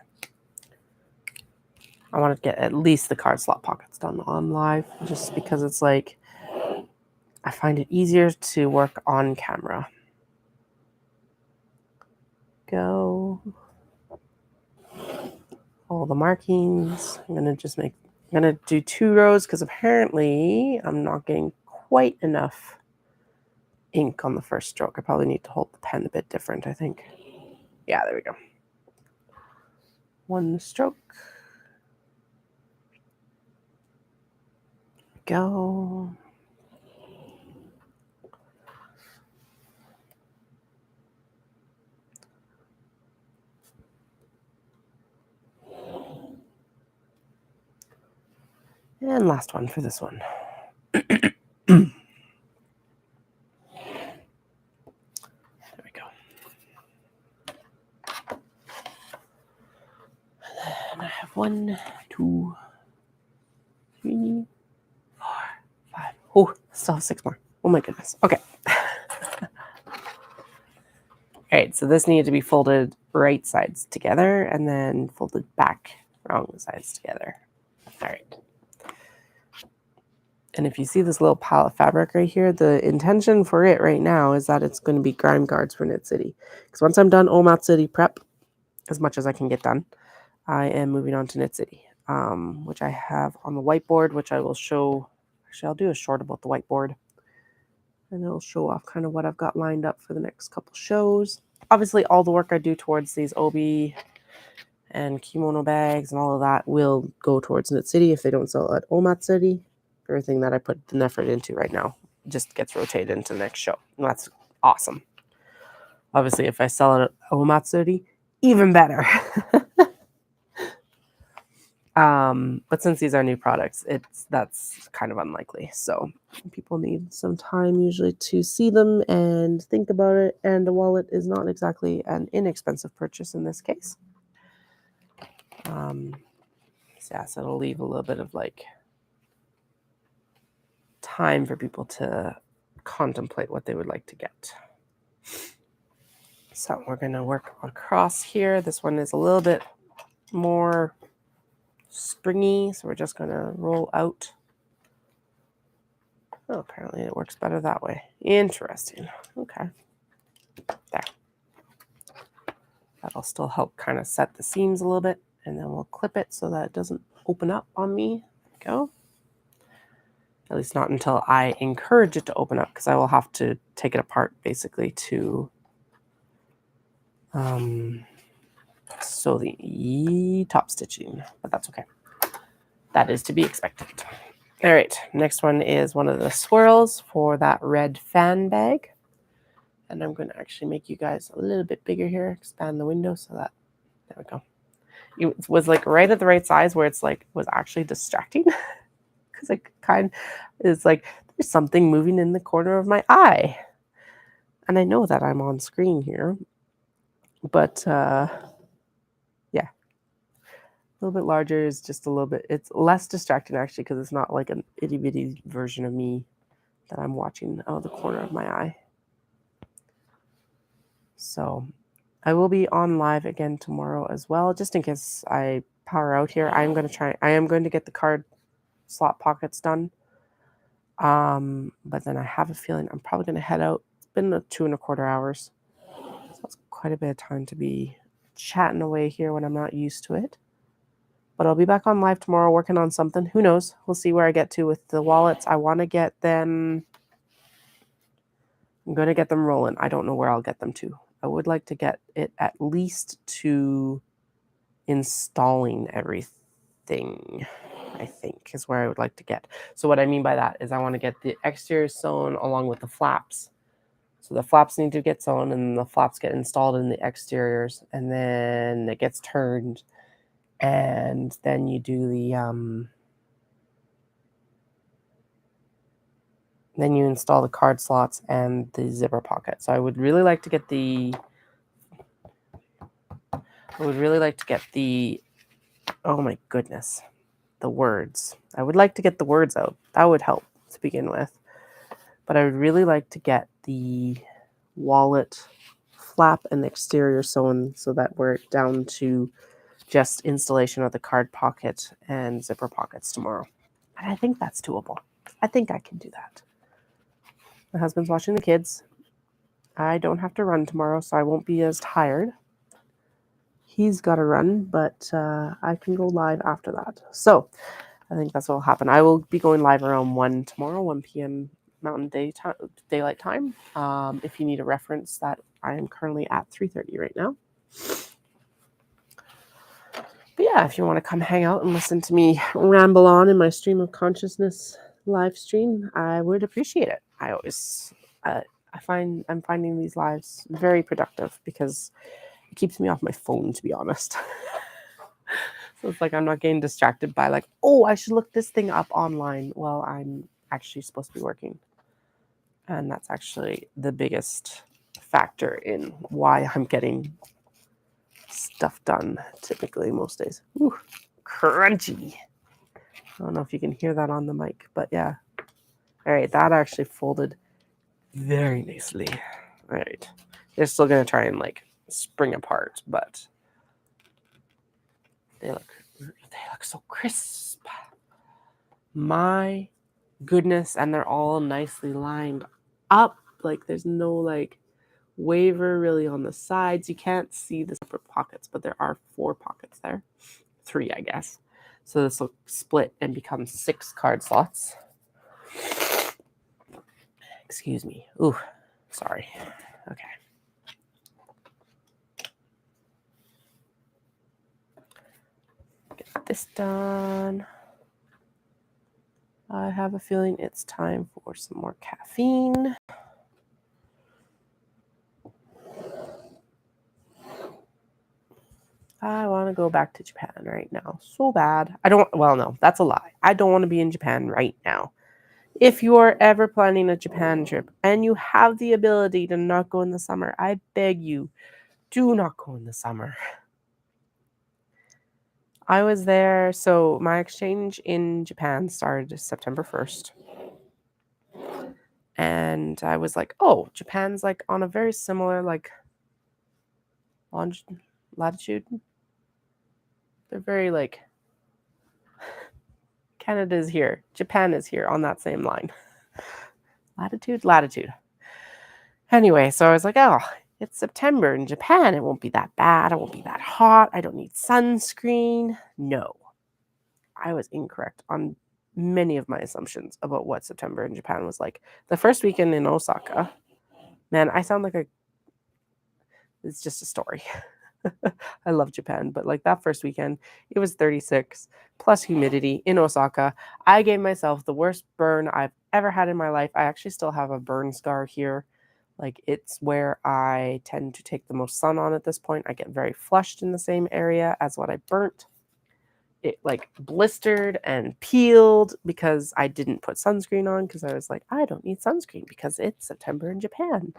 I want to get at least the card slot pockets done on live, just because it's like, I find it easier to work on camera. Go. All the markings. I'm going to do 2 rows because apparently I'm not getting quite enough ink on the first stroke. I probably need to hold the pen a bit different, I think. Yeah, there we go. 1 stroke. Go. And last one for this one. There we go. And I have 1, 2, 3, 4, 5. Oh, still have 6 more. Oh my goodness. Okay. All right, so this needed to be folded right sides together and then folded back wrong sides together. All right. And if you see this little pile of fabric right here, the intention for it right now is that it's going to be grime guards for Knit City. Because once I'm done Omat City prep, as much as I can get done, I am moving on to Knit City, which I have on the whiteboard, which I will show. Actually, I'll do a short about the whiteboard. And it'll show off kind of what I've got lined up for the next couple shows. Obviously, all the work I do towards these obi and kimono bags and all of that will go towards Knit City if they don't sell at Omat City. Everything that I put an effort into right now just gets rotated into the next show. And that's awesome. Obviously, if I sell it at Omat City, even better. But since these are new products, that's kind of unlikely. So people need some time usually to see them and think about it. And a wallet is not exactly an inexpensive purchase in this case. So it'll leave a little bit of like time for people to contemplate what they would like to get. So we're going to work across here. This one is a little bit more springy, so we're just going to roll out. Oh, apparently it works better that way. Interesting. Okay. There. That'll still help kind of set the seams a little bit, and then we'll clip it so that it doesn't open up on me. There we go. At least not until I encourage it to open up, because I will have to take it apart basically to sew the top stitching, but that's okay. That is to be expected. All right, next one is one of the swirls for that red fan bag. And I'm going to actually make you guys a little bit bigger here, expand the window so that, there we go. It was like right at the right size where it's like, was actually distracting. Because it kind of is like, there's something moving in the corner of my eye. And I know that I'm on screen here. But yeah, a little bit larger is just a little bit, it's less distracting actually, because it's not like an itty bitty version of me that I'm watching out of the corner of my eye. So I will be on live again tomorrow as well, just in case I power out here. I am going to get the card slot pockets done. But then I have a feeling I'm probably going to head out. It's been 2.25 hours. So that's quite a bit of time to be chatting away here when I'm not used to it. But I'll be back on live tomorrow working on something. Who knows? We'll see where I get to with the wallets. I want to get them. I'm going to get them rolling. I don't know where I'll get them to. I would like to get it at least to installing everything, I think, is where I would like to get. So what I mean by that is I want to get the exterior sewn along with the flaps. So the flaps need to get sewn, and the flaps get installed in the exteriors, and then it gets turned, and then you do the then you install the card slots and the zipper pocket. So I would really like to get the oh my goodness, the words. I would like to get the words out. That would help to begin with. But I would really like to get the wallet flap and exterior sewn so that we're down to just installation of the card pocket and zipper pockets tomorrow. And I think that's doable. I think I can do that. My husband's watching the kids. I don't have to run tomorrow, so I won't be as tired. He's got to run, but I can go live after that. So I think that's what will happen. I will be going live around 1 tomorrow, 1 p.m. Mountain Daylight Time. If you need a reference, that I am currently at 3:30 right now. But yeah, if you want to come hang out and listen to me ramble on in my stream of consciousness live stream, I would appreciate it. I always, I'm finding these lives very productive because it keeps me off my phone, to be honest. So it's like I'm not getting distracted by like, oh, I should look this thing up online. Well, I'm actually supposed to be working. And that's actually the biggest factor in why I'm getting stuff done typically most days. Ooh, crunchy. I don't know if you can hear that on the mic, but yeah. All right, that actually folded very nicely. All right. They're still going to try and like spring apart, but they look so crisp. My goodness, and they're all nicely lined up. Like there's no like waver really on the sides. You can't see the separate pockets, but there are 4 pockets there. 3, I guess. So this will split and become 6 card slots. Excuse me. Ooh, sorry. Okay. Get this done. I have a feeling it's time for some more caffeine. I want to go back to Japan right now. So bad. No, that's a lie. I don't want to be in Japan right now. If you are ever planning a Japan trip and you have the ability to not go in the summer, I beg you, do not go in the summer. I was there, so my exchange in Japan started September 1st. And I was like, oh, Japan's like on a very similar like latitude. They're very like Canada's here, Japan is here on that same line. Latitude. Anyway, so I was like, oh, it's September in Japan. It won't be that bad. It won't be that hot. I don't need sunscreen. No, I was incorrect on many of my assumptions about what September in Japan was like. The first weekend in Osaka, man, I sound like it's just a story. I love Japan, but like that first weekend, it was 36 plus humidity in Osaka. I gave myself the worst burn I've ever had in my life. I actually still have a burn scar here. Like it's where I tend to take the most sun on at this point. I get very flushed in the same area as what I burnt. It like blistered and peeled because I didn't put sunscreen on because I was like, I don't need sunscreen because it's September in Japan.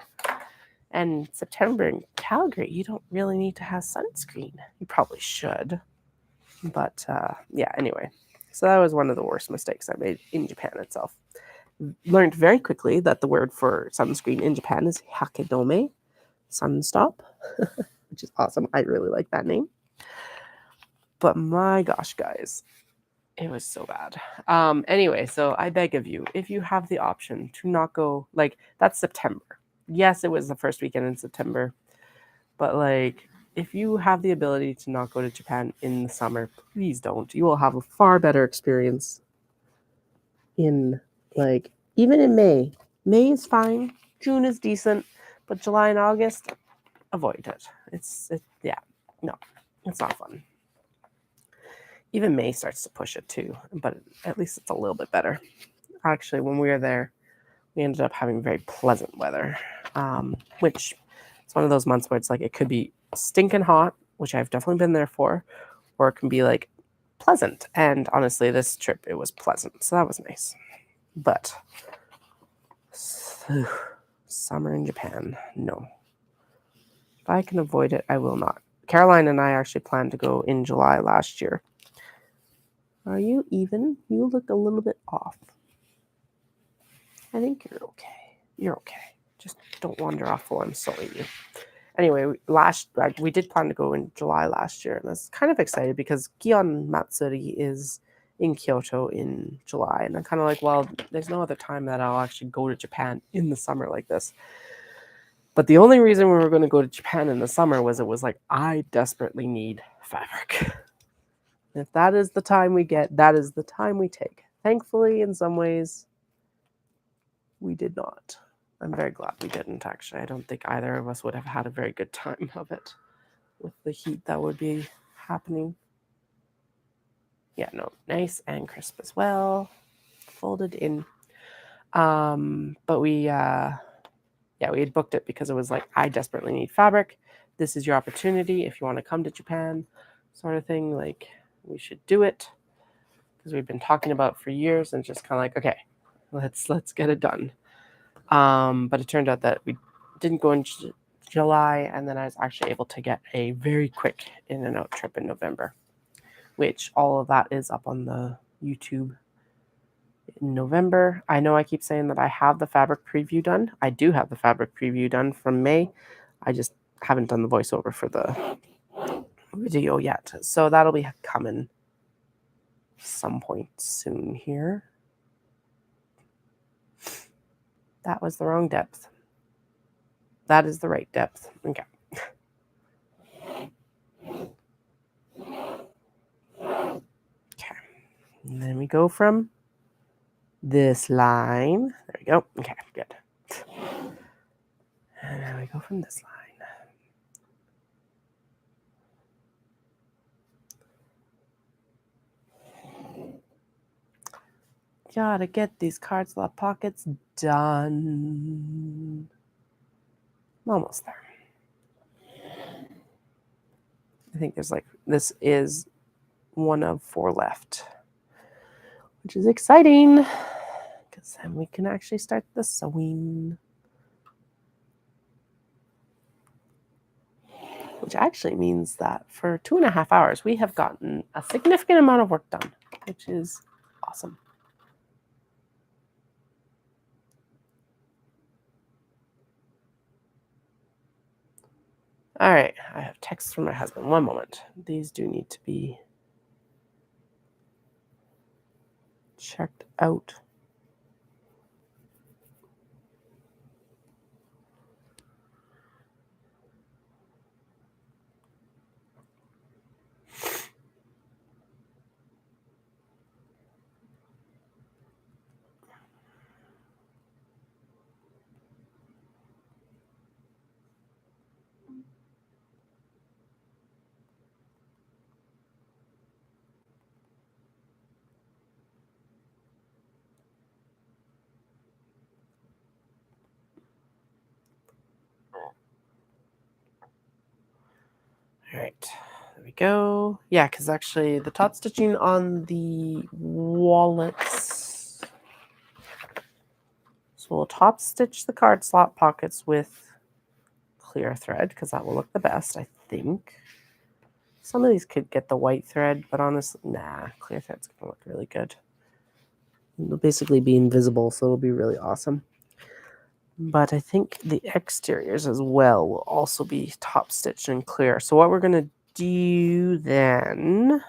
And September in Calgary, you don't really need to have sunscreen. You probably should. But yeah, anyway. So that was one of the worst mistakes I made in Japan itself. Learned very quickly that the word for sunscreen in Japan is hakedome, sunstop, which is awesome. I really like that name. But my gosh, guys, it was so bad. Anyway, so I beg of you, if you have the option to not go, like, that's September. Yes, it was the first weekend in September. But, like, if you have the ability to not go to Japan in the summer, please don't. You will have a far better experience in, like, even in May. May is fine. June is decent. But July and August, avoid it. It's not fun. Even May starts to push it too, but at least it's a little bit better. Actually, when we were there, we ended up having very pleasant weather, which it's one of those months where it's like it could be stinking hot, which I've definitely been there for, or it can be like pleasant. And honestly, this trip, it was pleasant. So that was nice. But summer in Japan, no. If I can avoid it, I will not. Caroline and I actually planned to go in July last year. Are you even? You look a little bit off. I think you're okay. You're okay. Just don't wander off while I'm sewing you. Anyway, we did plan to go in July last year, and I was kind of excited because Gion Matsuri is in Kyoto in July, and I'm kind of like, well, there's no other time that I'll actually go to Japan in the summer like this. But the only reason we were going to go to Japan in the summer was it was like, I desperately need fabric. If that is the time we get, that is the time we take. Thankfully, in some ways, we did not. I'm very glad we didn't, actually. I don't think either of us would have had a very good time of it with the heat that would be happening. Yeah, no, nice and crisp as well. Folded in. But we had booked it because it was like, I desperately need fabric. This is your opportunity if you want to come to Japan, sort of thing. Like, we should do it because we've been talking about it for years, and just kind of like, okay, let's get it done. But it turned out that we didn't go in July, and then I was actually able to get a very quick in and out trip in November, which all of that is up on the YouTube in November. I know I keep saying that I have the fabric preview done. I do have the fabric preview done from May. I just haven't done the voiceover for the video yet. So that'll be coming some point soon here. That was the wrong depth. That is the right depth. Okay. Okay. And then we go from this line. There we go. Okay, good. And then we go from this line. Gotta get these card slot pockets done. I'm almost there. I think there's like, this is one of 4 left, which is exciting because then we can actually start the sewing. Which actually means that for 2.5 hours, we have gotten a significant amount of work done, which is awesome. All right, I have texts from my husband. One moment. These do need to be checked out. All right, there we go. Yeah, because actually the top stitching on the wallets. So we'll top stitch the card slot pockets with clear thread because that will look the best, I think. Some of these could get the white thread, but honestly, nah, clear thread's gonna look really good. It'll basically be invisible, so it'll be really awesome. But I think the exteriors as well will also be top stitched and clear. So what we're gonna do then,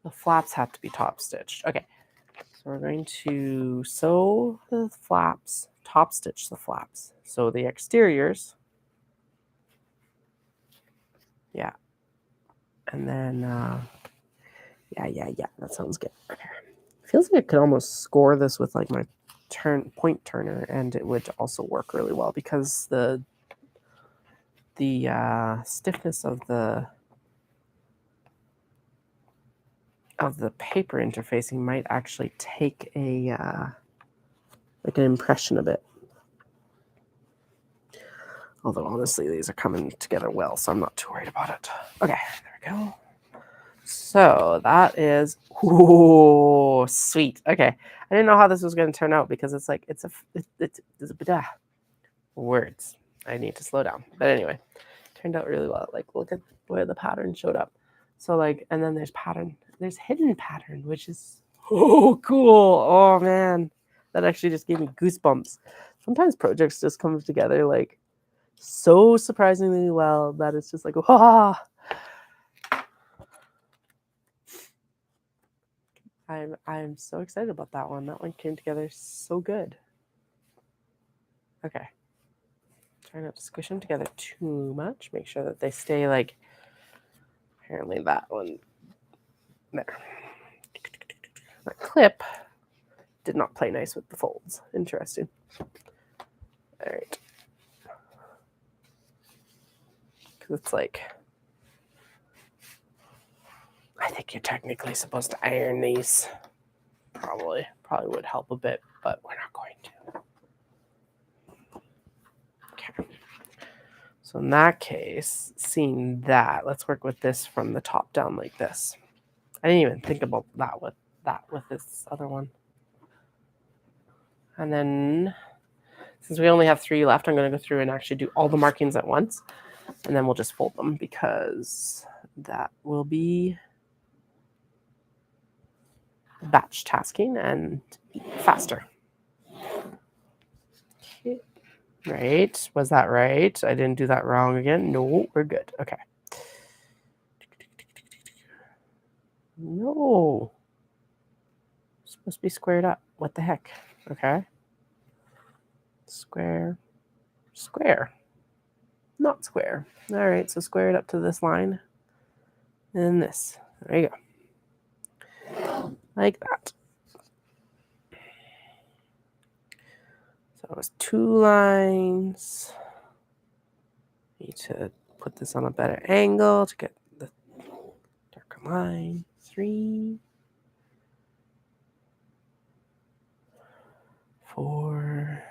the flaps have to be top stitched. Okay, so we're going to sew the flaps, top stitch the flaps. So the exteriors, yeah. And then, yeah, that sounds good. Okay. Feels like I could almost score this with like my point turner, and it would also work really well because the stiffness of the paper interfacing might actually take a like an impression of it. Although honestly, these are coming together well, so I'm not too worried about it. Okay, there we go. So that is, oh, sweet. Okay, I didn't know how this was going to turn out because it's like it's words. I need to slow down. But anyway, turned out really well. Like, look at where the pattern showed up. So like, and then there's pattern. There's hidden pattern, which is cool. Oh man, that actually just gave me goosebumps. Sometimes projects just come together like so surprisingly well that it's just like, wow. I'm so excited about that one. That one came together so good. Okay. Try not to squish them together too much. Make sure that they stay like, apparently that one there. That clip did not play nice with the folds. Interesting. All right. Because it's like, I think you're technically supposed to iron these. Probably would help a bit, but we're not going to. Okay. So in that case, seeing that, let's work with this from the top down like this. I didn't even think about that with this other one. And then since we only have 3 left, I'm going to go through and actually do all the markings at once. And then we'll just fold them because that will be batch tasking and faster. Okay. Right. Was that right? I didn't do that wrong again. No, we're good. Okay. No. It's supposed to be squared up. What the heck? Okay. Square. Square. Not square. All right. So square it up to this line. And this. There you go. Like that. So it was 2 lines. Need to put this on a better angle to get the darker line. 3, 4,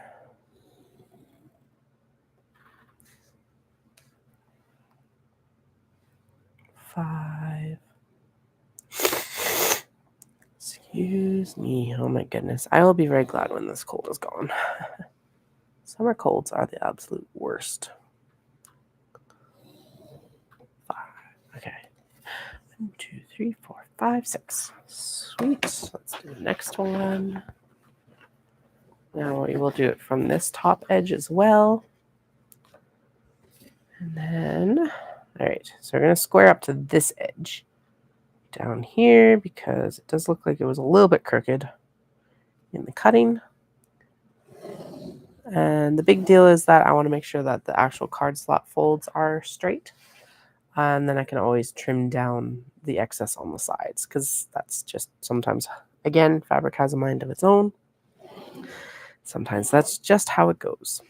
5. Excuse me. Oh my goodness. I will be very glad when this cold is gone. Summer colds are the absolute worst. 5. Okay. 1, 2, 3, 4, 5, 6. Sweet. Let's do the next one. Now we will do it from this top edge as well. And then, all right, so we're going to square up to this edge down here because it does look like it was a little bit crooked in the cutting. And the big deal is that I want to make sure that the actual card slot folds are straight. And then I can always trim down the excess on the sides because that's just sometimes, again, fabric has a mind of its own. Sometimes that's just how it goes.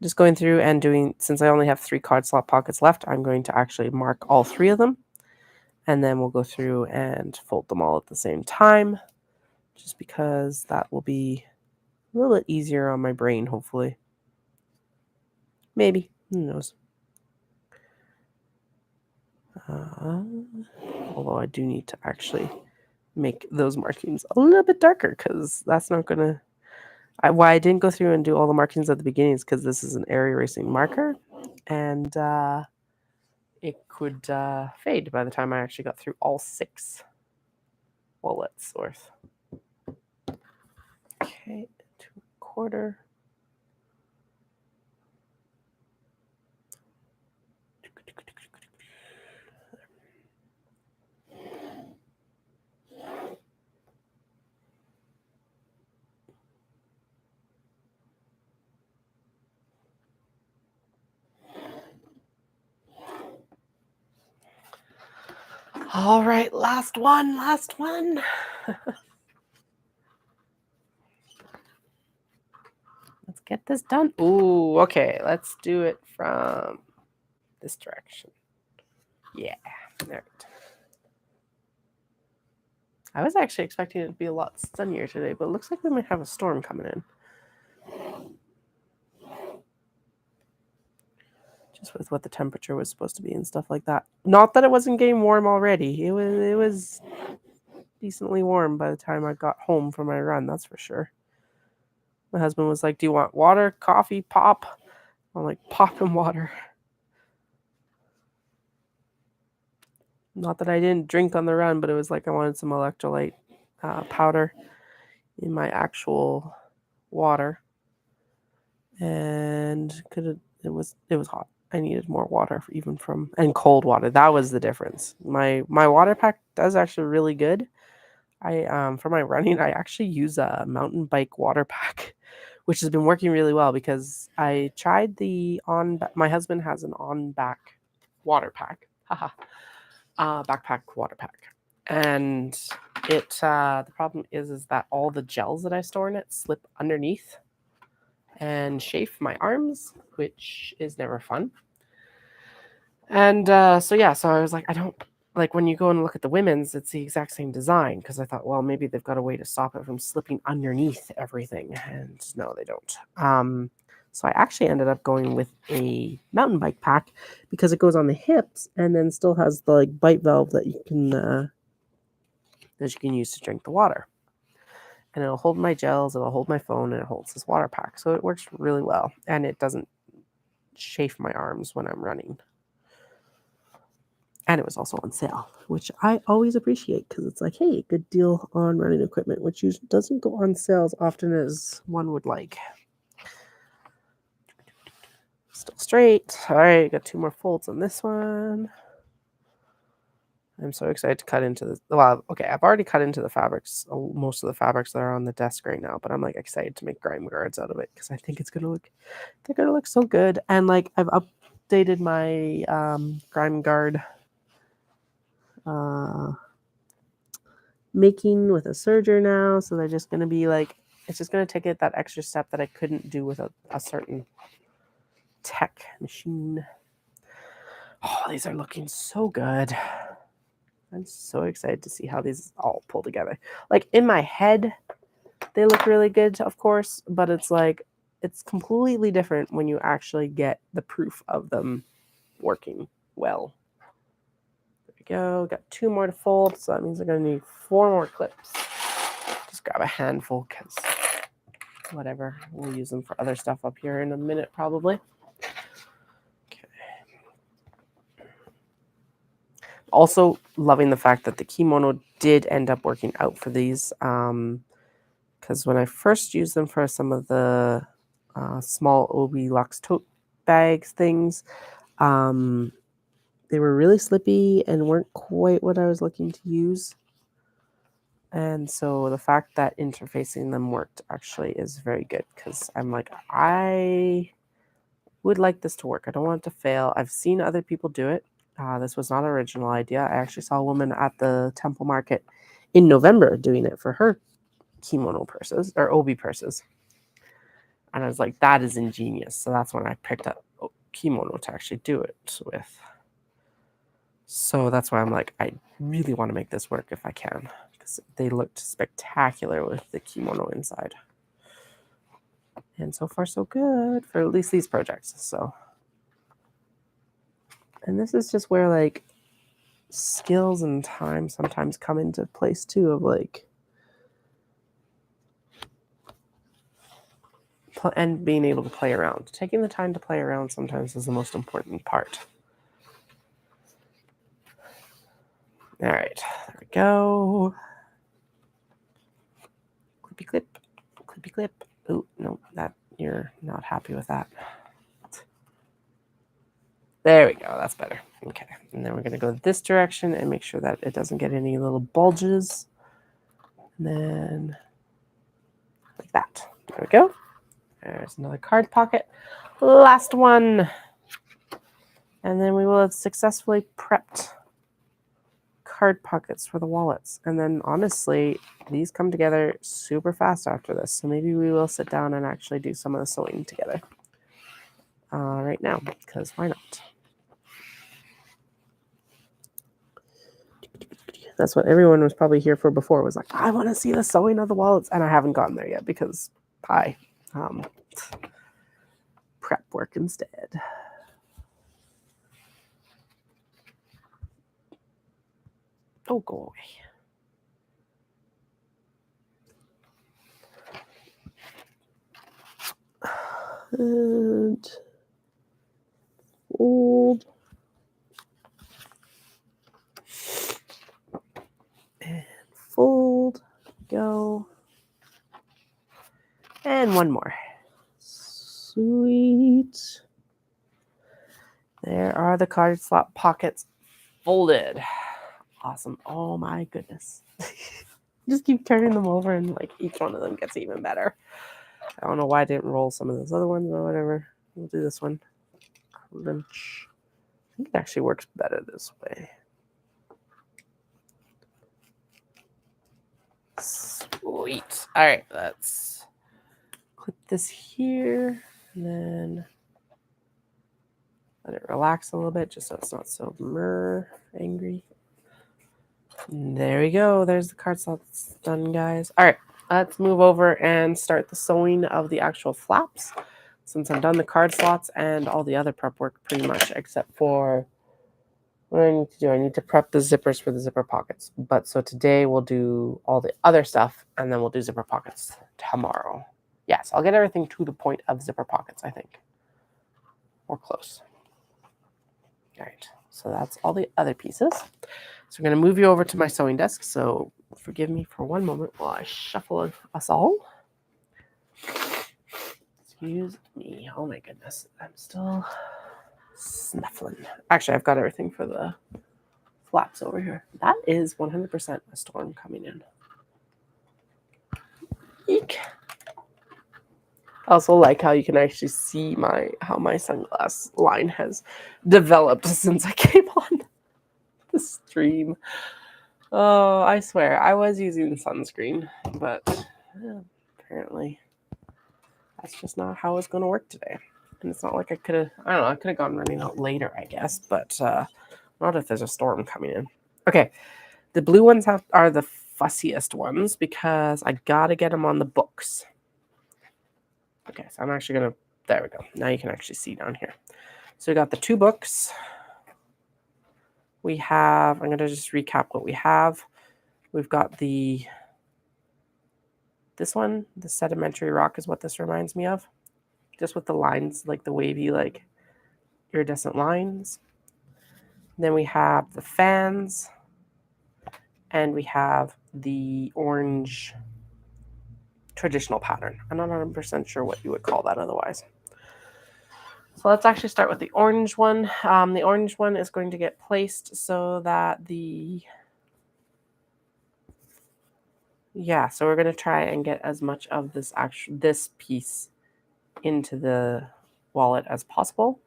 Just going through and doing, since I only have 3 card slot pockets left, I'm going to actually mark all 3 of them. And then we'll go through and fold them all at the same time, just because that will be a little bit easier on my brain, hopefully. Maybe. Who knows? Although I do need to actually make those markings a little bit darker because that's not going to... why I didn't go through and do all the markings at the beginning is because this is an area erasing marker. And it could fade by the time I actually got through all 6 wallets worth. Okay, 2 1/4. All right, last one. Let's get this done. Ooh, okay, let's do it from this direction. Yeah, there it is. I was actually expecting it to be a lot sunnier today, but it looks like we might have a storm coming in. Just with what the temperature was supposed to be and stuff like that. Not that it wasn't getting warm already. It was decently warm by the time I got home from my run, that's for sure. My husband was like, "Do you want water, coffee, pop?" I'm like, "Pop and water." Not that I didn't drink on the run, but it was like I wanted some electrolyte powder in my actual water. And it was hot. I needed more water, even from, and cold water. That was the difference. My water pack does actually really good. I for my running, I actually use a mountain bike water pack, which has been working really well because I tried my husband has an on back water pack. Haha. Backpack water pack. And it the problem is that all the gels that I store in it slip underneath and chafe my arms, which is never fun. And so I was like, I don't like when you go and look at the women's, it's the exact same design because I thought, well, maybe they've got a way to stop it from slipping underneath everything. And no, they don't. So I actually ended up going with a mountain bike pack because it goes on the hips and then still has the like bite valve that you can use to drink the water. And it'll hold my gels, it'll hold my phone, and it holds this water pack. So it works really well. And it doesn't chafe my arms when I'm running. And it was also on sale, which I always appreciate because it's like, hey, good deal on running equipment, which usually doesn't go on sale as often as one would like. Still straight. All right, got 2 more folds on this one. I'm so excited to cut into this. Well, okay, I've already cut into the fabrics, most of the fabrics that are on the desk right now, but I'm like excited to make grime guards out of it because I think they're gonna look so good. And like I've updated my grime guard making with a serger now, so they're just gonna be like, it's just gonna take it that extra step that I couldn't do with a certain tech machine. Oh, these are looking so good. I'm so excited to see how these all pull together. Like in my head, they look really good, of course, but it's like, it's completely different when you actually get the proof of them working well. go. Got 2 more to fold, so that means I'm going to need 4 more clips. Just grab a handful because whatever. We'll use them for other stuff up here in a minute probably. Okay. Also loving the fact that the kimono did end up working out for these because when I first used them for some of the small Obi Lux tote bags things, they were really slippy and weren't quite what I was looking to use. And so the fact that interfacing them worked actually is very good because I'm like, I would like this to work. I don't want it to fail. I've seen other people do it. This was not an original idea. I actually saw a woman at the temple market in November doing it for her kimono purses or obi purses. And I was like, that is ingenious. So that's when I picked up kimono to actually do it with. So that's why I'm like, I really want to make this work if I can, because they looked spectacular with the kimono inside. And so far, so good for at least these projects. So, and this is just where like skills and time sometimes come into place too, of like, and being able to play around. Taking the time to play around sometimes is the most important part. All right, there we go. Clippy clip, clippy clip. Oh, no, that you're not happy with that. There we go, that's better. Okay, and then we're gonna go this direction and make sure that it doesn't get any little bulges. And then like that. There we go. There's another card pocket. Last one. And then we will have successfully prepped card pockets for the wallets. And then honestly, these come together super fast after this. So maybe we will sit down and actually do some of the sewing together right now, because why not? That's what everyone was probably here for before, was like, I want to see the sewing of the wallets. And I haven't gotten there yet because prep work instead. Oh, go away. And fold. And fold. Go. And one more. Sweet. There are the card slot pockets folded. Awesome. Oh my goodness. Just keep turning them over and like each one of them gets even better. I don't know why I didn't roll some of those other ones or whatever. We'll do this one. Crunch. I think it actually works better this way. Sweet. All right, let's clip this here and then let it relax a little bit just so it's not so angry. And there we go. There's the card slots done, guys. All right, let's move over and start the sewing of the actual flaps. Since I've done the card slots and all the other prep work pretty much, except for what I need to do. I need to prep the zippers for the zipper pockets. But so today we'll do all the other stuff and then we'll do zipper pockets tomorrow. Yes, I'll get everything to the point of zipper pockets, I think. Or close. All right, so that's all the other pieces. So I'm going to move you over to my sewing desk. So forgive me for one moment while I shuffle us all. Excuse me. Oh my goodness. I'm still snuffling. Actually, I've got everything for the flaps over here. That is 100% a storm coming in. Eek. I also like how you can actually see how my sunglass line has developed since I came on the stream. Oh, I swear, I was using sunscreen, but apparently that's just not how it's going to work today. And it's not like I could have gone running out later, I guess, but not if there's a storm coming in. Okay, the blue ones are the fussiest ones because I got to get them on the books. Okay, so I'm actually going to, there we go. Now you can actually see down here. So we got the 2 books. we have, I'm going to just recap what we have. We've got this one, the sedimentary rock is what this reminds me of. Just with the lines, like the wavy, like iridescent lines. Then we have the fans, and we have the orange traditional pattern. I'm not 100% sure what you would call that otherwise. So let's actually start with the orange one. The orange one is going to get placed so that so we're going to try and get as much of this piece into the wallet as possible.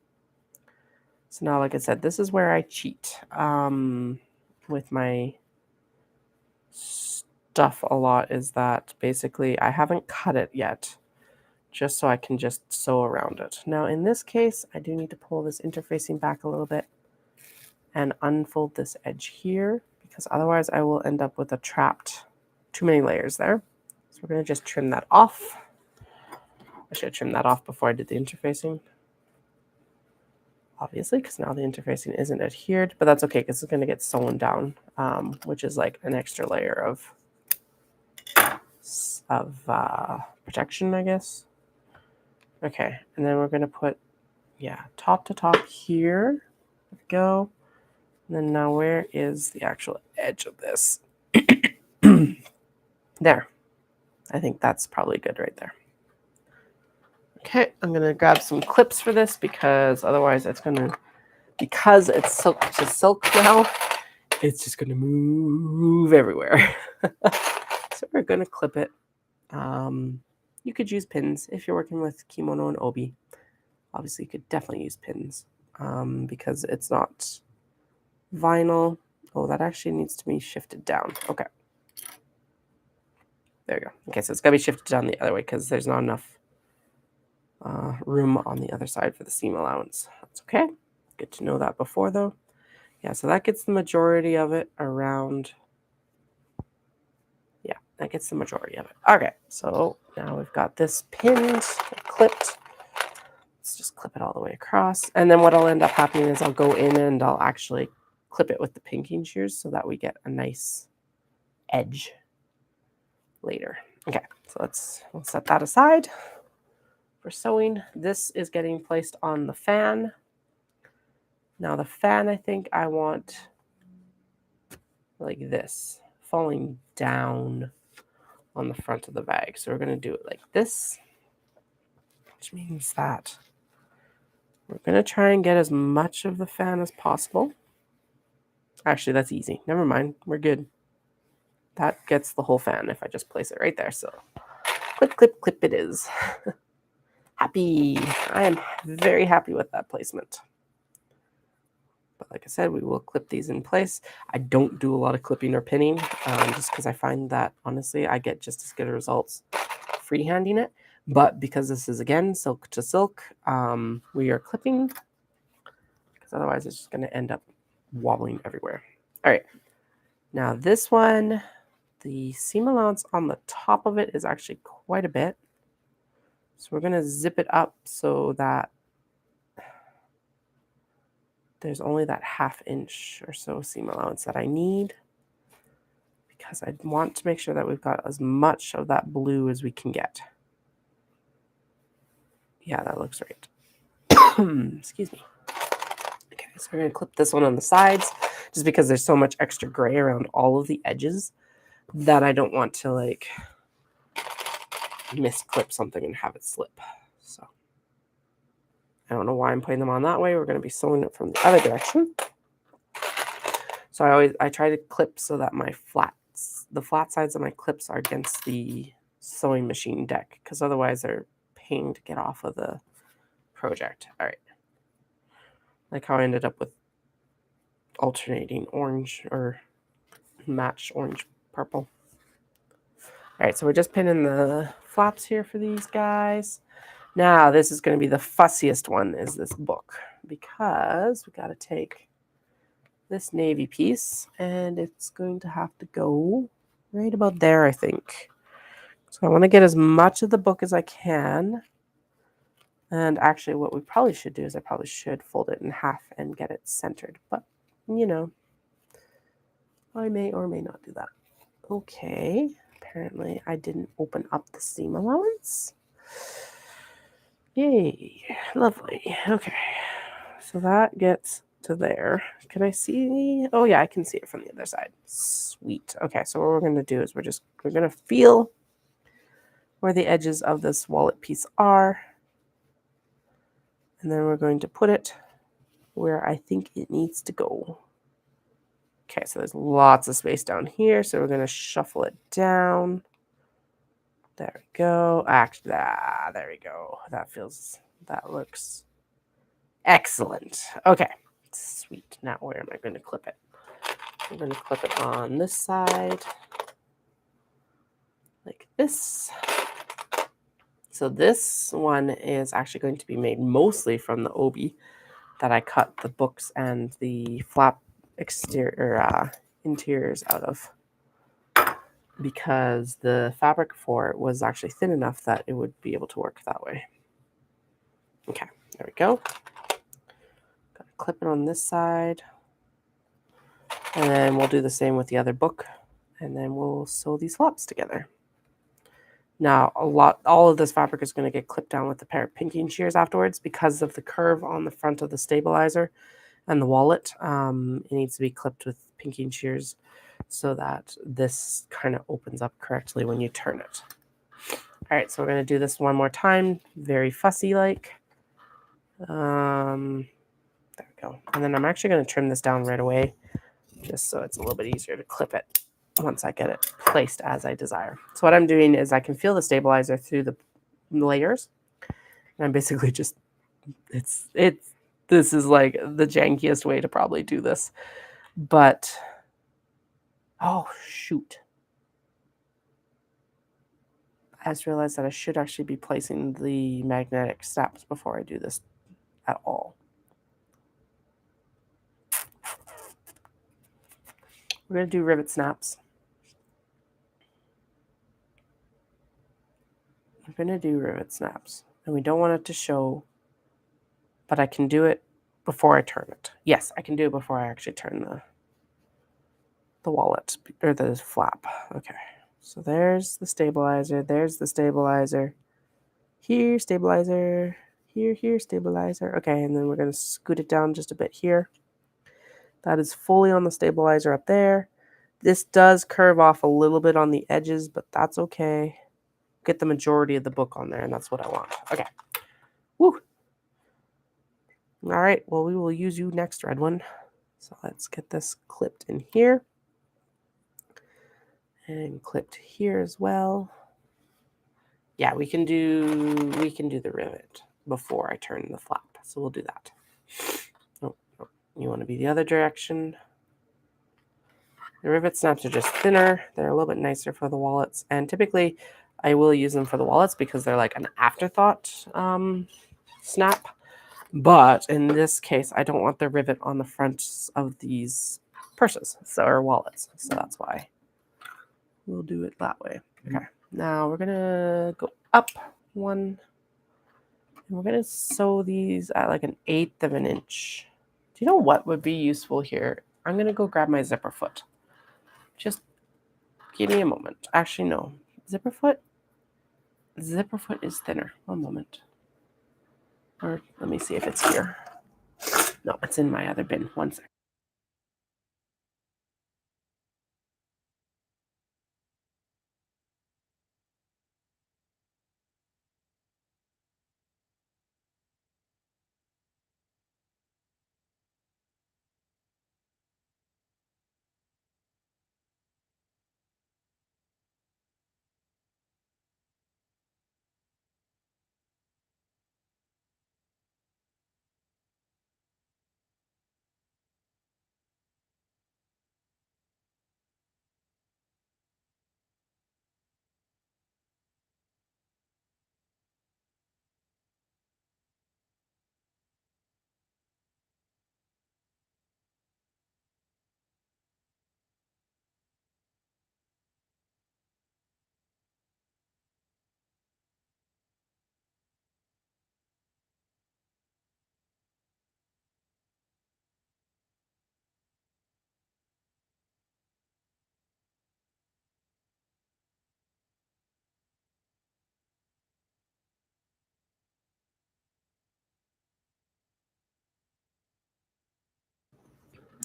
So now, like I said, this is where I cheat with my stuff a lot, is that basically I haven't cut it yet, just so I can just sew around it. Now in this case, I do need to pull this interfacing back a little bit and unfold this edge here, because otherwise I will end up with a trapped, too many layers there. So we're going to just trim that off. I should have trimmed that off before I did the interfacing, obviously, because now the interfacing isn't adhered, but that's okay because it's going to get sewn down, which is like an extra layer of protection, I guess. Okay, and then we're going to put, top to top here. There we go. And then now where is the actual edge of this? There. I think that's probably good right there. Okay, I'm going to grab some clips for this because otherwise because it's silk to silk now, it's just going to move everywhere. So we're going to clip it. You could use pins if you're working with kimono and obi. Obviously, you could definitely use pins because it's not vinyl. Oh, that actually needs to be shifted down. Okay. There you go. Okay, so it's got to be shifted down the other way because there's not enough room on the other side for the seam allowance. That's okay. Good to know that before, though. Yeah, so that gets the majority of it around. Yeah, that gets the majority of it. Okay, so now we've got this pinned, clipped. Let's just clip it all the way across. And then what will end up happening is I'll go in and I'll actually clip it with the pinking shears so that we get a nice edge later. Okay, so we'll set that aside for sewing. This is getting placed on the fan. Now the fan, I think I want like this, falling down on the front of the bag. So we're going to do it like this, which means that we're going to try and get as much of the fan as possible. Actually, that's easy. Never mind. We're good. That gets the whole fan if I just place it right there. So clip, clip, clip it is. Happy. I am very happy with that placement. But like I said, we will clip these in place. I don't do a lot of clipping or pinning just because I find that, honestly, I get just as good results freehanding it. But because this is, again, silk to silk, we are clipping because otherwise it's just going to end up wobbling everywhere. All right. Now this one, the seam allowance on the top of it is actually quite a bit. So we're going to zip it up so that there's only that 1/2 inch or so seam allowance that I need, because I want to make sure that we've got as much of that blue as we can get. Yeah, that looks right. Excuse me. Okay, so we're going to clip this one on the sides just because there's so much extra gray around all of the edges that I don't want to like misclip something and have it slip. So I don't know why I'm putting them on that way. We're going to be sewing it from the other direction. So I try to clip so that the flat sides of my clips are against the sewing machine deck, because otherwise they're pain to get off of the project. All right. Like how I ended up with alternating orange or matched orange purple. All right, so we're just pinning the flaps here for these guys. Now this is going to be the fussiest one, is this book, because we got to take this navy piece and it's going to have to go right about there, I think. So I want to get as much of the book as I can. And actually what we probably should do is I probably should fold it in half and get it centered. But, you know, I may or may not do that. Okay, apparently I didn't open up the seam allowance. Yay, lovely. Okay, so that gets to there. Can I see? Oh yeah, I can see it from the other side. Sweet. Okay, so what we're gonna do is we're gonna feel where the edges of this wallet piece are, and then we're going to put it where I think it needs to go. Okay, so there's lots of space down here, so we're gonna shuffle it down. There we go. Actually, there we go. That looks excellent. Okay, sweet. Now where am I going to clip it? I'm going to clip it on this side, like this. So this one is actually going to be made mostly from the obi that I cut the books and the flap interiors out of, because the fabric for it was actually thin enough that it would be able to work that way. Okay, there we go. Got to clip it on this side. And then we'll do the same with the other book. And then we'll sew these flaps together. Now, all of this fabric is going to get clipped down with a pair of pinking shears afterwards because of the curve on the front of the stabilizer and the wallet. It needs to be clipped with pinking shears so that this kind of opens up correctly when you turn it. All right, so we're going to do this one more time, very fussy-like. There we go. And then I'm actually going to trim this down right away, just so it's a little bit easier to clip it once I get it placed as I desire. So what I'm doing is I can feel the stabilizer through the layers. And I'm basically just, this is like the jankiest way to probably do this. But, oh, shoot. I just realized that I should actually be placing the magnetic snaps before I do this at all. We're going to do rivet snaps. I'm going to do rivet snaps. And we don't want it to show, but I can do it before I turn it. Yes, I can do it before I actually turn the wallet or the flap. Okay, so there's the stabilizer. There's the stabilizer. Here, stabilizer. Here, stabilizer. Okay, and then we're going to scoot it down just a bit here. That is fully on the stabilizer up there. This does curve off a little bit on the edges, but that's okay. Get the majority of the book on there, and that's what I want. Okay. Woo. All right, well, we will use you next, Red One. So let's get this clipped in here. And clipped here as well. Yeah, we can do the rivet before I turn the flap. So we'll do that. Oh, you want to be the other direction. The rivet snaps are just thinner. They're a little bit nicer for the wallets. And typically I will use them for the wallets because they're like an afterthought snap. But in this case, I don't want the rivet on the fronts of these purses, or wallets. So that's why we'll do it that way. Okay. Now we're gonna go up one, and we're gonna sew these at like 1/8 of an inch. Do you know what would be useful here? I'm gonna go grab my zipper foot. Just give me a moment. Actually, no. Zipper foot is thinner. One moment. Or let me see if it's here. No, it's in my other bin. One second.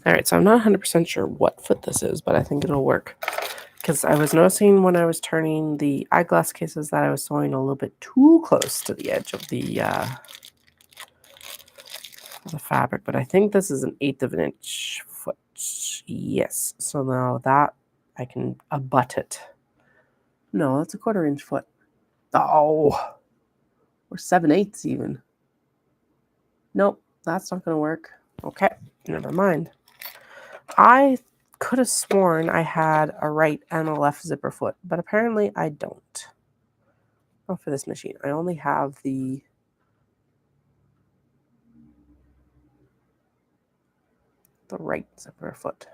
All right, so I'm not 100% sure what foot this is, but I think it'll work. Because I was noticing when I was turning the eyeglass cases that I was sewing a little bit too close to the edge of the fabric, but I think this is an 1/8 of an inch foot. Yes, so now that I can abut it. No, that's a 1/4 inch foot. Oh, or 7/8 even. Nope, that's not gonna work. Okay, never mind. I could have sworn I had a right and a left zipper foot, but apparently I don't. Not for this machine. I only have the right zipper foot.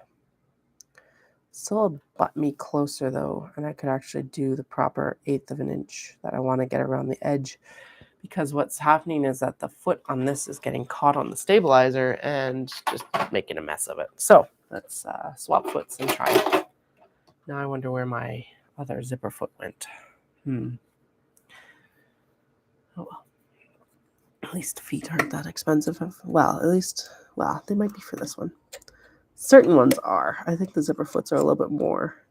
Still butt me closer though, and I could actually do the proper 1/8 of an inch that I want to get around the edge, because what's happening is that the foot on this is getting caught on the stabilizer and just making a mess of it. So let's swap foots and try it. Now I wonder where my other zipper foot went. Oh well. At least feet aren't that expensive. Well, at least, well, they might be for this one. Certain ones are. I think the zipper foots are a little bit more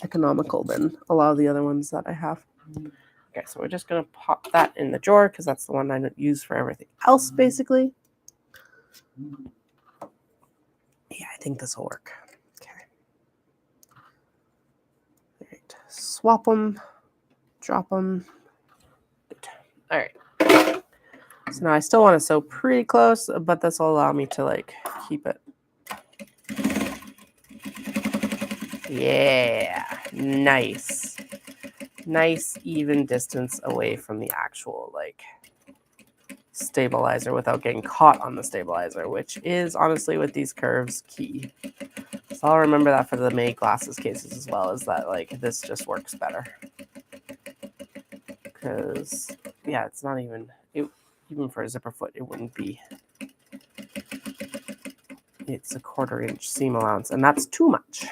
economical than a lot of the other ones that I have. Okay, so we're just going to pop that in the drawer because that's the one I don't use for everything else, basically. Yeah, I think this will work. Okay. All right, swap them, drop them. Good. All right. So now I still want to sew pretty close, but this will allow me to like keep it. Yeah, nice. Nice even distance away from the actual like stabilizer without getting caught on the stabilizer, which is honestly with these curves key. So I'll remember that for the May glasses cases as well, is that like this just works better. Because yeah, it's not even even for a zipper foot, it wouldn't be. It's a 1/4 inch seam allowance, and that's too much.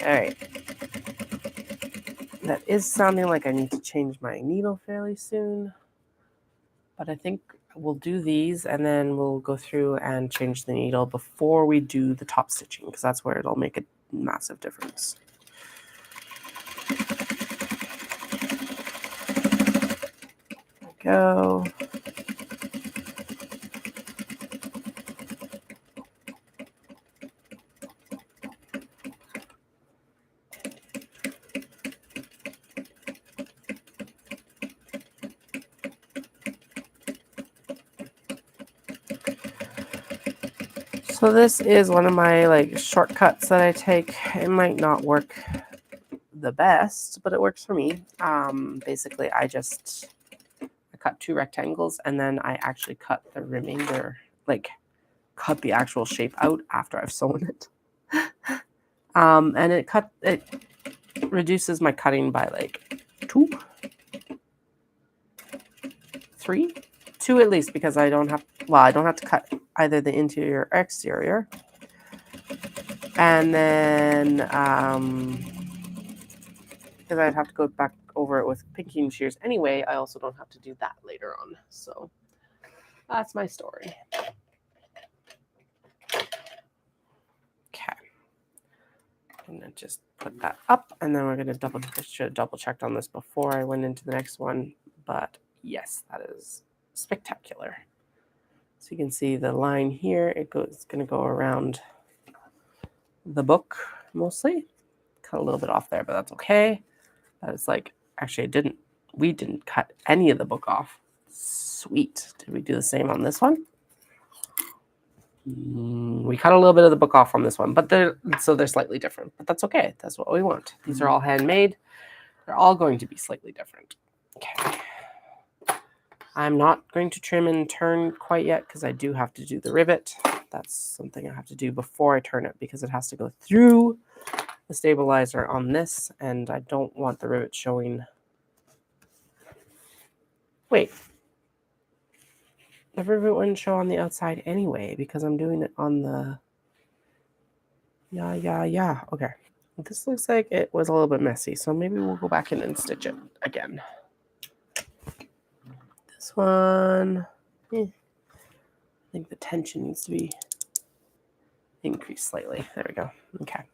All right. That is sounding like I need to change my needle fairly soon, but I think we'll do these and then we'll go through and change the needle before we do the top stitching, because that's where it'll make a massive difference. There we go. So this is one of my like shortcuts that I take. It might not work the best, but it works for me. Basically, I cut 2 rectangles and then I actually cut the remainder, like cut the actual shape out after I've sewn it. And it reduces my cutting by like 2, 3, 2 at least, because I don't have to cut either the interior or exterior. And then because I'd have to go back over it with pinking shears anyway, I also don't have to do that later on. So that's my story. Okay. I'm gonna just put that up, and then we're gonna should have double checked on this before I went into the next one, but yes, that is spectacular. So you can see the line here, it's gonna go around the book mostly. Cut a little bit off there, but that's okay. That is like, actually we didn't cut any of the book off. Sweet. Did we do the same on this one? We cut a little bit of the book off on this one, but they're slightly different, but that's okay. That's what we want. These are all handmade. They're all going to be slightly different. Okay. I'm not going to trim and turn quite yet because I do have to do the rivet. That's something I have to do before I turn it because it has to go through the stabilizer on this, and I don't want the rivet showing. Wait. The rivet wouldn't show on the outside anyway because I'm doing it on the... Yeah. Okay. This looks like it was a little bit messy, so maybe we'll go back in and stitch it again. This one... I think the tension needs to be increased slightly. There we go. Okay.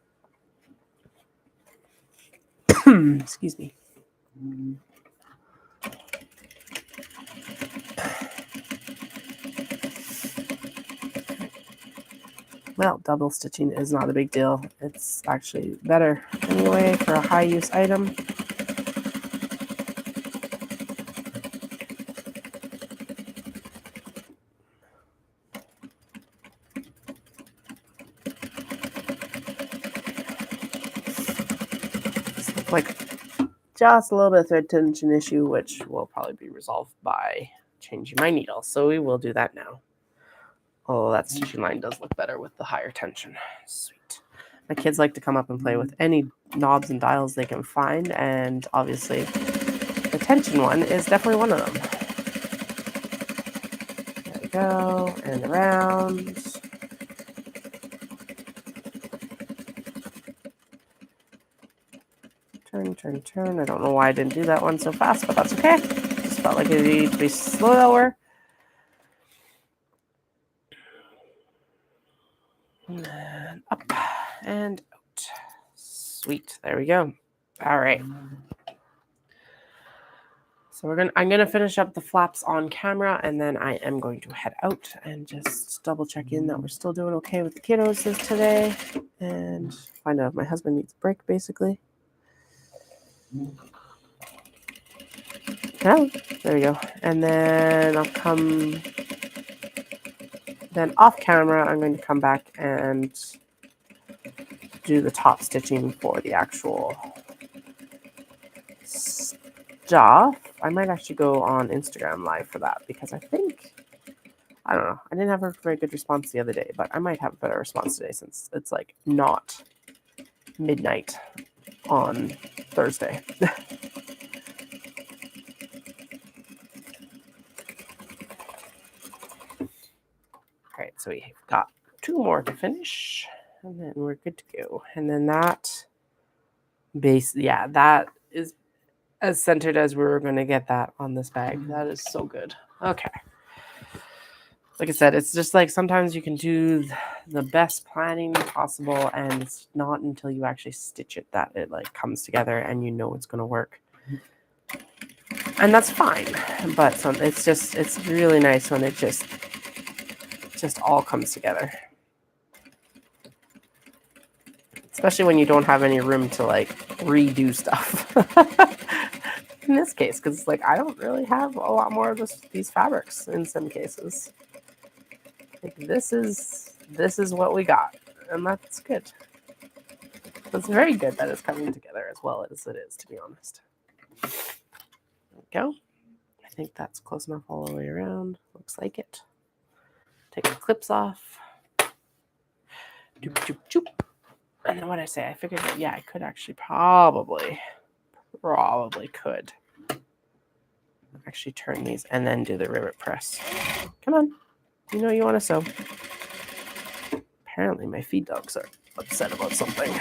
Excuse me. Well, double stitching is not a big deal. It's actually better anyway for a high use item. Like just a little bit of thread tension issue, which will probably be resolved by changing my needle. So we will do that now. Oh, that stitching line does look better with the higher tension. Sweet. My kids like to come up and play with any knobs and dials they can find, and obviously the tension one is definitely one of them. There we go, and around. Turn, turn, turn. I don't know why I didn't do that one so fast, but that's okay. Just felt like it needed to be slower. And then up and out. Sweet. There we go. All right. So I'm gonna finish up the flaps on camera, and then I am going to head out and just double check in that we're still doing okay with the kiddos today, and find out if my husband needs a break, basically. Oh, there we go. And then I'll come. Then off camera, I'm going to come back and do the top stitching for the actual stuff. I might actually go on Instagram live for that because I don't know. I didn't have a very good response the other day, but I might have a better response today since it's like not midnight on Thursday. All right, so we've got 2 more to finish, and then we're good to go. And then that base, yeah, that is as centered as we were going to get that on this bag. That is so good. Okay. Like I said, it's just like sometimes you can do the best planning possible, and it's not until you actually stitch it that it like comes together and you know it's going to work. And that's fine, but it's really nice when it just all comes together. Especially when you don't have any room to like redo stuff. In this case, because like I don't really have a lot more of these fabrics in some cases. Like this is what we got, and that's good. It's very good that it's coming together as well as it is, to be honest. There we go. I think that's close enough all the way around. Looks like it. Take the clips off. Doop, doop, doop. And then what I say, I figured that, yeah, I could actually probably could actually turn these and then do the rivet press. Come on. You know you want to sew. Apparently my feed dogs are upset about something.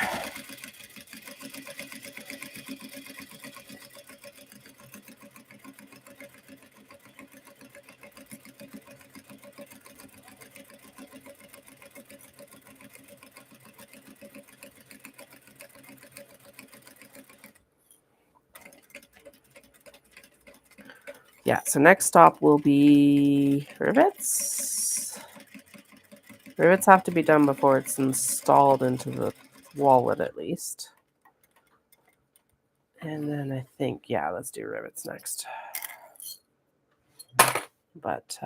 Yeah, so next stop will be rivets. Rivets have to be done before it's installed into the wallet at least. And then I think, yeah, let's do rivets next. But,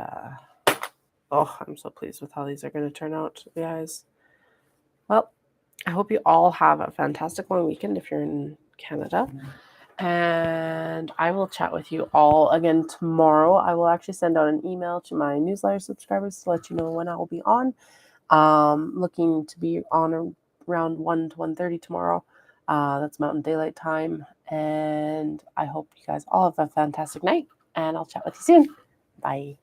oh, I'm so pleased with how these are going to turn out, guys. Well, I hope you all have a fantastic long weekend if you're in Canada. And I will chat with you all again tomorrow. I will actually send out an email to my newsletter subscribers to let you know when I will be on. Looking to be on around 1 to 1:30 tomorrow. That's Mountain Daylight Time. And I hope you guys all have a fantastic night. And I'll chat with you soon. Bye.